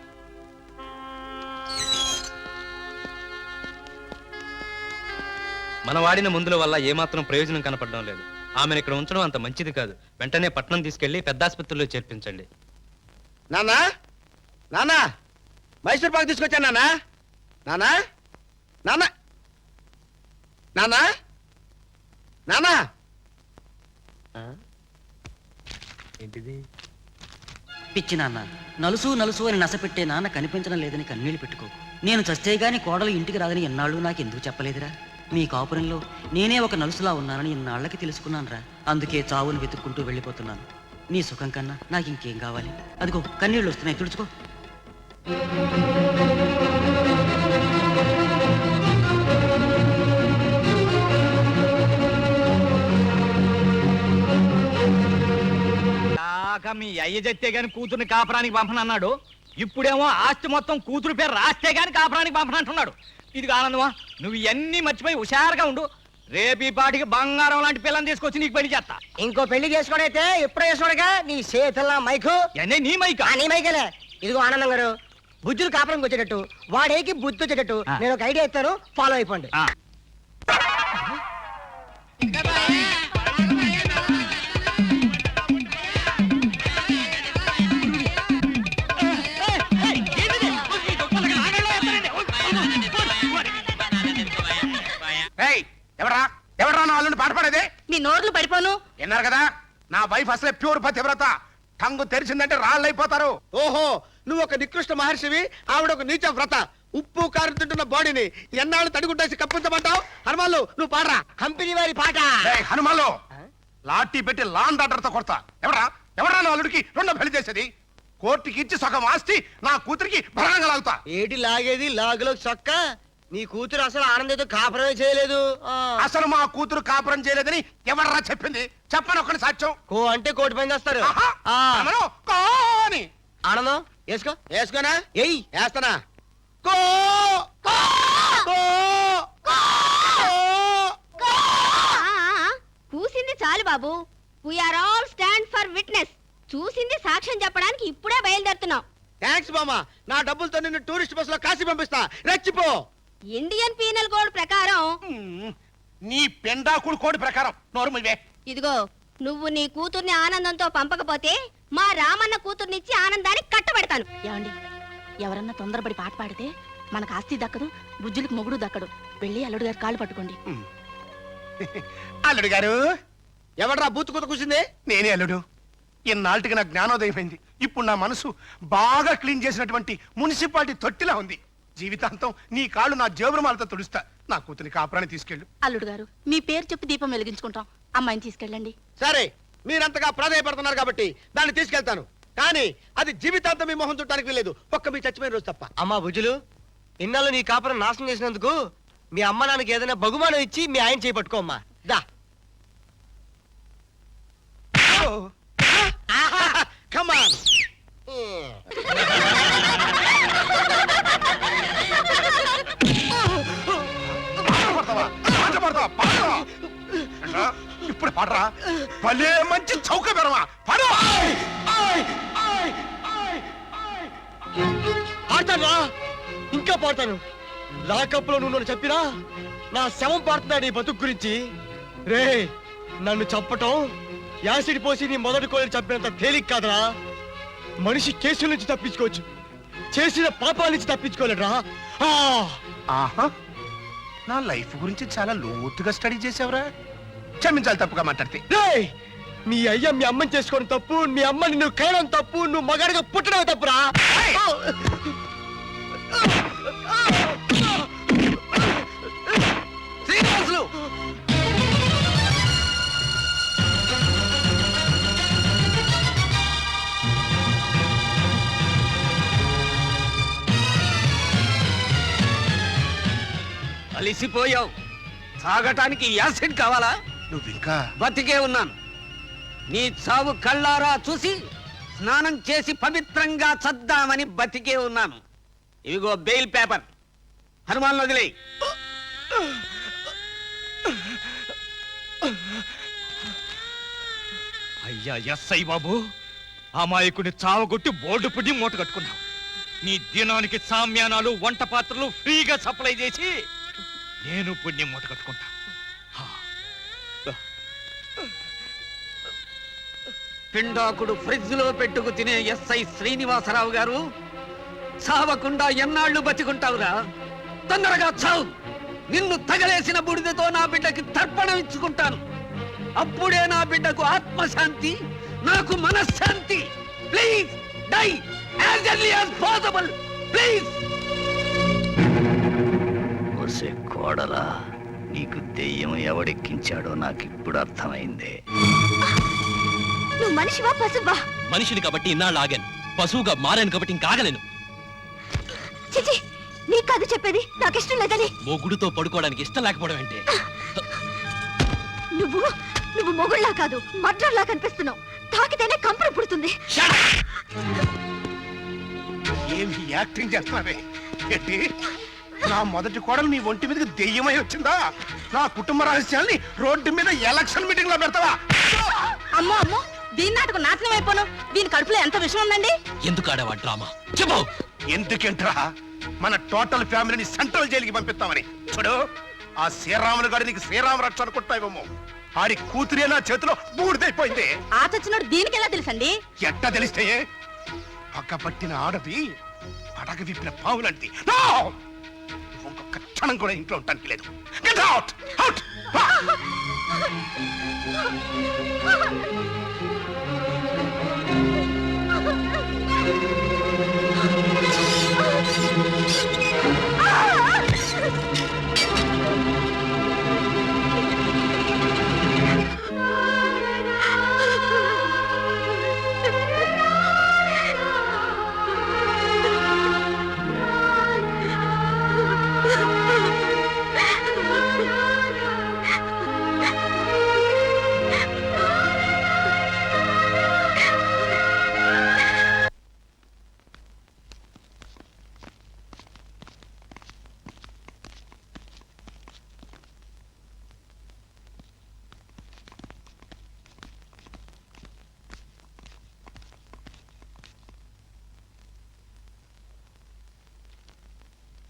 మనం వాడిన మందుల వల్ల ఏమాత్రం ప్రయోజనం కనపడడం లేదు. ఆమెను ఇక్కడ ఉంచడం అంత మంచిది కాదు. వెంటనే పట్నం తీసుకెళ్లి పెద్ద ఆసుపత్రిలో చేర్పించండి. నానా నానా మైసూర్ పాకు తీసుకొచ్చాను నానా. నానా నానా నానా నానా ఏంటిది? పిచ్చి నాన్న, నలుసు నలుసు అని నసపెట్టే నాన్న కనిపించడం లేదని కన్నీళ్లు పెట్టుకోకు. నేను చస్తే గాని కోడలు ఇంటికి రాదని ఎన్నాళ్ళు నాకు ఎందుకు చెప్పలేదురా? మీ కాపురంలో నేనే ఒక నలుసులా ఉన్నానని ఇన్నాళ్ళకి తెలుసుకున్నానురా. అందుకే చావును వెతుక్కుంటూ వెళ్ళిపోతున్నాను. నీ సుఖం కన్నా నాకు ఇంకేం కావాలి? అదిగో కన్నీళ్ళు వస్తున్నాయి, తుడుచుకో. మీ అయ్య చెత్తే గాని కూతుర్ని కాపురానికి పంపనన్నాడు. ఇప్పుడేమో ఆస్తి మొత్తం కూతురు పేరు రాస్తే గాని కాపురానికి పంపనంటున్నాడు. ఇది ఆనందమా? నువ్వు ఇవన్నీ మర్చిపోయి హుషారుగా ఉండు. రేపు ఈ పాటికి బంగారం లాంటి పిల్లని తీసుకొచ్చి నీకు పెళ్లి చేస్తా. ఇంకో పెళ్లి చేసుకోడైతే ఎప్పుడు చేసుకోడగా నీ చేతుల్లో మైకు. అన్నీ నీ మైకా? నీ మైకేలే. ఇదిగో ఆనందం గారు, బుద్ధులు కాపురంకి వచ్చేటట్టు, వాడేకి బుద్ధి వచ్చేటట్టు నేను ఒక ఐడియా ఇస్తాను, ఫాలో అయిపోండి. ఎవరా ఎవరా నా అల్లుని పాట పాడేది? నీ నోర్లు పడిపోను. విన్నారు కదా, నా వైఫ్ అసలే ప్యూర్ పతివ్రత. టంగు తెరిచిందంటే రాళ్ళైపోతారు. ఓహో, నువ్వు ఒక నికృష్ట మహర్షివి, ఆవిడ ఒక నీచ వ్రత. ఉప్పు కారు తింటున్న బాడీని ఎన్నాళ్ళు తడిగుడ్డేసి కప్పించమంటావు? హనుమాన్లు నువ్వు పాడరా. కంపెనీ వారి పాట. హనుమాన్లు లాఠీ పెట్టి లాండ్ ఆర్డర్తో కొడతా. ఎవరా నా అల్లుడికి 2 పెళ్లి చేసేది? కోర్టుకి ఇచ్చి సగం ఆస్తి నా కూతురికి భరణంగా లాగుతా. ఏటి లాగేది? లాగులో చొక్క. నీ కూతురు అసలు ఆనందంతో కాపురమే చేయలేదు. అసలు మా కూతురు కాపురం చేయలేదని ఎవర్రా చెప్పింది? చెప్పను ఒక్కడి సాక్ష్యం. కో అంటే కోటి పని చేస్తారు. ఆనందం వేసుకో. వేసుకోనా? ఎయ్ వేస్తానా? కూసింది చాలు బాబు. We are all stand for witness. చూసింది సాక్ష్యం చెప్పడానికి ఇప్పుడే బయలుదేరుతున్నాం. థ్యాంక్స్ బామా. నా డబ్బులతో నిన్ను టూరిస్ట్ బస్ లో కాశీ పంపిస్తా. రెచ్చిపో. ఇండియన్ పీనల్ కోడ్ ప్రకారం. నీ పెండాకుడు కోడి ప్రకారం నోరుమువే. ఇదిగో, నువ్వు నీ కూతుర్ని ఆనందంతో పంపకపోతే మా రామన్న కూతుర్నిచ్చి ఆనందానికి కట్టబెడతాను. ఏమండి, ఎవరన్నా తొందరపడి పాట పాడితే మనకు ఆస్తి దక్కదు, బుజ్జులకు మొగుడు దక్కడు. వెళ్ళి అల్లుడు గారి కాళ్ళు పట్టుకోండి. అల్లుడు గారు. ఎవడ్రా బూతు కూత కూసింది? నేనే అల్లుడు. ఇన్నాళ్ళకి నా జ్ఞానోదయమైంది. ఇప్పుడు నా మనసు బాగా క్లీన్ చేసినటువంటి మున్సిపాలిటీ తొట్టిలా ఉంది. జీవితాంతం నీ కాళ్ళు నా జేబురుమాలతో తుడుస్తా. నా కూతురి కాపురాన్ని తీసుకెళ్ళు. అల్లుడు గారు, మీ పేరు చెప్పి దీపం వెలిగించుకుంటాం. అమ్మాయిని తీసుకెళ్ళండి. సరే, మీరంతగా ప్రాధాయపడుతున్నారు కాబట్టి దాన్ని తీసుకెళ్తాను. కానీ అది జీవితాంతం మీ మొహం చుట్టానికి వెళ్ళలేదు, ఒక్క మీ చచ్చిపోయిన రోజు తప్ప. అమ్మా బుజ్జులు, ఇన్నాళ్ళు నీ కాపురం నాశనం చేసినందుకు మీ అమ్మ నాన్నకి ఏదైనా బహుమానం ఇచ్చి మీ ఆయన చేయి పట్టుకో అమ్మా. దా. Come on. ఇప్పుడు పాడరా. భలే మంచి చౌక బెరమా. పాడు. పాడతాను, ఇంకా పాడతాను. లాకప్ లో నువ్వు చెప్పినా నా శవం పాడుతున్నాడు ఈ బతుకు గురించి. రే, నన్ను చంపటం యాసిడ్ పోసి నీ మొదటి కోరిని చంపినంత తేలిక కాదురా. మనిషి కేసుల నుంచి తప్పించుకోవచ్చు, చేసిన పాపాల నుంచి తప్పించుకోలేడురా. ఆహా, నా లైఫ్ గురించి చాలా లోతుగా స్టడీ చేసావురా. క్షమించాలి తప్పుగా మాట్లాడితే. మీ అయ్య మీ అమ్మని చేసుకోవడం తప్పు, మీ అమ్మ నిన్ను కనడం తప్పు, నువ్వు మగాడిగా పుట్టడం తప్పురా. శ్రీనివాసులు, అలిసిపోయావు. తాగటానికి యాసిడ్ కావాలా? నువ్వు ఇంకా బతికే ఉన్నాను. నీ చావు కళ్ళారా చూసి స్నానం చేసి పవిత్రంగా చద్దామని బతికే ఉన్నాను. ఇవిగో బెయిల్ పేపర్. హనుమాన్ వదిలే. అయ్యా ఎస్ఐ బాబు, అమాయకుని చావగొట్టి బోర్డు పుట్టి మూట కట్టుకున్నావు. నీ దినానికి సామ్యానాలు వంట పాత్రలు ఫ్రీగా సప్లై చేసి నేను పుణ్యం మూట కట్టుకుంటా. పిండాకుడు ఫ్రిడ్జ్ లో పెట్టుకు తినే ఎస్ఐ శ్రీనివాసరావు గారు, చావకుండా ఎన్నాళ్ళు బతికుంటావురా? తొందరగా చావు. నిన్ను తగలేసిన బుడిదతో నా బిడ్డకి తర్పణం ఇచ్చుకుంటాను. అప్పుడే నా బిడ్డకు ఆత్మశాంతి, నాకు మనశ్శాంతి. Please die as early as possible. Please. ఒసే కోడలా, నీకు దెయ్యం ఎవడెక్కించాడో నాకు ఇప్పుడు అర్థమైందే. నువ్వు మనిషివా పశువా? మనిషిని కాబట్టి ఇన్నాళ్ళు ఆగాను, పశువుగా మారాను కాబట్టి ఇంకాగలేను. చిచి, నీకు కాదు చెప్పేది, నాకు ఇష్టం లేదని. మొగుడుతో పడుకోవడానికి ఇష్టం లేకపోవడం అంటే నువ్వు నువ్వు మొగుళ్ళలా కాదు, మడ్రల్లా కనిపిస్తున్నావు. తాకితేనే కంపరం పుడుతుంది. ఏమి యాక్టింగ్ చేస్తున్నావే? ఏంటి, నా మొదటి కోడలు నీ ఒంటి మీదకి దెయ్యమై వచ్చిందా? నా కుటుంబ రహస్యాల్ని రోడ్డు మీద ఎలక్షన్ మీటింగ్ లో పెడతావా? అమ్మో అమ్మో, దీని నాటకు నాశనం అయిపోను. దీని కడుపులో ఎంత విషయం ఉందండి? ఎందుకు ఆడేవా డ్రామా? చెప్పు. ఎందుకేంట్రా మన టోటల్ ఫ్యామిలీని సెంట్రల్ జైలుకి పంపిస్తామని? చూడు, ఆ శ్రీరాములు గారి నీకు శ్రీరామ రక్ష అనుకుంటావేమో. ఆడి కూతురే నా చేతిలో బూడిదైపోయింది. ఆ చచ్చినోడు దీనికి ఎలా తెలుసండి? ఎట్ట తెలిస్తే? పక్క పట్టిన ఆడది పడగ విప్పిన పావులంటి. ఇంకొక క్షణం కూడా ఇంట్లో ఉండటానికి లేదు. Get out! Out!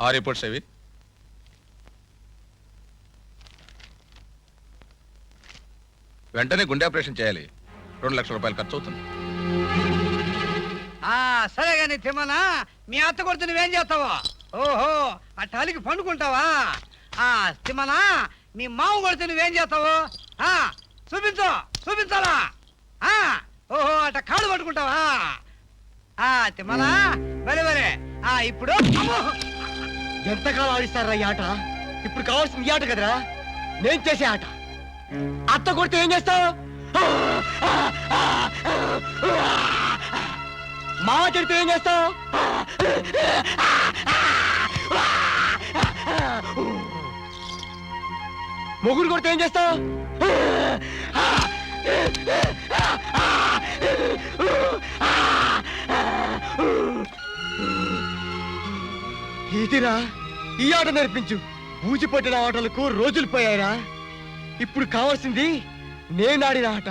ఆ రిపోర్ట్స్ అవి వెంటనే గుండె ఆపరేషన్ చేయాలి. 2 లక్షల రూపాయలు ఖర్చు అవుతుంది. సరే గాని తిమ్మనా, మీ అత్త కొడుతు నువ్వేం చేస్తావో? ఓహో, ఆ టాలికి పండుకుంటావా? తిమ్మనా, మీ మామ కొడుతు నువ్వేం చేస్తావు? చూపించు, చూపించాలా? ఓహో, అట్ట కాడు పట్టుకుంటావా? తిమ్మనా, బరే బరే. ఇప్పుడు ఎంతకాలం ఆడిస్తారా ఈ ఆట? ఇప్పుడు కావాల్సింది ఈ ఆట కదరా, నేను చేసే ఆట. అత్త కొడితే ఏం చేస్తావు? మావ చెడితే ఏం చేస్తావు? మొగుడు కొడితే ఏం చేస్తావు? ఇదిరా ఈ ఆట నేర్పించు. బూజి పట్టిన ఆటలకు రోజులు పోయాయిరా. ఇప్పుడు కావాల్సింది నేను ఆడిన ఆట.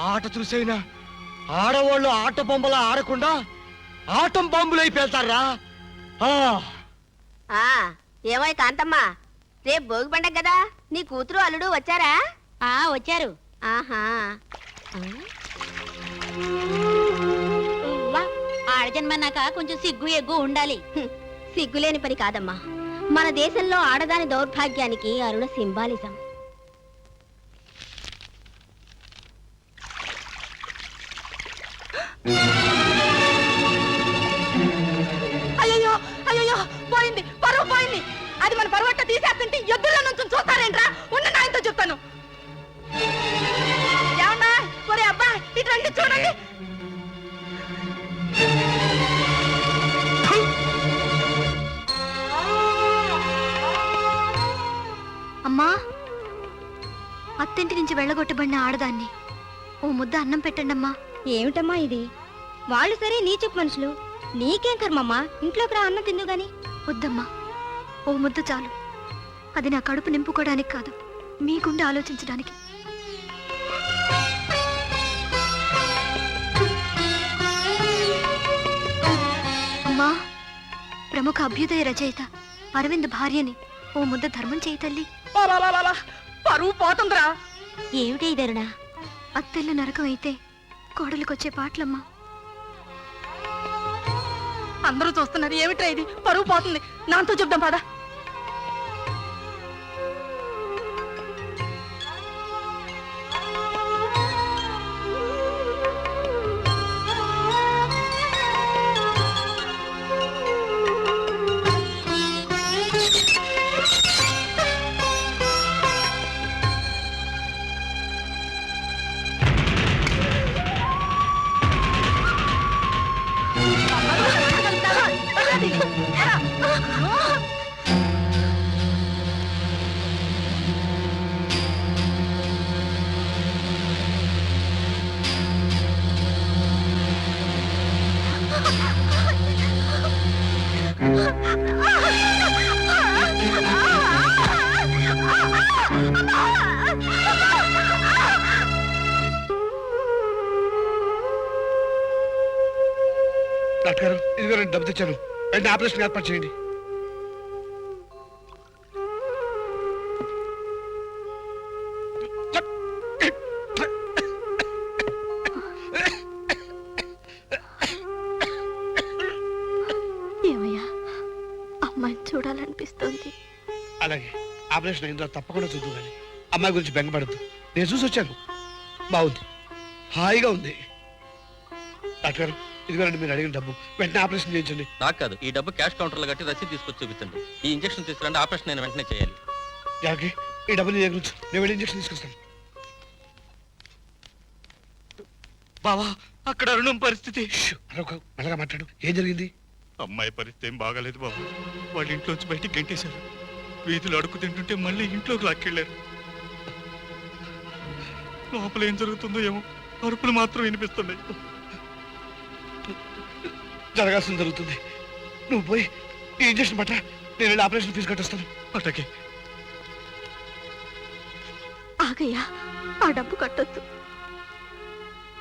ఆట చూసైనా ఆడవాళ్ళు ఆట బొమ్మలా ఆడకుండా ఆటం బాంబులు అయిపోతారా? ఏమో కాంతమ్మ, రేపు భోగి పండగ కదా, నీ కూతురు అల్లుడు వచ్చారా? వచ్చారు. ఆహా, ఆడజన్మన్నాక కొంచెం సిగ్గు ఎగ్గు ఉండాలి. సిగ్గులేని పని కాదమ్మా. మన దేశంలో ఆడదాని దౌర్భాగ్యానికి అరుణ సింబాలిజం. అయ్యో అయ్యో, పోయింది, పరువు పోయింది. అది మన పరువట్ట తీసేస్తుంటే ఎద్దుల నుంచి చూస్తారేంట్రా? ఉన్న నాయనతో చెప్తాను. ఏమన్నా ఒరే అబ్బా, ఇటు రండి చూడండి. వెళ్ళగొట్టబడిన ఆడదాన్ని ఓ ముద్ద అన్నం పెట్టండమ్మా. ఏమిటమ్మా ఇది? వాళ్ళు సరే నీ చెప్పు మనుషులు, నీకేం కర్మమ్మా? ఇంట్లోకి రా, అన్నం తిందు గాని. వద్దమ్మా, ఓ ముద్ద చాలు. అది నా కడుపు నింపుకోవడానికి కాదు, మీ గుండె ఆలోచించడానికి. అమ్మా, ప్రముఖ అభ్యుదయ రచయిత అరవింద్ భార్యని ఓ ముద్ద ధర్మం చేయి తల్లి. పరువు పోతుందిరా. ఏమిటి ఇదరునా? అత్తెల్లు నరకం అయితే కోడలికొచ్చే పాటలమ్మా. అందరూ చూస్తున్నారు, ఏమిట్రా ఇది? పరువు పోతుంది. నాతో చెప్దాం పదా. డాక్టర్ గారు, ఇదిగో నేను డబ్బు తెచ్చాను. వెంటనే ఆపరేషన్ ఏర్పాటు చేయండి. ఏమయ్యా, అమ్మాయిని చూడాలనిపిస్తుంది. అలాగే, ఆపరేషన్ అయిన తర్వాత తప్పకుండా చూద్దు. కానీ అమ్మాయి గురించి బెంగపడద్దు. నేను చూసి వచ్చాను, బాగుంది, హాయిగా ఉంది. డాక్టర్ గారు, ఇదిగోనండి మీరు అడిగిన డబ్బు. వెంటనే ఆపరేషన్ చేయించండి. నాకు కాదు, ఈ డబ్బు క్యాష్ కౌంటర్లో కట్టి రసీదు తీసుకొచ్చి చూపించండి. ఈ ఇంజెక్షన్ తీసుకురండి, ఆపరేషన్ నేను వెంటనే చేయాలి. జానకి, ఈ డబ్బుని దగ్గర ఉంచు. నేను వెళ్ళి ఇంజెక్షన్ తీసుకొస్తాను. బావా, అక్కడ అరుణం పరిస్థితి. మెల్లగా మాట్లాడు. ఏం జరిగింది? అమ్మాయి పరిస్థితి ఏం బాగాలేదు బాబు. వాళ్ళ ఇంట్లోంచి బయటికి గంటేశారు. వీధులు అడుగు తింటుంటే మళ్ళీ ఇంట్లోకి లాక్కెళ్ళారు. లోపల ఏం జరుగుతుందో ఏమో, అరుపులు మాత్రం వినిపిస్తున్నాయి. జరగాల్సింది జరుగుతుంది. నువ్వు పోయి ఈ ఇంజక్షన్ పట్ట, నేను వెళ్ళి ఆపరేషన్ ఫీజు కట్టొస్తాను. పట్టకి ఆగయ్యా, ఆ డబ్బు కట్టొద్దు.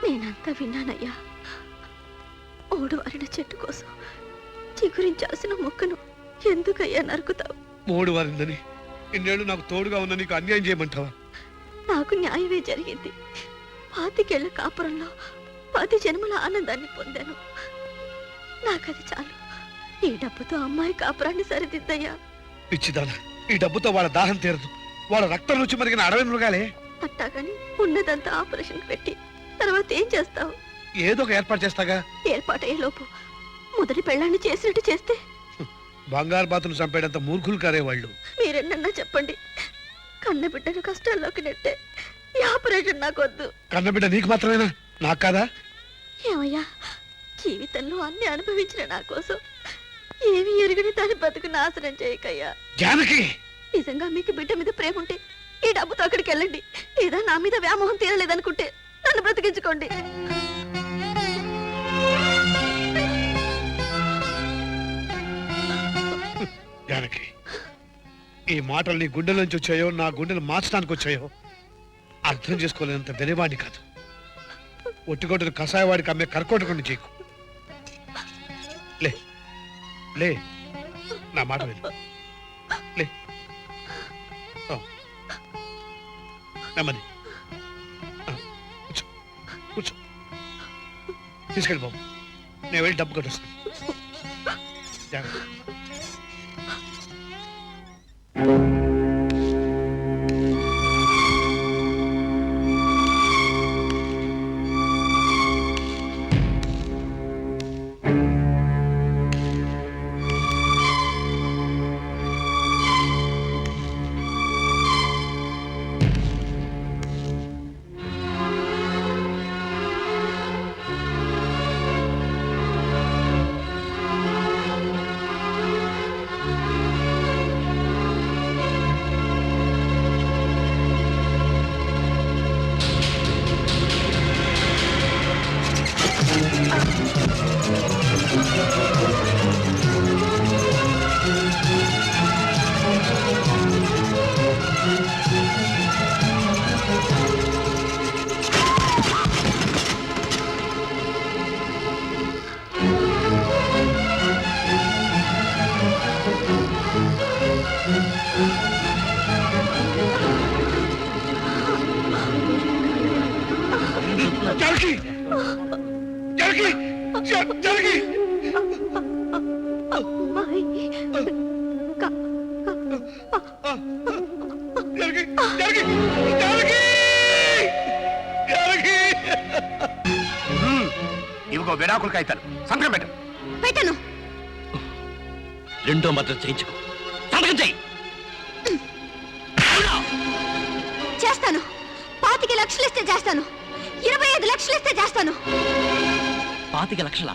నేనంతా విన్నానయ్యా. ఓడు అరిన చెట్టు కోసం చిగురించాల్సిన మొక్కను ఎందుకయ్యా నరుకుతావు? మూడు వారిందని ఇన్నేళ్ళు నాకు తోడుగా ఉన్న నీకు అన్యాయం చేయమంటావా? నాకు న్యాయమే జరిగింది. 25 ఏళ్ల కాపురంలో 10 జన్మల ఆనందాన్ని పొందాను. నాకది చాలు. ఈ డబ్బుతో అమ్మాయి కాపురాన్ని సరిదిద్దయ్యా. పిచ్చిదానా, ఈ డబ్బుతో వాళ్ళ దాహం తీరదు. వాళ్ళ రక్తం రుచి మరిగిన అడవి మృగాలే. అట్టాగని ఉన్నదంతా ఆపరేషన్ పెట్టి తర్వాత ఏం చేస్తావు? ఏదో ఒక ఏర్పాటు చేస్తాగా. ఏర్పాటయ్యే లోపు మొదటి పెళ్ళాన్ని చేసినట్టు చేస్తే బంగారు బాతులు చంపేటంత మూర్ఖులు కారే వాళ్ళు. మీరెన్నన్నా చెప్పండి, కన్నబిడ్డను కష్టాల్లోకి నెట్టే ఈ ఆపరేషన్ నాకొద్దు. కన్నబిడ్డ నీకు మాత్రమేనా, నాకు కాదా? ఏమయ్యా, జీవితంలో అన్ని అనుభవించిన నా కోసం ఏమి ఎరుగని దాని బతుకు నాశనం చేయకయ్యా. జానకి, నిజంగా మీకు బిడ్డ మీద ప్రేమ ఉంటే ఈ డబ్బుతో అక్కడికి వెళ్ళండి. లేదా నా మీద వ్యామోహం తీరలేదనుకుంటే నన్ను బ్రతికించుకోండి. జానకి, ఈ మాటలు నీ గుండెలోంచి వచ్చాయో నా గుండెలు మార్చడానికి వచ్చాయో అర్థం చేసుకోలేనంత వెలివాడిని కాదు. ఒట్టికొట్టును కషాయవాడికి అమ్మే కర్కోటకుని చేయకు. లే లే, నా మాట విను. లే, నెమ్మది కూర్చో, కూర్చో. తీసుకెళ్ళి బాబు, నేను వెళ్ళి డబ్బు కట్టొస్తాను. జాగ్రత్త. జానకి జానకి జానకి జానకి జానకి ఇవిగో విడాకులు కాగితాలు సంతకం పెట్టు. పెట్టను. రెండో మద్దతు చేయించుకో. సంతకం చెయ్యి. చేస్తాను. 25 లక్షలు ఇస్తే చేస్తాను. 25 లక్షలు ఇస్తే చేస్తాను. 25 లక్షలా?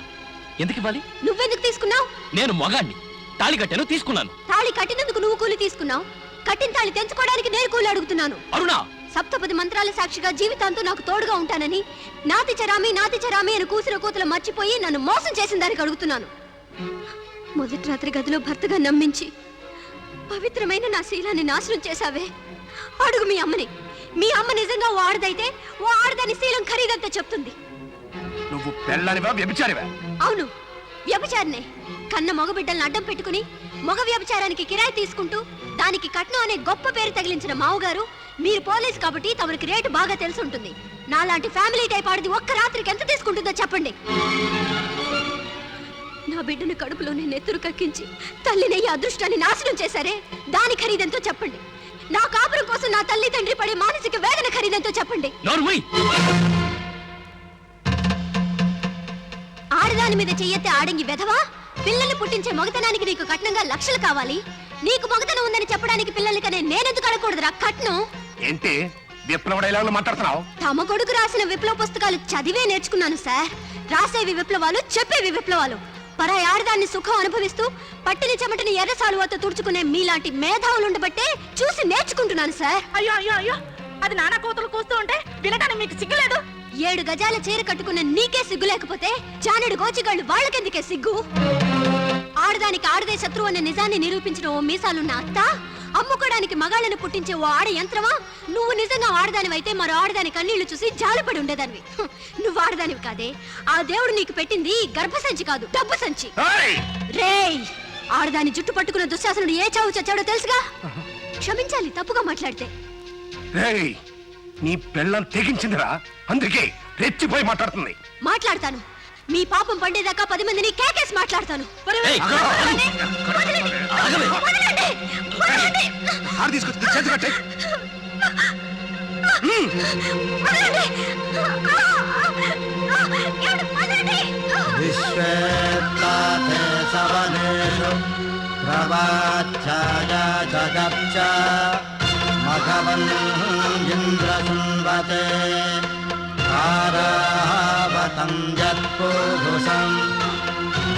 ఎందుకు ఇవ్వాలి? నువ్వెందుకు తీసుకున్నావు? నేను మొగాణ్ణి, తాళి కట్టాను, తీసుకున్నాను. తాళి కట్టినందుకు నువ్వు కూలి తీసుకున్నావు. కట్టిన తాళి తెంచుకోవడానికి నేను కూలి అడుగుతున్నాను. అరుణా, సప్తపది మంత్రాల సాక్షిగా జీవితాంతో నాకు తోడుగా ఉంటానని నాతి చరామి అని కూసిన కూతులు మర్చిపోయి నన్ను మోసం చేసిన దానికి అడుగుతున్నాను. మొదటి రాత్రి గదిలో భర్తగా నమ్మించి పవిత్రమైన నా శీలాన్ని నాశనం చేశావే. అడుగు మీ అమ్మని. మీ అమ్మ నిజంగా ఓ ఆడదైతే ఓ ఆడదాని శీలం ఖరీదంతా చెప్తుంది. నువ్వు పెళ్ళానివా వ్యభిచారివా? అవును, వ్యభిచారినే. కన్న మగ బిడ్డలను అడ్డం పెట్టుకుని మగ వ్యభిచారానికి కిరాయి తీసుకుంటూ దానికి కట్నం అనే గొప్ప పేరు తగిలించిన మావుగారు మీరు పోలీసు కాబట్టి తమరికి రేటు బాగా తెలిసి ఉంటుంది. నాలాంటి ఫ్యామిలీ టైప్ ఆడిది ఒక్క రాత్రికి ఎంత తీసుకుంటుందో చెప్పండి. నా బిడ్డను కడుపులోనే నెత్తురు కక్కించి తల్లినయ్యి అదృష్టాన్ని నాశనం చేశారే, దాని ఖరీదంతో చెప్పండి. నా కాపురం కోసం నా తల్లి తండ్రి పడే మానసిక వేదన ఖరీదంతో చెప్పండి. ఆడదాని మీద చెయ్యెత్తే ఆడంగి వెధవా. పిల్లల్ని పుట్టించే మగతనానికి నీకు కట్నంగా లక్షలు కావాలి. నీకు మగతనం ఉందని చెప్పడానికి పిల్లల్ని కనే నేనెందుకు అడగకూడదురా కట్నం? ఏంటి విప్లవ డైలాగులు మాట్లాడుతున్నావు? తమ కొడుకు రాసిన విప్లవ పుస్తకాలు చదివే నేర్చుకున్నాను సార్. రాసేవి విప్లవాలు, చెప్పేవి విప్లవాలు. పరాయి ఆడదాన్ని సుఖం అనుభవిస్తూ పట్టిని చెమటని ఎర్ర సాలువాతో తుడుచుకునే మీలాంటి మేధావులుండబట్టే చూసి నేర్చుకుంటున్నాను సార్. అయ్యో అయ్యో అయ్యో, అది నానా కోతలు కూస్తూ ఉంటే వినటానికి మీకు సిగ్గులేదు? 7 గజాల చీర కట్టుకున్న నీకే సిగ్గు లేకపోతే జానెడు గోచిగాళ్ళు వాళ్ళకెందుకే సిగ్గు? ఆడదానికి ఆడదే శత్రువు అనే నిజాన్ని నిరూపించిన ఓ మీసాలున్న అత్త, అమ్ముకోడానికి మగాళ్ళను పుట్టించే ఓ ఆడ యంత్రమా? నువ్వు నిజంగా ఆడదానివైతే మరో ఆడదాని కన్నీళ్లు చూసి జాలిపడి ఉండేదానివి. నువ్వు ఆడదానివి కాదే. ఆ దేవుడు నీకు పెట్టింది గర్భసంచి కాదు, డబ్బు సంచి. రేయ్, ఆడదాని జుట్టు పట్టుకున్న దుశ్శాసనుడు ఏ చావు చచ్చాడో తెలుసుగా. క్షమించాలి తప్పుగా మాట్లాడితే. నీ పెళ్ళం తెగించిందిరా, అందుకే రెచ్చిపోయి మాట్లాడుతుంది. మాట్లాడతాను. మీ పాపం పండేదాకా 10 మందిని కేకేసి మాట్లాడతాను. ఇంద్రసున్వతే తారావతం యత్పూరుషం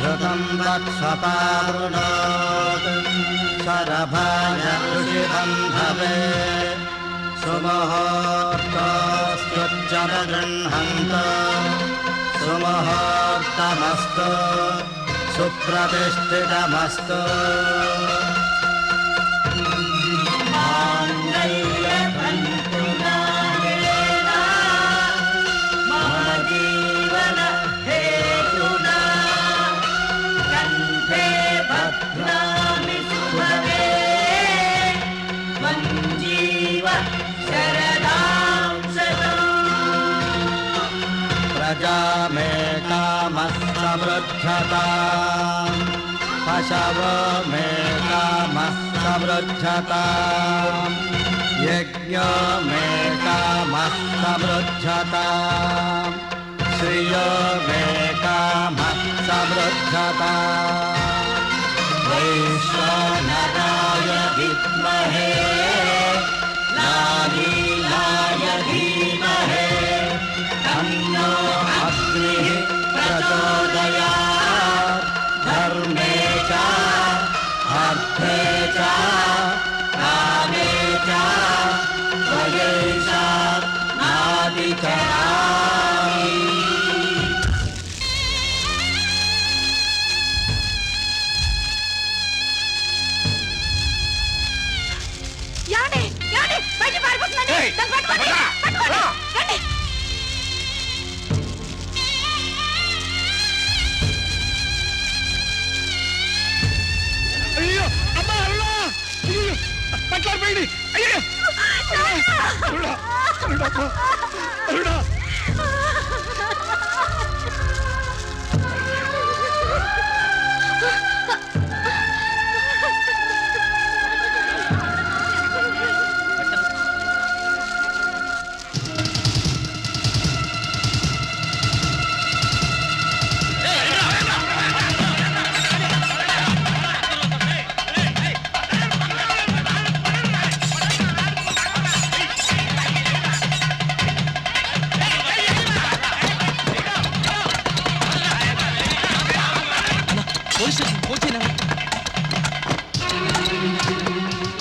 ధృతం వత్సపావృణోత్ శరభాయ ఋషిబంధవే సుముహూర్తోస్తుజ్జనగృహంతో సుముహూర్తమస్తు సుప్రతిష్ఠితమస్తు. प्रजामे कामस्तमृद्धता पशव मे कामस्तमृद्धता यज्ञ मे कामस्तमृद्धता श्रिय मे कामस्तमृद्धता वैश्वानराय विद्महे लालीलाय धीमहि तन्नो अग्निः प्रचोदयात्. धर्मे च अर्थे च कामे च त्वयैषात् नादिचरामि. యాండి యాండి బయట పారిపోతుందండి. దాన్ని పట్టుకోండి, పట్టుకోండి, రండి. అయ్యో అమ్మా, అరుణా, అయ్యో పట్లాడిపోయింది. అయ్యో అరుణా, అరుణా, అరుణా.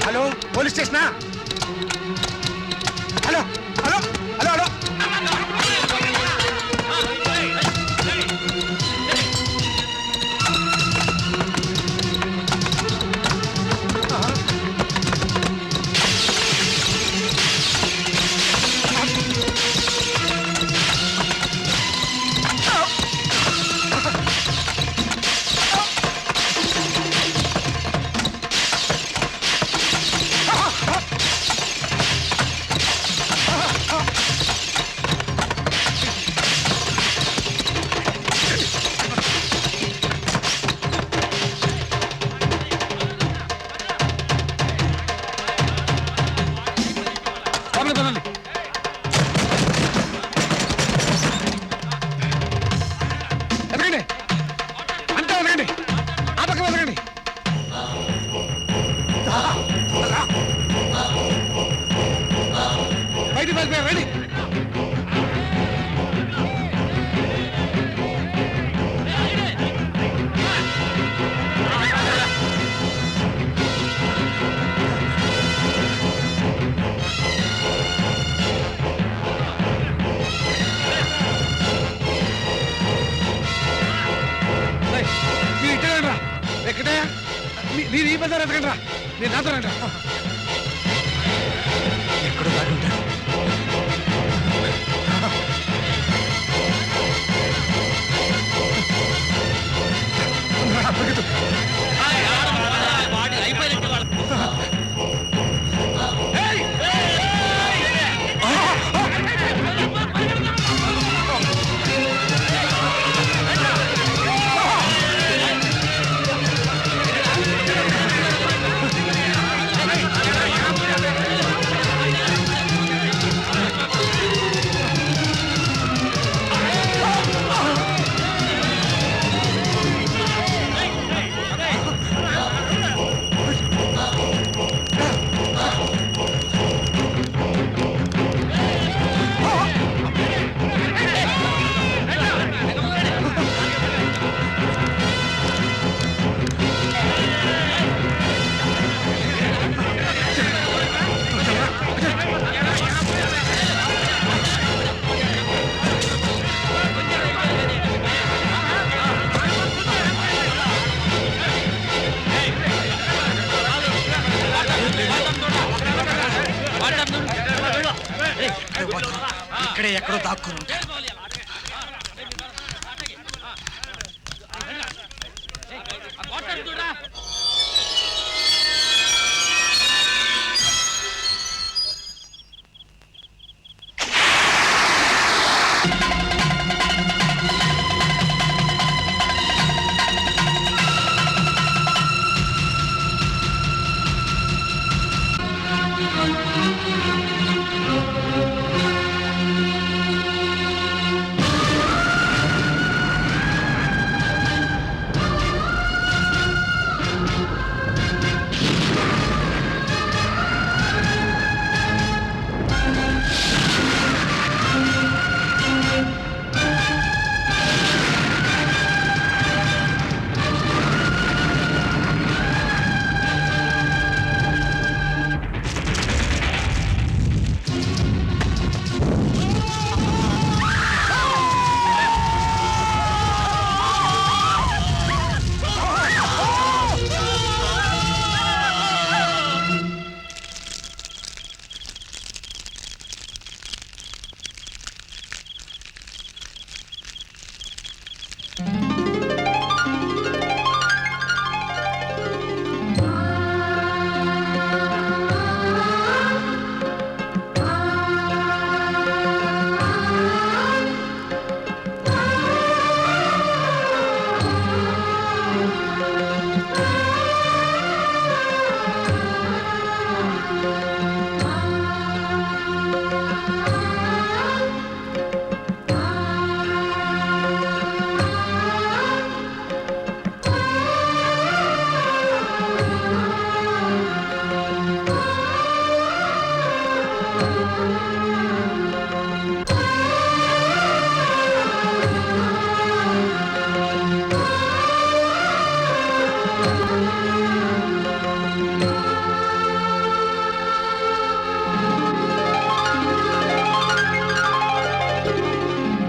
హలో పోలీస్ స్టేషనా? హలో హలో హలో హలో ఎదగండి, అంతా ఎదగండి, ఆ పక్కన ఎదగండి. బయటికి వెళ్ళిపోయారు, రండి. మీరు ఇట్టే రండి రా. ఎక్కడయ్యా? మీరు ఈ బజార్ ఎదగండి రా. నేను నాతో రండి రా. ఎక్కడో దాగి ఉంటాడు. ఇక్కడే ఎక్కడో దాక్కుని ఉంటాడు.